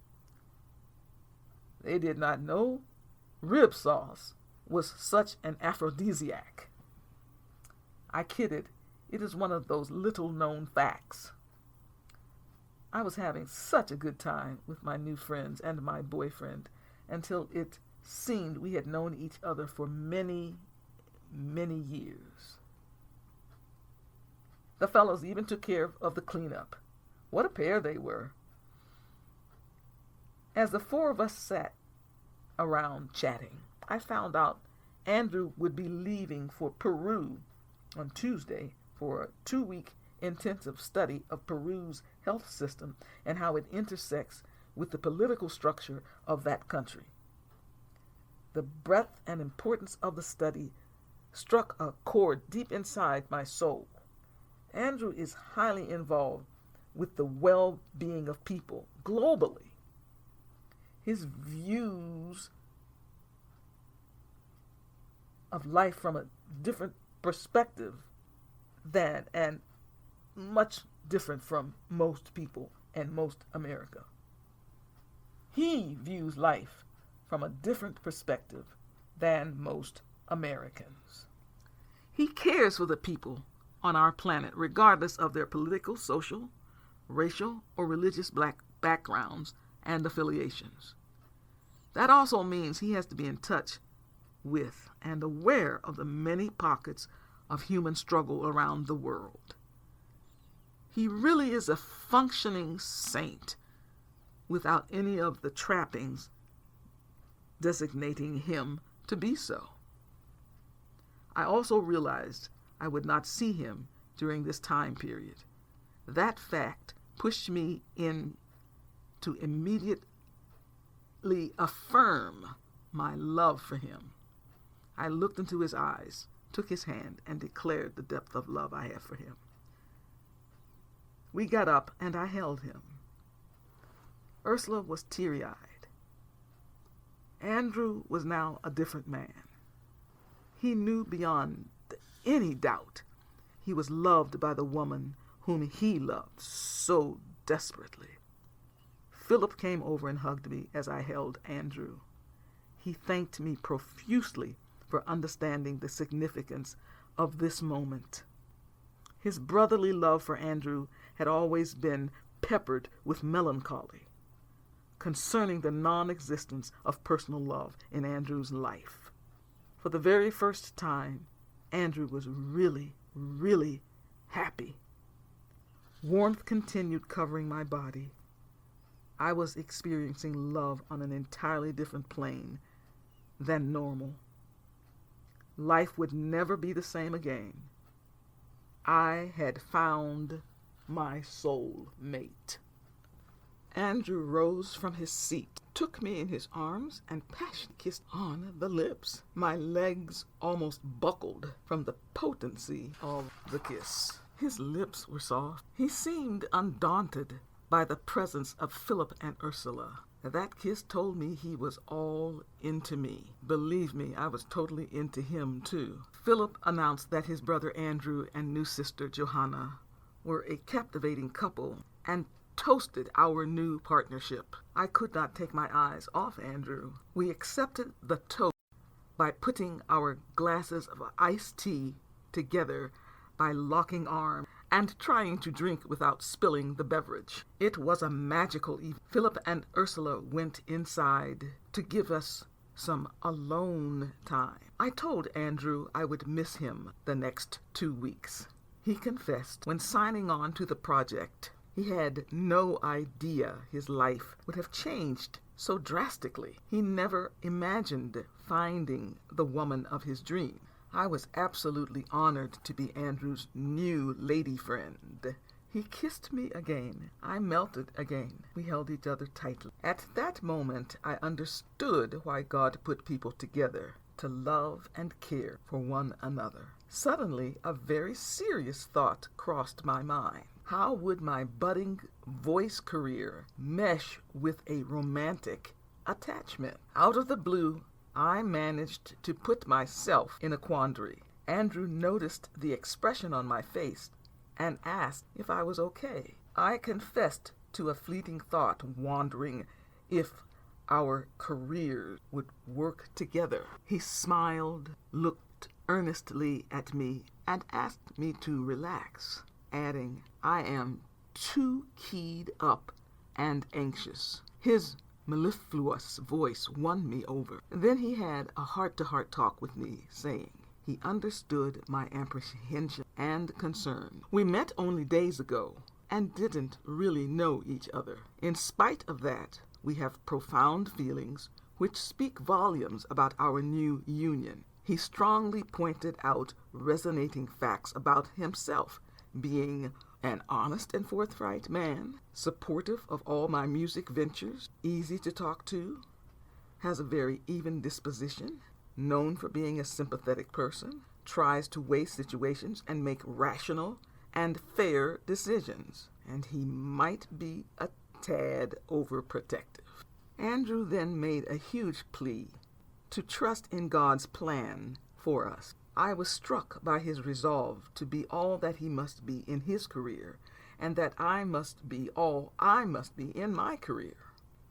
they did not know rib sauce was such an aphrodisiac. I kidded, it is one of those little-known facts. I was having such a good time with my new friends and my boyfriend until it seemed we had known each other for many, many years. The fellows even took care of the cleanup. What a pair they were. As the four of us sat around chatting, I found out Andrew would be leaving for Peru on Tuesday for a 2-week intensive study of Peru's health system and how it intersects with the political structure of that country. The breadth and importance of the study struck a chord deep inside my soul. Andrew is highly involved with the well-being of people globally. His views of life from a different perspective than and much different from most people and most America. He views life from a different perspective than most Americans. He cares for the people on our planet, regardless of their political, social, racial, or religious black backgrounds and affiliations. That also means he has to be in touch with and aware of the many pockets of human struggle around the world. He really is a functioning saint without any of the trappings designating him to be so. I also realized I would not see him during this time period. That fact pushed me in to immediately affirm my love for him. I looked into his eyes, took his hand, and declared the depth of love I have for him. We got up, and I held him. Ursula was teary-eyed. Andrew was now a different man. He knew beyond any doubt he was loved by the woman whom he loved so desperately. Philip came over and hugged me as I held Andrew. He thanked me profusely for understanding the significance of this moment. His brotherly love for Andrew had always been peppered with melancholy concerning the non-existence of personal love in Andrew's life. For the very first time, Andrew was really, really happy. Warmth continued covering my body. I was experiencing love on an entirely different plane than normal. Life would never be the same again. I had found my soul mate. Andrew rose from his seat, took me in his arms, and passionately kissed on the lips. My legs almost buckled from the potency of the kiss. His lips were soft. He seemed undaunted by the presence of Philip and Ursula. That kiss told me he was all into me. Believe me, I was totally into him too. Philip announced that his brother Andrew and new sister Johanna were a captivating couple and toasted our new partnership. I could not take my eyes off Andrew. We accepted the toast by putting our glasses of iced tea together by locking arms and trying to drink without spilling the beverage. It was a magical evening. Philip and Ursula went inside to give us some alone time. I told Andrew I would miss him the next 2 weeks. He confessed when signing on to the project, he had no idea his life would have changed so drastically. He never imagined finding the woman of his dream. I was absolutely honored to be Andrew's new lady friend. He kissed me again. I melted again. We held each other tightly. At that moment, I understood why God put people together to love and care for one another. Suddenly, a very serious thought crossed my mind. How would my budding voice career mesh with a romantic attachment? Out of the blue, I managed to put myself in a quandary. Andrew noticed the expression on my face and asked if I was okay. I confessed to a fleeting thought wondering if our careers would work together. He smiled, looked earnestly at me, and asked me to relax, adding, "I am too keyed up and anxious." His mellifluous voice won me over. Then he had a heart-to-heart talk with me, saying he understood my apprehension and concern. We met only days ago and didn't really know each other. In spite of that, we have profound feelings which speak volumes about our new union. He strongly pointed out resonating facts about himself, being an honest and forthright man, supportive of all my music ventures, easy to talk to, has a very even disposition, known for being a sympathetic person, tries to weigh situations and make rational and fair decisions, and he might be a tad overprotective. Andrew then made a huge plea to trust in God's plan for us. I was struck by his resolve to be all that he must be in his career, and that I must be all I must be in my career.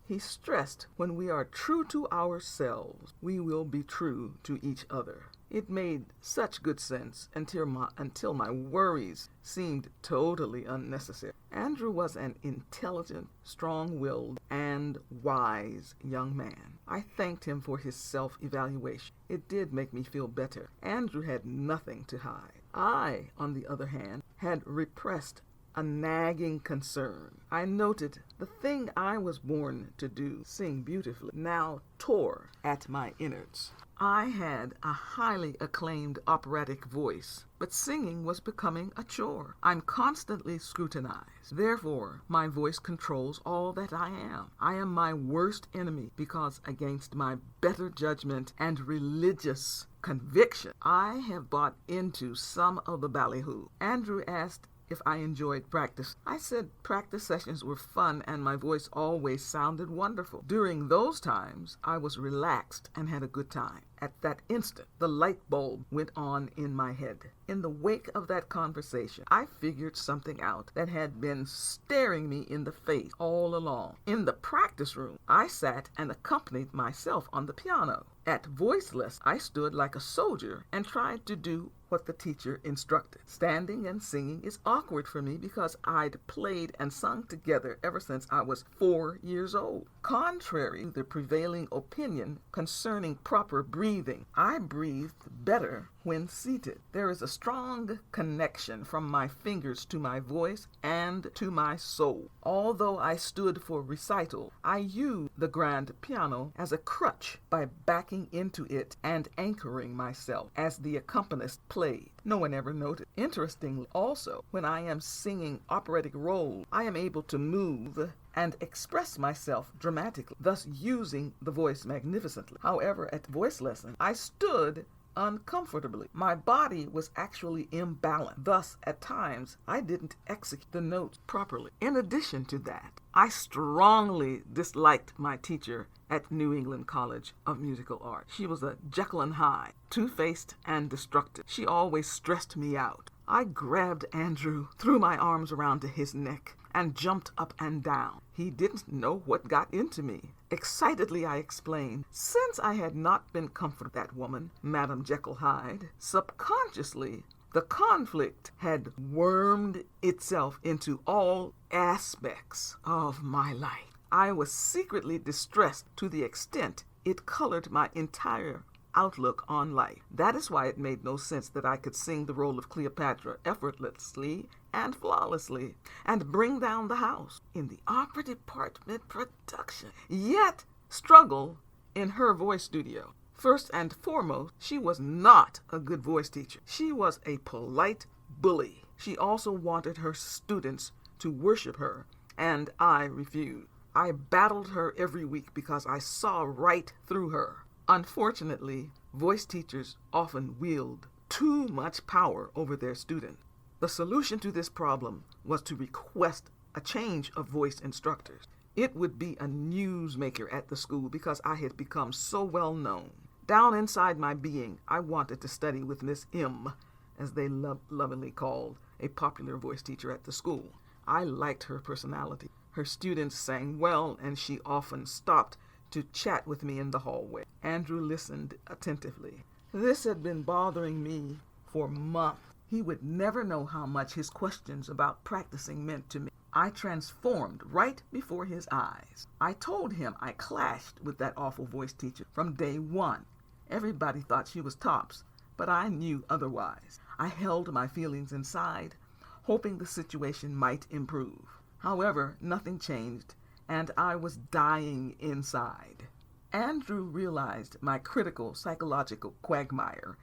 He stressed, when we are true to ourselves, we will be true to each other. It made such good sense until my worries seemed totally unnecessary. Andrew was an intelligent, strong-willed, and wise young man. I thanked him for his self-evaluation. It did make me feel better. Andrew had nothing to hide. I, on the other hand, had repressed a nagging concern. I noted the thing I was born to do, sing beautifully, now tore at my innards. I had a highly acclaimed operatic voice, but singing was becoming a chore. I'm constantly scrutinized. Therefore, my voice controls all that I am. I am my worst enemy because against my better judgment and religious conviction, I have bought into some of the ballyhoo. Andrew asked if I enjoyed practice. I said practice sessions were fun and my voice always sounded wonderful. During those times, I was relaxed and had a good time. At that instant, the light bulb went on in my head. In the wake of that conversation, I figured something out that had been staring me in the face all along. In the practice room, I sat and accompanied myself on the piano. At voice lessons, I stood like a soldier and tried to do what the teacher instructed. Standing and singing is awkward for me because I'd played and sung together ever since I was 4 years old. Contrary to the prevailing opinion concerning proper breathing, I breathed better when seated. There is a strong connection from my fingers to my voice and to my soul. Although I stood for recital, I used the grand piano as a crutch by backing into it and anchoring myself as the accompanist played. No one ever noticed. Interestingly, also, when I am singing operatic roles, I am able to move and express myself dramatically, thus using the voice magnificently. However, at voice lessons, I stood uncomfortably. My body was actually imbalanced. Thus, at times, I didn't execute the notes properly. In addition to that, I strongly disliked my teacher at New England College of Musical Art. She was a Jekyll and Hyde, two-faced and destructive. She always stressed me out. I grabbed Andrew, threw my arms around his neck, and jumped up and down. He didn't know what got into me. Excitedly, I explained, since I had not been comforted with that woman, Madam Jekyll Hyde, subconsciously, the conflict had wormed itself into all aspects of my life. I was secretly distressed to the extent it colored my entire outlook on life. That is why it made no sense that I could sing the role of Cleopatra effortlessly and flawlessly and bring down the house in the opera department production, yet struggle in her voice studio. First and foremost, she was not a good voice teacher. She was a polite bully. She also wanted her students to worship her, and I refused. I battled her every week because I saw right through her. Unfortunately, voice teachers often wield too much power over their students. The solution to this problem was to request a change of voice instructors. It would be a newsmaker at the school because I had become so well known. Down inside my being, I wanted to study with Miss M, as they lovingly called a popular voice teacher at the school. I liked her personality. Her students sang well, and she often stopped to chat with me in the hallway. Andrew listened attentively. This had been bothering me for months. He would never know how much his questions about practicing meant to me. I transformed right before his eyes. I told him I clashed with that awful voice teacher from day one. Everybody thought she was tops, but I knew otherwise. I held my feelings inside, hoping the situation might improve. However, nothing changed, and I was dying inside. Andrew realized my critical psychological quagmire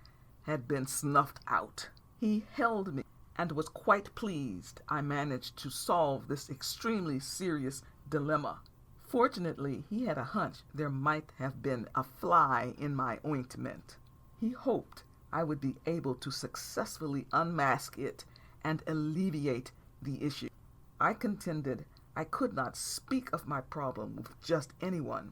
had been snuffed out. He held me and was quite pleased I managed to solve this extremely serious dilemma. Fortunately, he had a hunch there might have been a fly in my ointment. He hoped I would be able to successfully unmask it and alleviate the issue. I contended I could not speak of my problem with just anyone,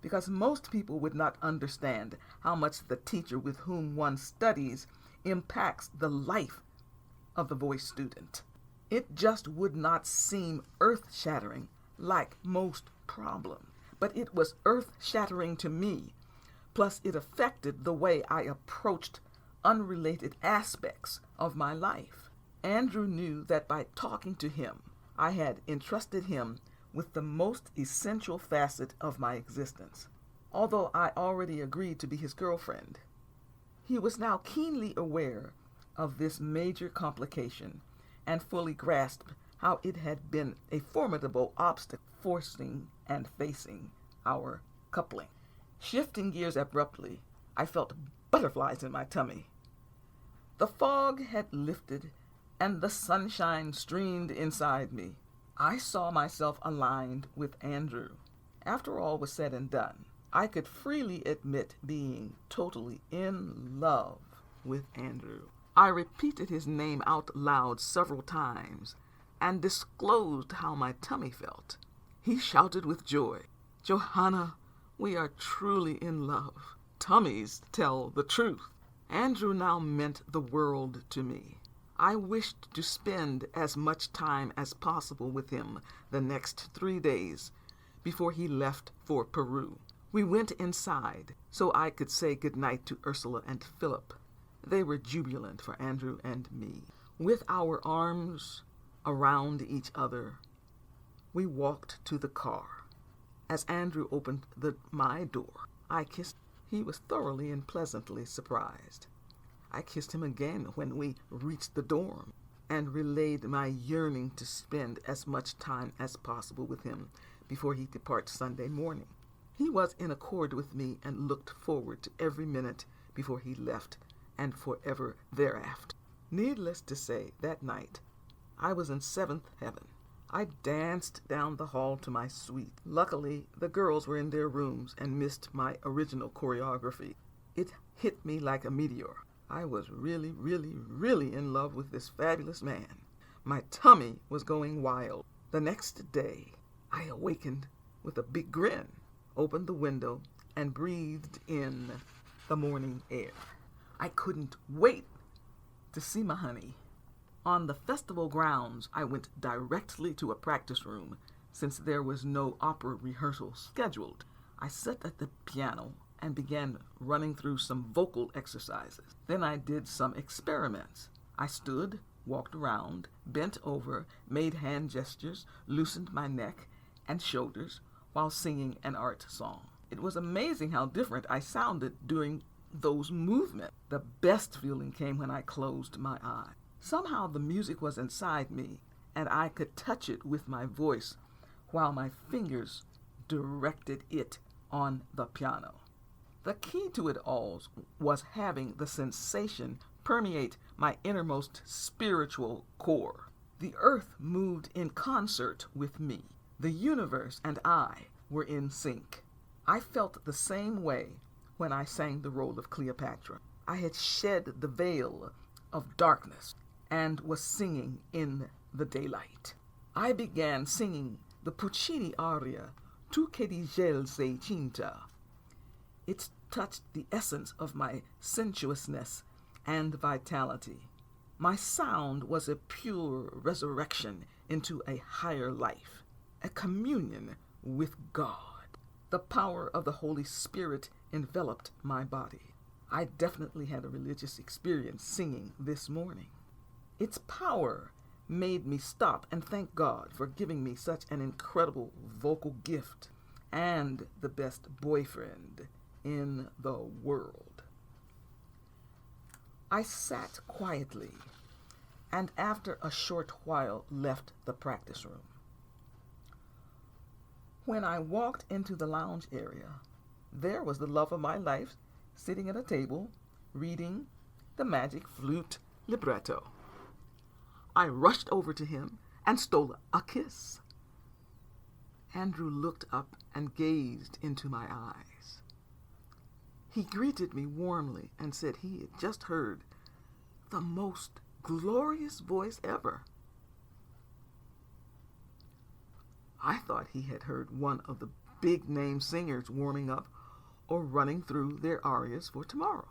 because most people would not understand how much the teacher with whom one studies impacts the life of the voice student. It just would not seem earth-shattering like most problems, but it was earth-shattering to me. Plus, it affected the way I approached unrelated aspects of my life. Andrew knew that by talking to him, I had entrusted him with the most essential facet of my existence. Although I already agreed to be his girlfriend, he was now keenly aware of this major complication and fully grasped how it had been a formidable obstacle forcing and facing our coupling. Shifting gears abruptly, I felt butterflies in my tummy. The fog had lifted and the sunshine streamed inside me. I saw myself aligned with Andrew. After all was said and done, I could freely admit being totally in love with Andrew. I repeated his name out loud several times and disclosed how my tummy felt. He shouted with joy, "Johanna, we are truly in love. Tummies tell the truth." Andrew now meant the world to me. I wished to spend as much time as possible with him the next 3 days before he left for Peru. We went inside so I could say goodnight to Ursula and Philip. They were jubilant for Andrew and me. With our arms around each other, we walked to the car. As Andrew opened my door, I kissed him. He was thoroughly and pleasantly surprised. I kissed him again when we reached the dorm and relayed my yearning to spend as much time as possible with him before he departs Sunday morning. He was in accord with me and looked forward to every minute before he left and forever thereafter. Needless to say, that night, I was in seventh heaven. I danced down the hall to my suite. Luckily, the girls were in their rooms and missed my original choreography. It hit me like a meteor. I was really, really, really in love with this fabulous man. My tummy was going wild. The next day, I awakened with a big grin, opened the window, and breathed in the morning air. I couldn't wait to see my honey. On the festival grounds, I went directly to a practice room since there was no opera rehearsal scheduled. I sat at the piano and began running through some vocal exercises. Then I did some experiments. I stood, walked around, bent over, made hand gestures, loosened my neck and shoulders while singing an art song. It was amazing how different I sounded during those movements. The best feeling came when I closed my eyes. Somehow the music was inside me, and I could touch it with my voice while my fingers directed it on the piano. The key to it all was having the sensation permeate my innermost spiritual core. The earth moved in concert with me. The universe and I were in sync. I felt the same way when I sang the role of Cleopatra. I had shed the veil of darkness and was singing in the daylight. I began singing the Puccini aria, Tu che di gel sei cinta. It touched the essence of my sensuousness and vitality. My sound was a pure resurrection into a higher life, a communion with God. The power of the Holy Spirit enveloped my body. I definitely had a religious experience singing this morning. Its power made me stop and thank God for giving me such an incredible vocal gift and the best boyfriend in the world. I sat quietly and after a short while left the practice room. When I walked into the lounge area, there was the love of my life sitting at a table reading the Magic Flute libretto. I rushed over to him and stole a kiss. Andrew looked up and gazed into my eyes. He greeted me warmly and said he had just heard the most glorious voice ever. I thought he had heard one of the big-name singers warming up or running through their arias for tomorrow.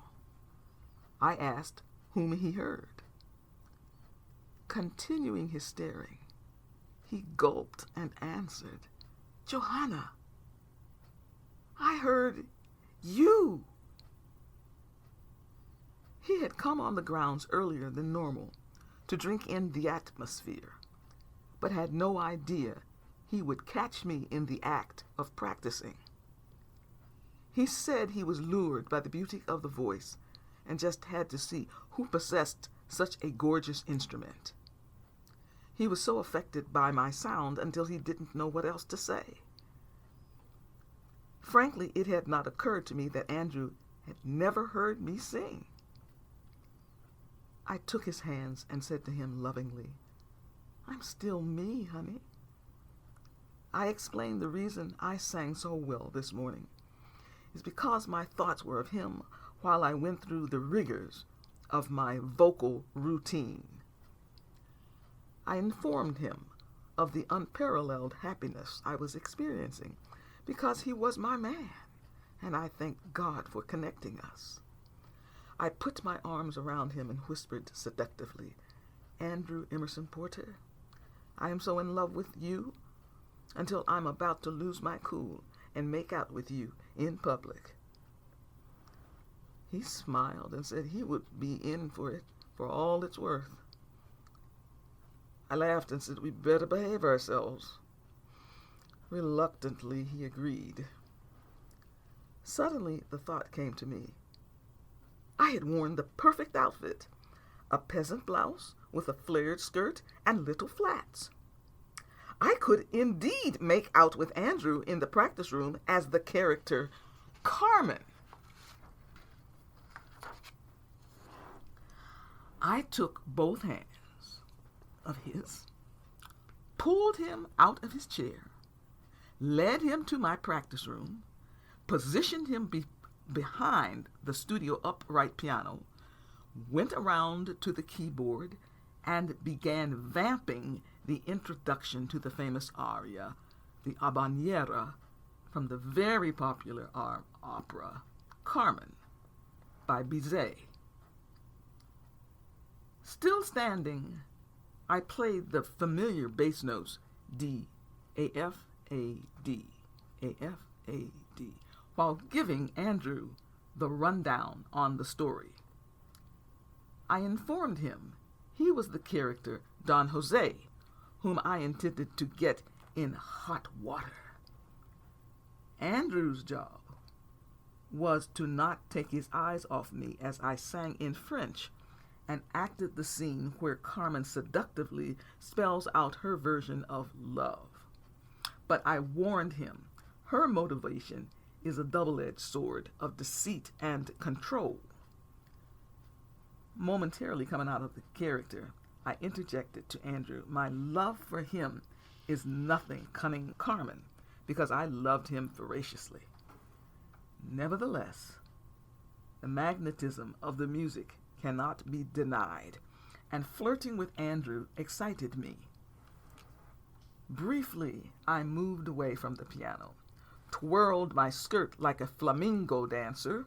I asked whom he heard. Continuing his staring, he gulped and answered, "Johanna, I heard you." He had come on the grounds earlier than normal to drink in the atmosphere, but had no idea he would catch me in the act of practicing. He said he was lured by the beauty of the voice and just had to see who possessed such a gorgeous instrument. He was so affected by my sound until he didn't know what else to say. Frankly, it had not occurred to me that Andrew had never heard me sing. I took his hands and said to him lovingly, "I'm still me, honey." I explained the reason I sang so well this morning is because my thoughts were of him while I went through the rigors of my vocal routine. I informed him of the unparalleled happiness I was experiencing because he was my man, and I thank God for connecting us. I put my arms around him and whispered seductively, "Andrew Emerson Porter, I am so in love with you until I'm about to lose my cool and make out with you in public." He smiled and said he would be in for it for all it's worth. I laughed and said we'd better behave ourselves. Reluctantly, he agreed. Suddenly, the thought came to me. I had worn the perfect outfit, a peasant blouse with a flared skirt and little flats. I could indeed make out with Andrew in the practice room as the character Carmen. I took both hands of his, pulled him out of his chair, led him to my practice room, positioned him behind the studio upright piano, went around to the keyboard, and began vamping the introduction to the famous aria, the habanera, from the very popular opera Carmen by Bizet. Still standing, I played the familiar bass notes D, A, F, A, D, A, F, A, D, while giving Andrew the rundown on the story. I informed him he was the character Don Jose, whom I intended to get in hot water. Andrew's job was to not take his eyes off me as I sang in French and acted the scene where Carmen seductively spells out her version of love. But I warned him her motivation is a double-edged sword of deceit and control. Momentarily coming out of the character, I interjected to Andrew, my love for him is nothing cunning Carmen, because I loved him voraciously. Nevertheless, the magnetism of the music cannot be denied, and flirting with Andrew excited me. Briefly, I moved away from the piano, twirled my skirt like a flamingo dancer,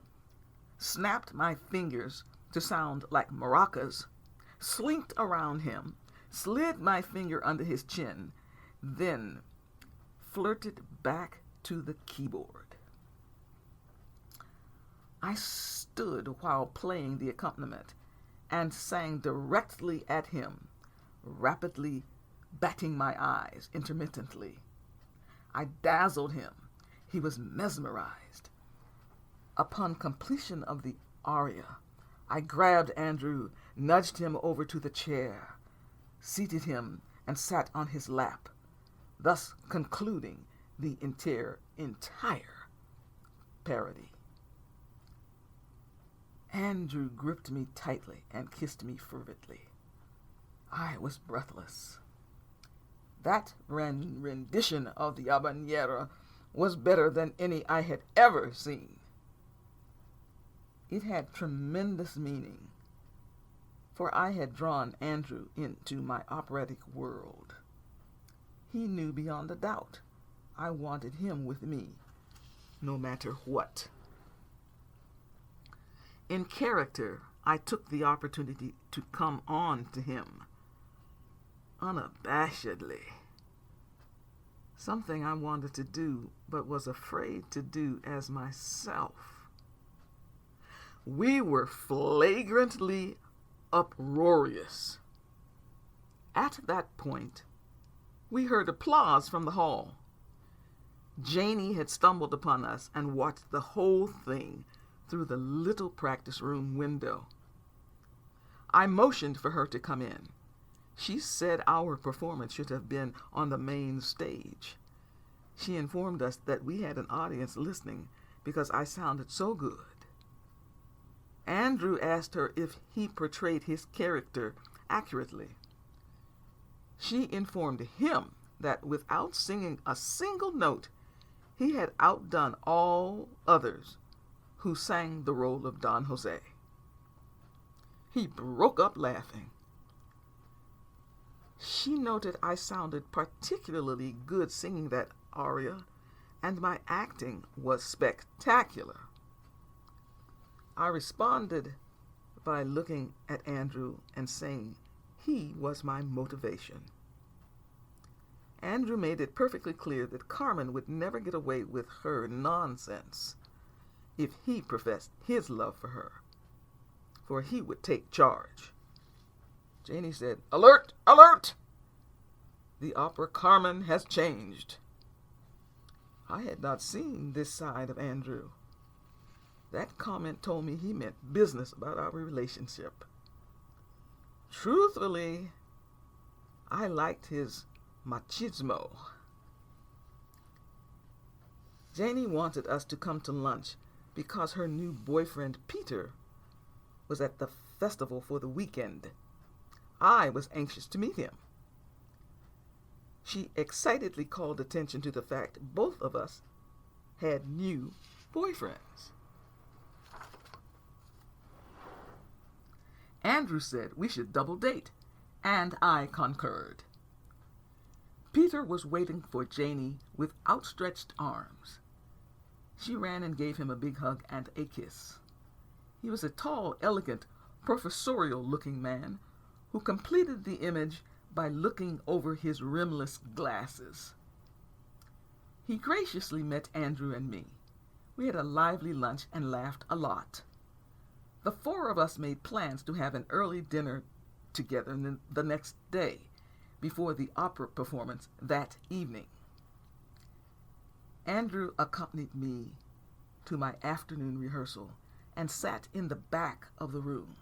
snapped my fingers to sound like maracas, slinked around him, slid my finger under his chin, then flirted back to the keyboard. I stood while playing the accompaniment and sang directly at him, rapidly batting my eyes intermittently. I dazzled him. He was mesmerized. Upon completion of the aria, I grabbed Andrew, nudged him over to the chair, seated him, and sat on his lap, thus concluding the entire parody. Andrew gripped me tightly and kissed me fervently. I was breathless. That rendition of the habanera was better than any I had ever seen. It had tremendous meaning, for I had drawn Andrew into my operatic world. He knew beyond a doubt I wanted him with me, no matter what. In character, I took the opportunity to come on to him unabashedly. Something I wanted to do but was afraid to do as myself. We were flagrantly uproarious. At that point, we heard applause from the hall. Janie had stumbled upon us and watched the whole thing through the little practice room window. I motioned for her to come in. She said our performance should have been on the main stage. She informed us that we had an audience listening because I sounded so good. Andrew asked her if he portrayed his character accurately. She informed him that without singing a single note, he had outdone all others who sang the role of Don Jose. He broke up laughing. She noted I sounded particularly good singing that aria, and my acting was spectacular. I responded by looking at Andrew and saying he was my motivation. Andrew made it perfectly clear that Carmen would never get away with her nonsense if he professed his love for her, for he would take charge. Janie said, "Alert! Alert! The opera Carmen has changed." I had not seen this side of Andrew. That comment told me he meant business about our relationship. Truthfully, I liked his machismo. Janie wanted us to come to lunch because her new boyfriend, Peter, was at the festival for the weekend. I was anxious to meet him. She excitedly called attention to the fact both of us had new boyfriends. Andrew said we should double date, and I concurred. Peter was waiting for Janie with outstretched arms. She ran and gave him a big hug and a kiss. He was a tall, elegant, professorial-looking man who completed the image by looking over his rimless glasses. He graciously met Andrew and me. We had a lively lunch and laughed a lot. The four of us made plans to have an early dinner together the next day before the opera performance that evening. Andrew accompanied me to my afternoon rehearsal and sat in the back of the room.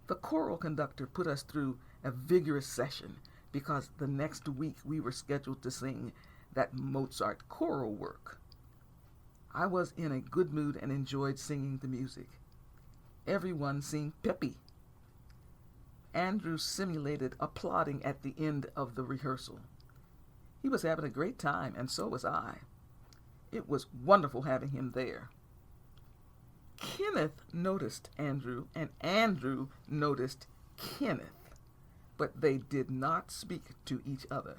The choral conductor put us through a vigorous session because the next week we were scheduled to sing that Mozart choral work. I was in a good mood and enjoyed singing the music. Everyone seemed peppy. Andrew simulated applauding at the end of the rehearsal. He was having a great time, and so was I. It was wonderful having him there. Kenneth noticed Andrew, and Andrew noticed Kenneth, but they did not speak to each other.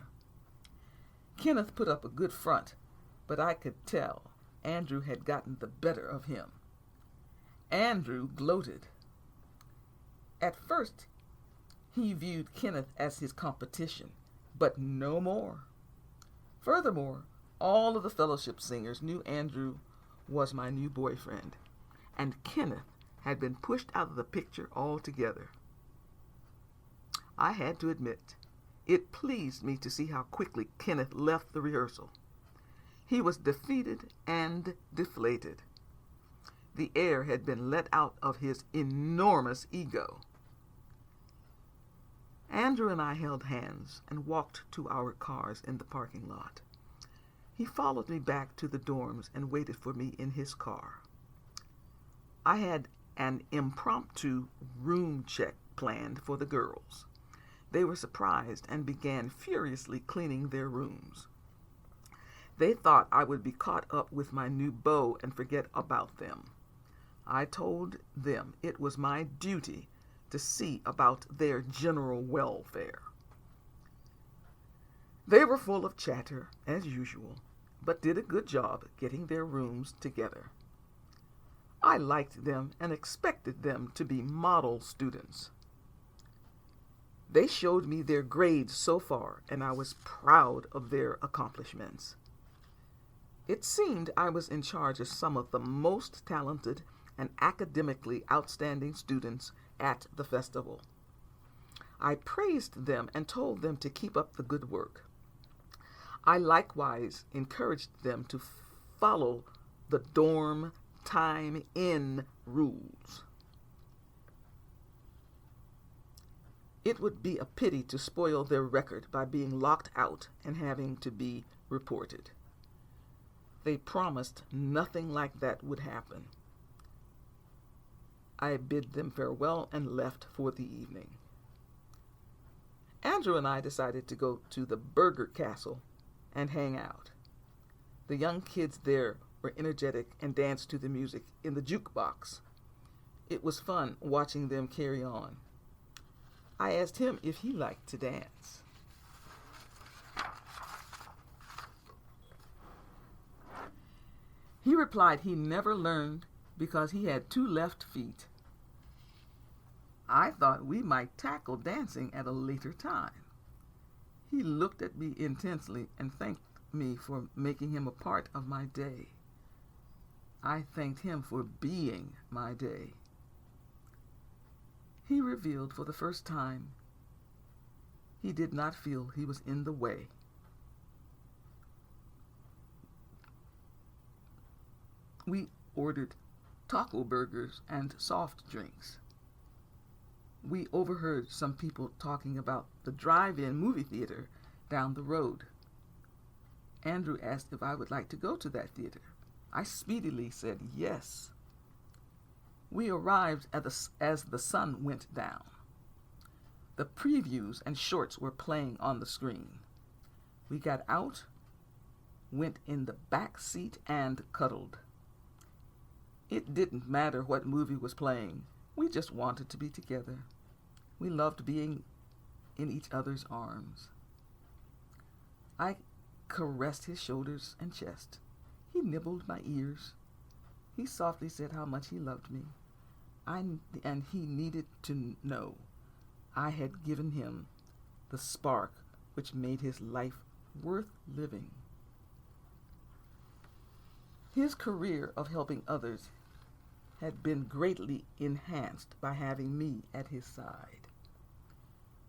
Kenneth put up a good front, but I could tell Andrew had gotten the better of him. Andrew gloated. At first, he viewed Kenneth as his competition, but no more. Furthermore, all of the fellowship singers knew Andrew was my new boyfriend, and Kenneth had been pushed out of the picture altogether. I had to admit, it pleased me to see how quickly Kenneth left the rehearsal. He was defeated and deflated. The air had been let out of his enormous ego. Andrew and I held hands and walked to our cars in the parking lot. He followed me back to the dorms and waited for me in his car. I had an impromptu room check planned for the girls. They were surprised and began furiously cleaning their rooms. They thought I would be caught up with my new beau and forget about them. I told them it was my duty to see about their general welfare. They were full of chatter, as usual, but did a good job getting their rooms together. I liked them and expected them to be model students. They showed me their grades so far, and I was proud of their accomplishments. It seemed I was in charge of some of the most talented and academically outstanding students at the festival. I praised them and told them to keep up the good work. I likewise encouraged them to follow the dorm time-in rules. It would be a pity to spoil their record by being locked out and having to be reported. They promised nothing like that would happen. I bid them farewell and left for the evening. Andrew and I decided to go to the Burger Castle and hang out. The young kids there were energetic and danced to the music in the jukebox. It was fun watching them carry on. I asked him if he liked to dance. He replied he never learned because he had 2 left feet. I thought we might tackle dancing at a later time. He looked at me intensely and thanked me for making him a part of my day. I thanked him for being my day. He revealed for the first time he did not feel he was in the way. We ordered taco burgers and soft drinks. We overheard some people talking about the drive-in movie theater down the road. Andrew asked if I would like to go to that theater. I speedily said yes. We arrived as the sun went down. The previews and shorts were playing on the screen. We got out, went in the back seat, and cuddled. It didn't matter what movie was playing. We just wanted to be together. We loved being in each other's arms. I caressed his shoulders and chest. He nibbled my ears. He softly said how much he loved me. And he needed to know I had given him the spark which made his life worth living. His career of helping others had been greatly enhanced by having me at his side.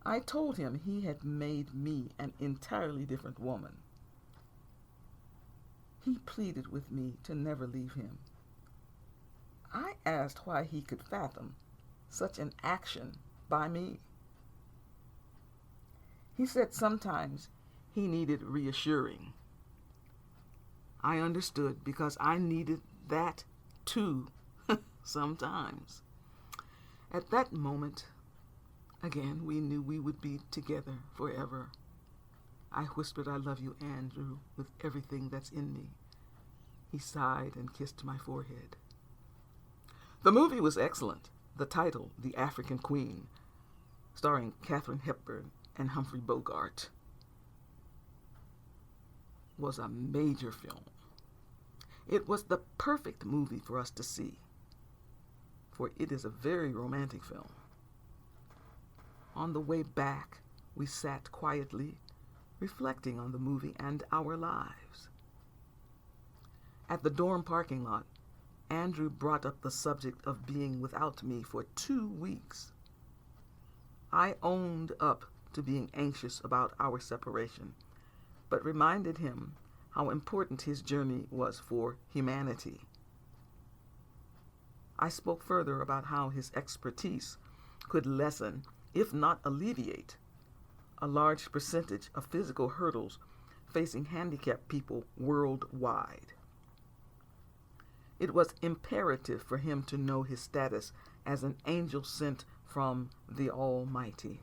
I told him he had made me an entirely different woman. He pleaded with me to never leave him. I asked why he could fathom such an action by me. He said sometimes he needed reassuring. I understood because I needed that too sometimes. At that moment, again, we knew we would be together forever. I whispered, "I love you, Andrew, with everything that's in me." He sighed and kissed my forehead. The movie was excellent. The title, The African Queen, starring Katharine Hepburn and Humphrey Bogart, was a major film. It was the perfect movie for us to see, for it is a very romantic film. On the way back, we sat quietly, reflecting on the movie and our lives. At the dorm parking lot, Andrew brought up the subject of being without me for 2 weeks. I owned up to being anxious about our separation, but reminded him how important his journey was for humanity. I spoke further about how his expertise could lessen, if not alleviate, a large percentage of physical hurdles facing handicapped people worldwide. It was imperative for him to know his status as an angel sent from the Almighty.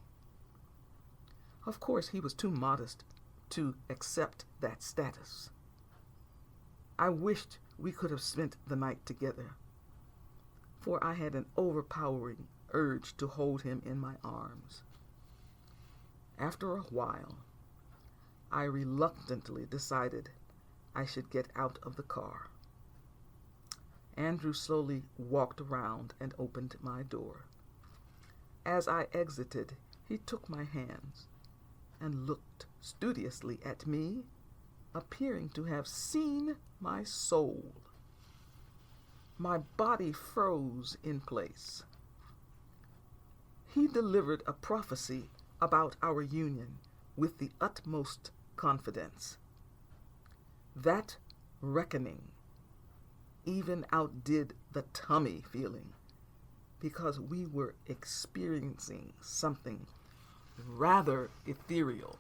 Of course, he was too modest to accept that status. I wished we could have spent the night together, for I had an overpowering urge to hold him in my arms. After a while, I reluctantly decided I should get out of the car. Andrew slowly walked around and opened my door. As I exited, he took my hands and looked studiously at me, appearing to have seen my soul. My body froze in place. He delivered a prophecy about our union with the utmost confidence. That reckoning even outdid the tummy feeling, because we were experiencing something rather ethereal.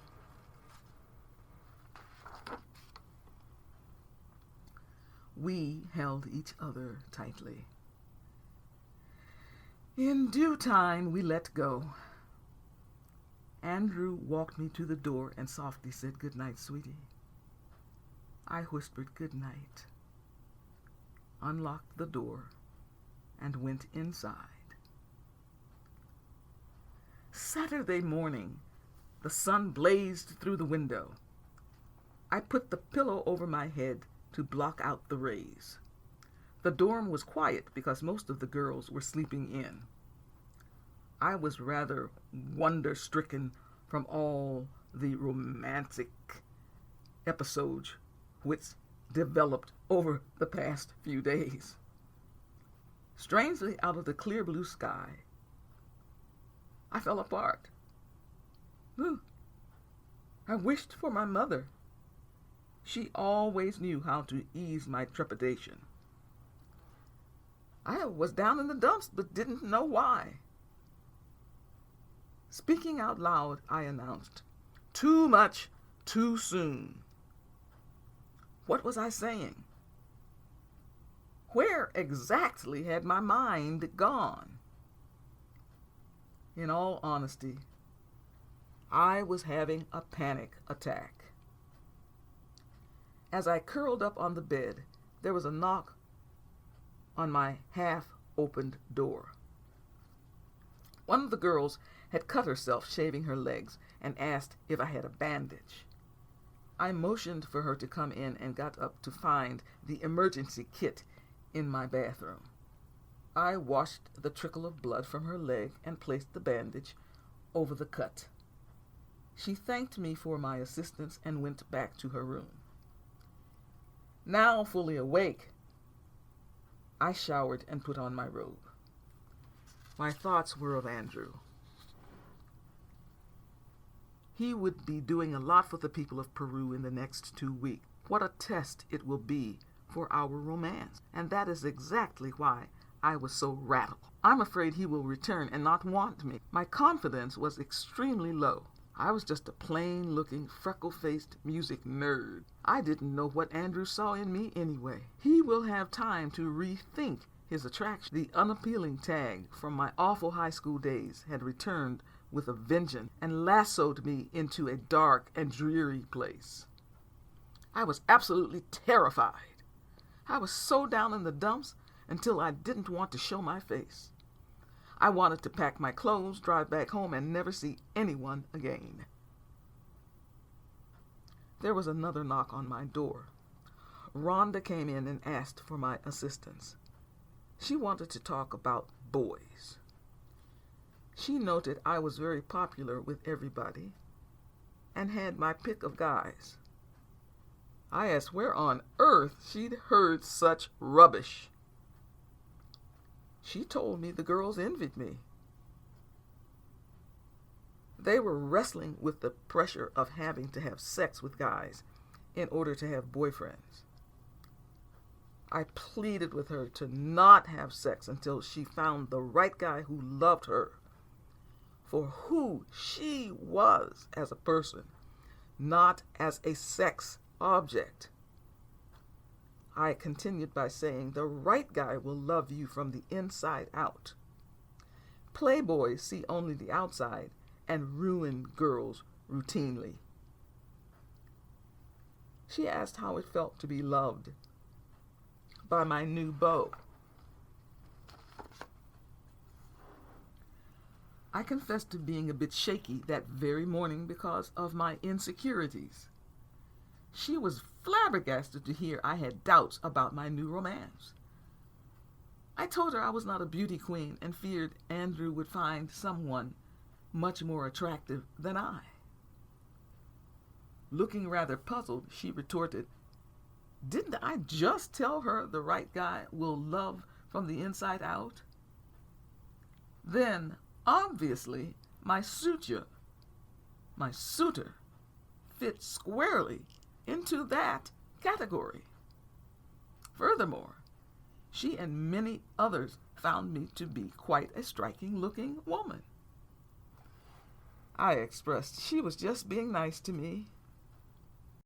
We held each other tightly. In due time, we let go. Andrew walked me to the door and softly said, "Good night, sweetie." I whispered good night, unlocked the door, and went inside. Saturday morning, the sun blazed through the window. I put the pillow over my head to block out the rays. The dorm was quiet because most of the girls were sleeping in. I was rather wonder-stricken from all the romantic episodes which developed over the past few days. Strangely, out of the clear blue sky, I fell apart. I wished for my mother. She always knew how to ease my trepidation. I was down in the dumps but didn't know why. Speaking out loud, I announced, "Too much, too soon." What was I saying? Where exactly had my mind gone? In all honesty, I was having a panic attack. As I curled up on the bed, there was a knock on my half-opened door. One of the girls had cut herself shaving her legs and asked if I had a bandage. I motioned for her to come in and got up to find the emergency kit in my bathroom. I washed the trickle of blood from her leg and placed the bandage over the cut. She thanked me for my assistance and went back to her room. Now fully awake, I showered and put on my robe. My thoughts were of Andrew. He would be doing a lot for the people of Peru in the next 2 weeks. What a test it will be for our romance. And that is exactly why I was so rattled. I'm afraid he will return and not want me. My confidence was extremely low. I was just a plain-looking, freckle-faced music nerd. I didn't know what Andrew saw in me anyway. He will have time to rethink his attraction. The unappealing tag from my awful high school days had returned with a vengeance and lassoed me into a dark and dreary place. I was absolutely terrified. I was so down in the dumps until I didn't want to show my face. I wanted to pack my clothes, drive back home, and never see anyone again. There was another knock on my door. Rhonda came in and asked for my assistance. She wanted to talk about boys. She noted I was very popular with everybody and had my pick of guys. I asked where on earth she'd heard such rubbish. She told me the girls envied me. They were wrestling with the pressure of having to have sex with guys in order to have boyfriends. I pleaded with her to not have sex until she found the right guy who loved her for who she was as a person, not as a sex object. I continued by saying, the right guy will love you from the inside out. Playboys see only the outside and ruin girls routinely. She asked how it felt to be loved by my new beau. I confessed to being a bit shaky that very morning because of my insecurities. She was flabbergasted to hear I had doubts about my new romance. I told her I was not a beauty queen and feared Andrew would find someone much more attractive than I. Looking rather puzzled, she retorted, "Didn't I just tell her the right guy will love from the inside out?" Then, obviously, my suitor fit squarely into that category. Furthermore, she and many others found me to be quite a striking-looking woman. I expressed she was just being nice to me.